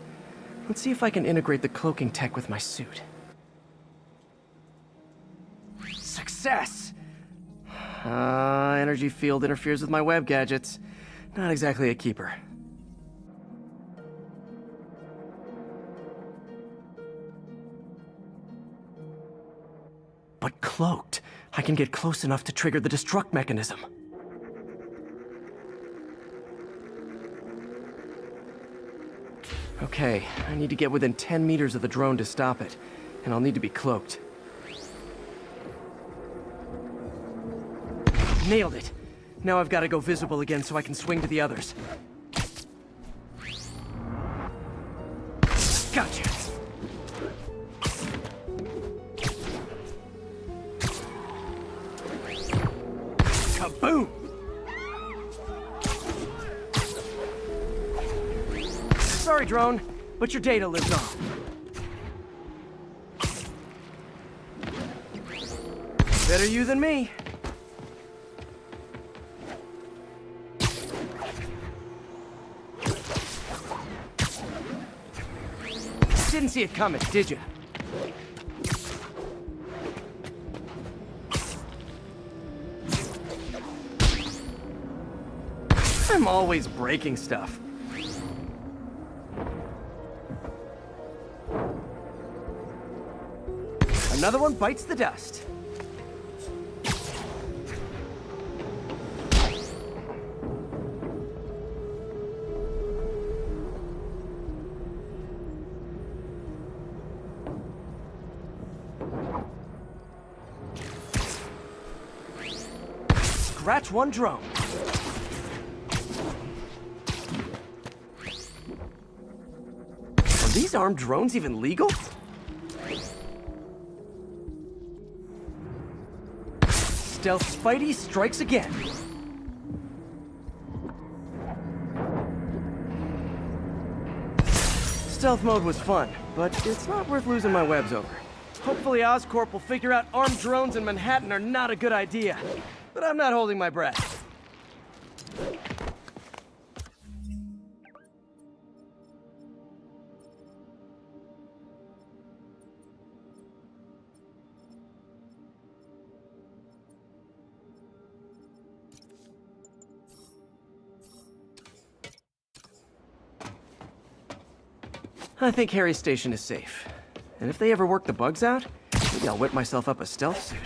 Let's see if I can integrate the cloaking tech with my suit. Success! Energy field interferes with my web gadgets. Not exactly a keeper. But cloaked, I can get close enough to trigger the destruct mechanism. Okay, I need to get within 10 meters of the drone to stop it, and I'll need to be cloaked. Nailed it! Now I've got to go visible again so I can swing to the others. Gotcha! Kaboom! Sorry, drone, but your data lives on. Better you than me. Didn't see it coming, did you? I'm always breaking stuff. Another one bites the dust. Scratch one drone. Are these armed drones even legal? Stealth Spidey strikes again. Stealth mode was fun, but it's not worth losing my webs over. Hopefully Oscorp will figure out armed drones in Manhattan are not a good idea. But I'm not holding my breath. I think Harry's station is safe. And if they ever work the bugs out, maybe I'll whip myself up a stealth suit.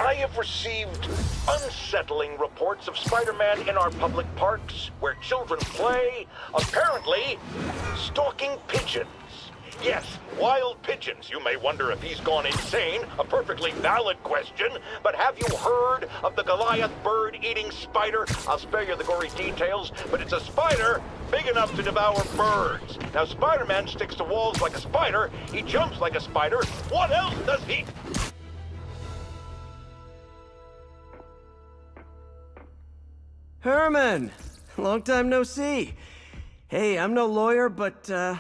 I have received unsettling reports of Spider-Man in our public parks, where children play, apparently stalking pigeons. Yes, wild pigeons. You may wonder if he's gone insane, a perfectly valid question, but have you heard of the Goliath bird-eating spider? I'll spare you the gory details, but it's a spider big enough to devour birds. Now, Spider-Man sticks to walls like a spider, he jumps like a spider. What else does he... Herman! Long time no see. Hey, I'm no lawyer, but, I'm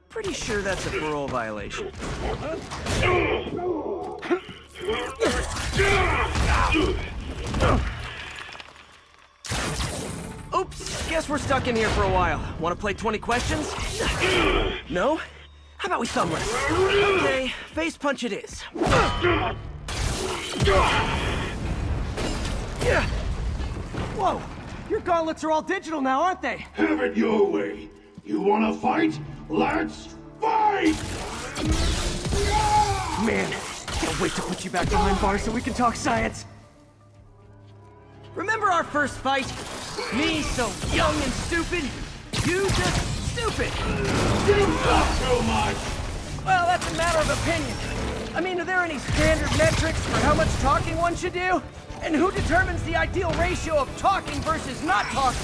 pretty sure that's a parole violation. Oops, guess we're stuck in here for a while. Want to play 20 questions? No? How about we thumb wrestle? Okay, face punch it is. Whoa! Your gauntlets are all digital now, aren't they? Have it your way. You wanna fight? Let's fight! Man, can't wait to put you back behind bars so we can talk science. Remember our first fight? Me so young and stupid, you just stupid. You talk too much! Well, that's a matter of opinion. I mean, are there any standard metrics for how much talking one should do? And who determines the ideal ratio of talking versus not talking?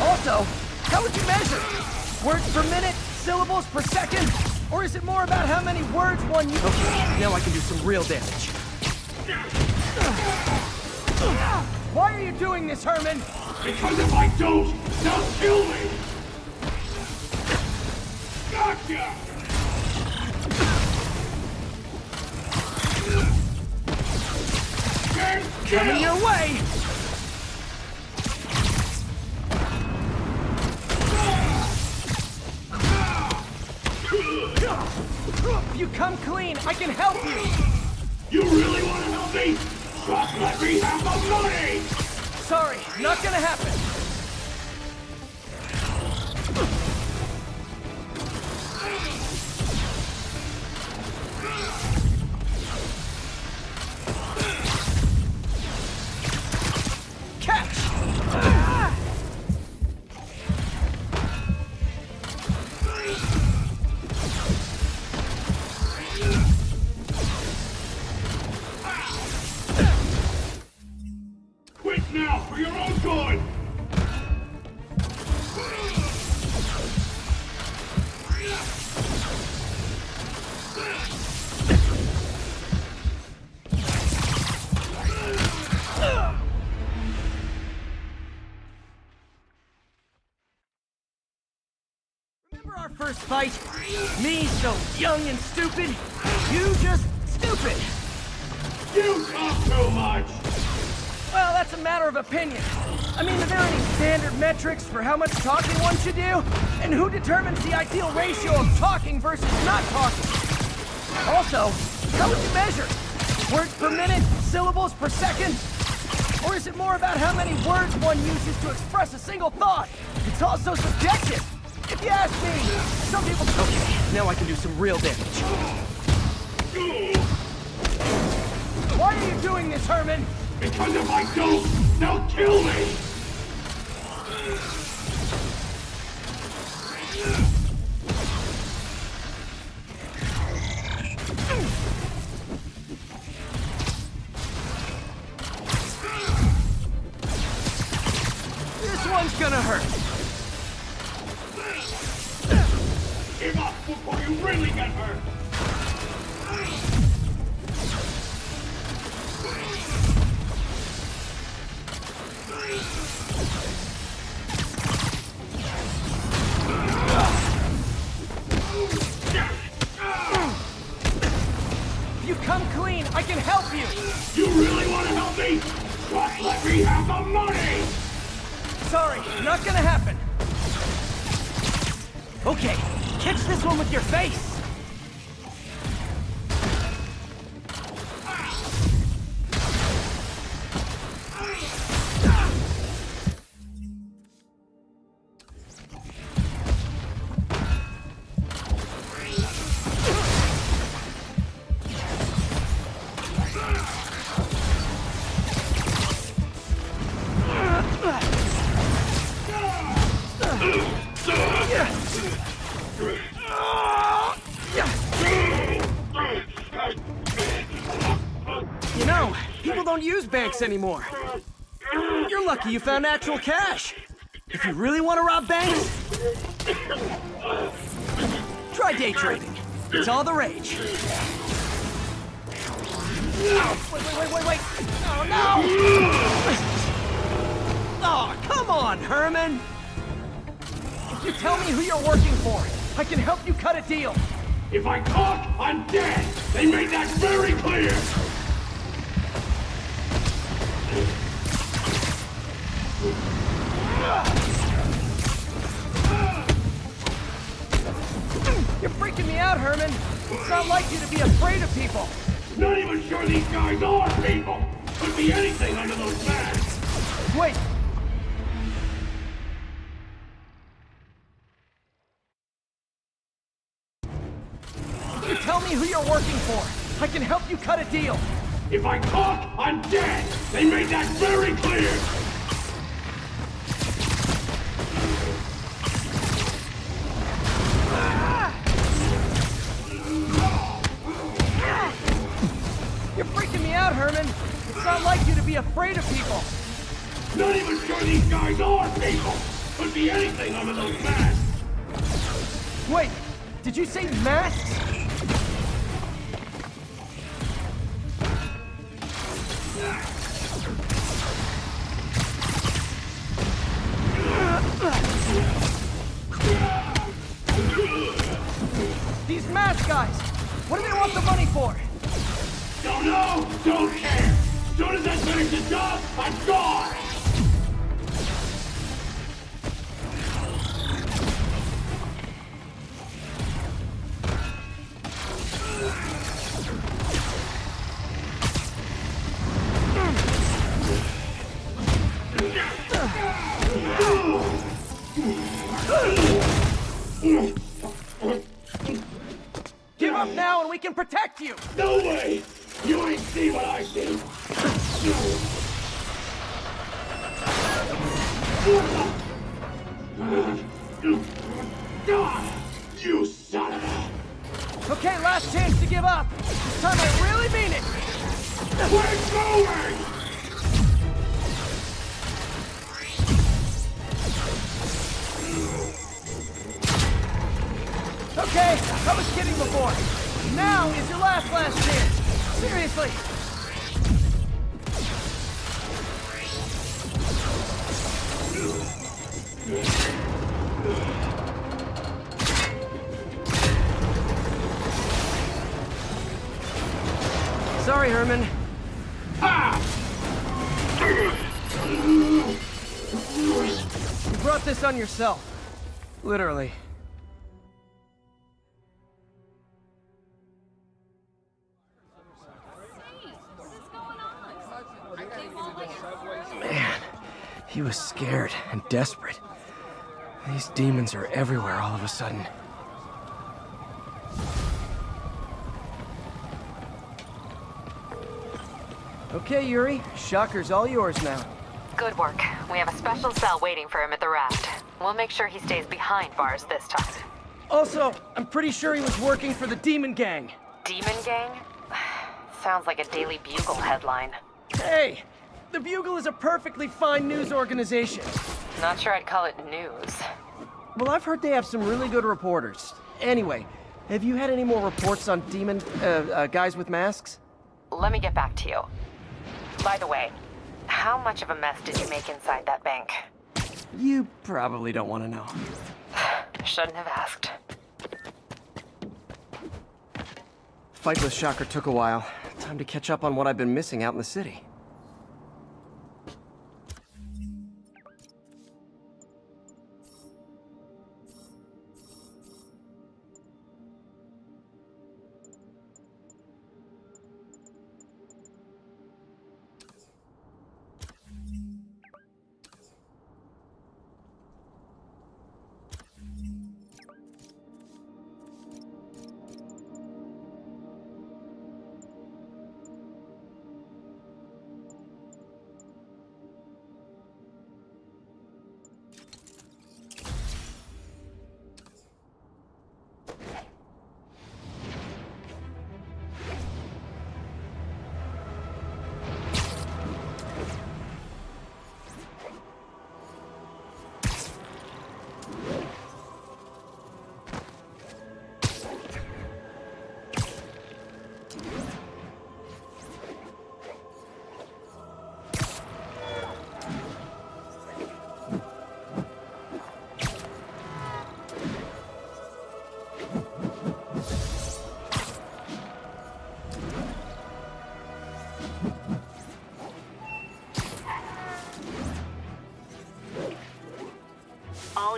Also, how would you measure? Words per minute? Syllables per second? Or is it more about how many words one uses? Okay, now I can do some real damage. Why are you doing this, Herman? Because if I don't, they'll kill me! Gotcha! Coming your way! If you come clean, I can help you! You really want to help me? Just let me have the money! Sorry, not gonna happen. First fight, me so young and stupid, you just stupid. You talk too much. Well, that's a matter of opinion. I mean, are there any standard metrics for how much talking one should do? And who determines the ideal ratio of talking versus not talking? Also, how would you measure? Words per minute? Syllables per second? Or is it more about how many words one uses to express a single thought? It's all so subjective. If you ask me, some people... Okay, now I can do some real damage. Why are you doing this, Herman? Because if I don't, they'll kill me! This one's gonna hurt. Give up before you really get hurt! If you come clean, I can help you! You really want to help me? Just let me have the money! Sorry, not gonna happen. Okay, catch this one with your face! You know, people don't use banks anymore. You're lucky you found actual cash. If you really want to rob banks, try day trading. It's all the rage. Wait. Oh, no! Oh, come on, Herman! If you tell me who you're working for, I can help you cut a deal. If I talk, I'm dead! They made that very clear! You're freaking me out, Herman. It's not like you to be afraid of people. Not even sure these guys are people! Could be anything under those masks! Wait! If you tell me who you're working for, I can help you cut a deal. If I talk, I'm dead! They made that very clear! You're freaking me out, Herman. It's not like you to be afraid of people. Not even sure these guys are people! Could be anything under those masks! Wait, did you say masks? These mask guys! What do they want the money for? Don't know! Don't care! As soon as I finish the job, I'm gone! Give up now and we can protect you! No way! You ain't see what I see! You son of a... Okay, last chance to give up. This time I really mean it. We're going! Okay, I was kidding before. Now is your last chance. Seriously. Sorry, Herman. You brought this on yourself. Literally. Man, he was scared and desperate. These demons are everywhere all of a sudden. Okay, Yuri. Shocker's all yours now. Good work. We have a special cell waiting for him at the raft. We'll make sure he stays behind bars this time. Also, I'm pretty sure he was working for the Demon Gang. Demon Gang? Sounds like a Daily Bugle headline. Hey! The Bugle is a perfectly fine news organization. Not sure I'd call it news. Well, I've heard they have some really good reporters. Anyway, have you had any more reports on guys with masks? Let me get back to you. By the way, how much of a mess did you make inside that bank? You probably don't want to know. Shouldn't have asked. Fight with Shocker took a while. Time to catch up on what I've been missing out in the city.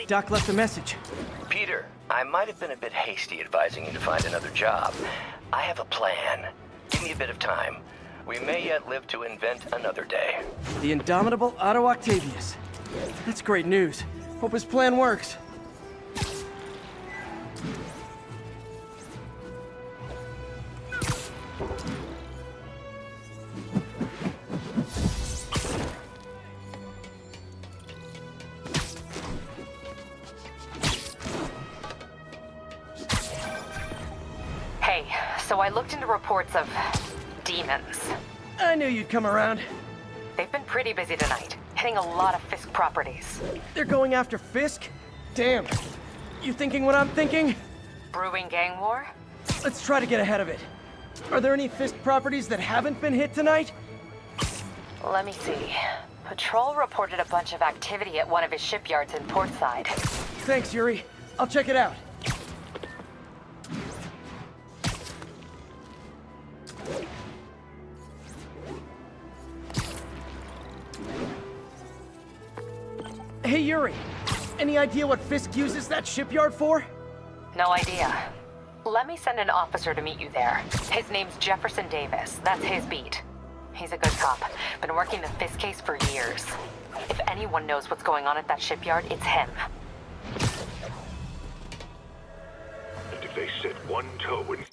Doc left a message. Peter, I might have been a bit hasty advising you to find another job. I have a plan. Give me a bit of time. We may yet live to invent another day. The indomitable Otto Octavius. That's great news. Hope his plan works. So I looked into reports of demons. I knew you'd come around. They've been pretty busy tonight, hitting a lot of Fisk properties. They're going after Fisk? Damn. You thinking what I'm thinking? Brewing gang war? Let's try to get ahead of it. Are there any Fisk properties that haven't been hit tonight? Let me see. Patrol reported a bunch of activity at one of his shipyards in Portside. Thanks, Yuri. I'll check it out. Hey, Yuri. Any idea what Fisk uses that shipyard for? No idea. Let me send an officer to meet you there. His name's Jefferson Davis. That's his beat. He's a good cop. Been working the Fisk case for years. If anyone knows what's going on at that shipyard, it's him. And if they set one toe in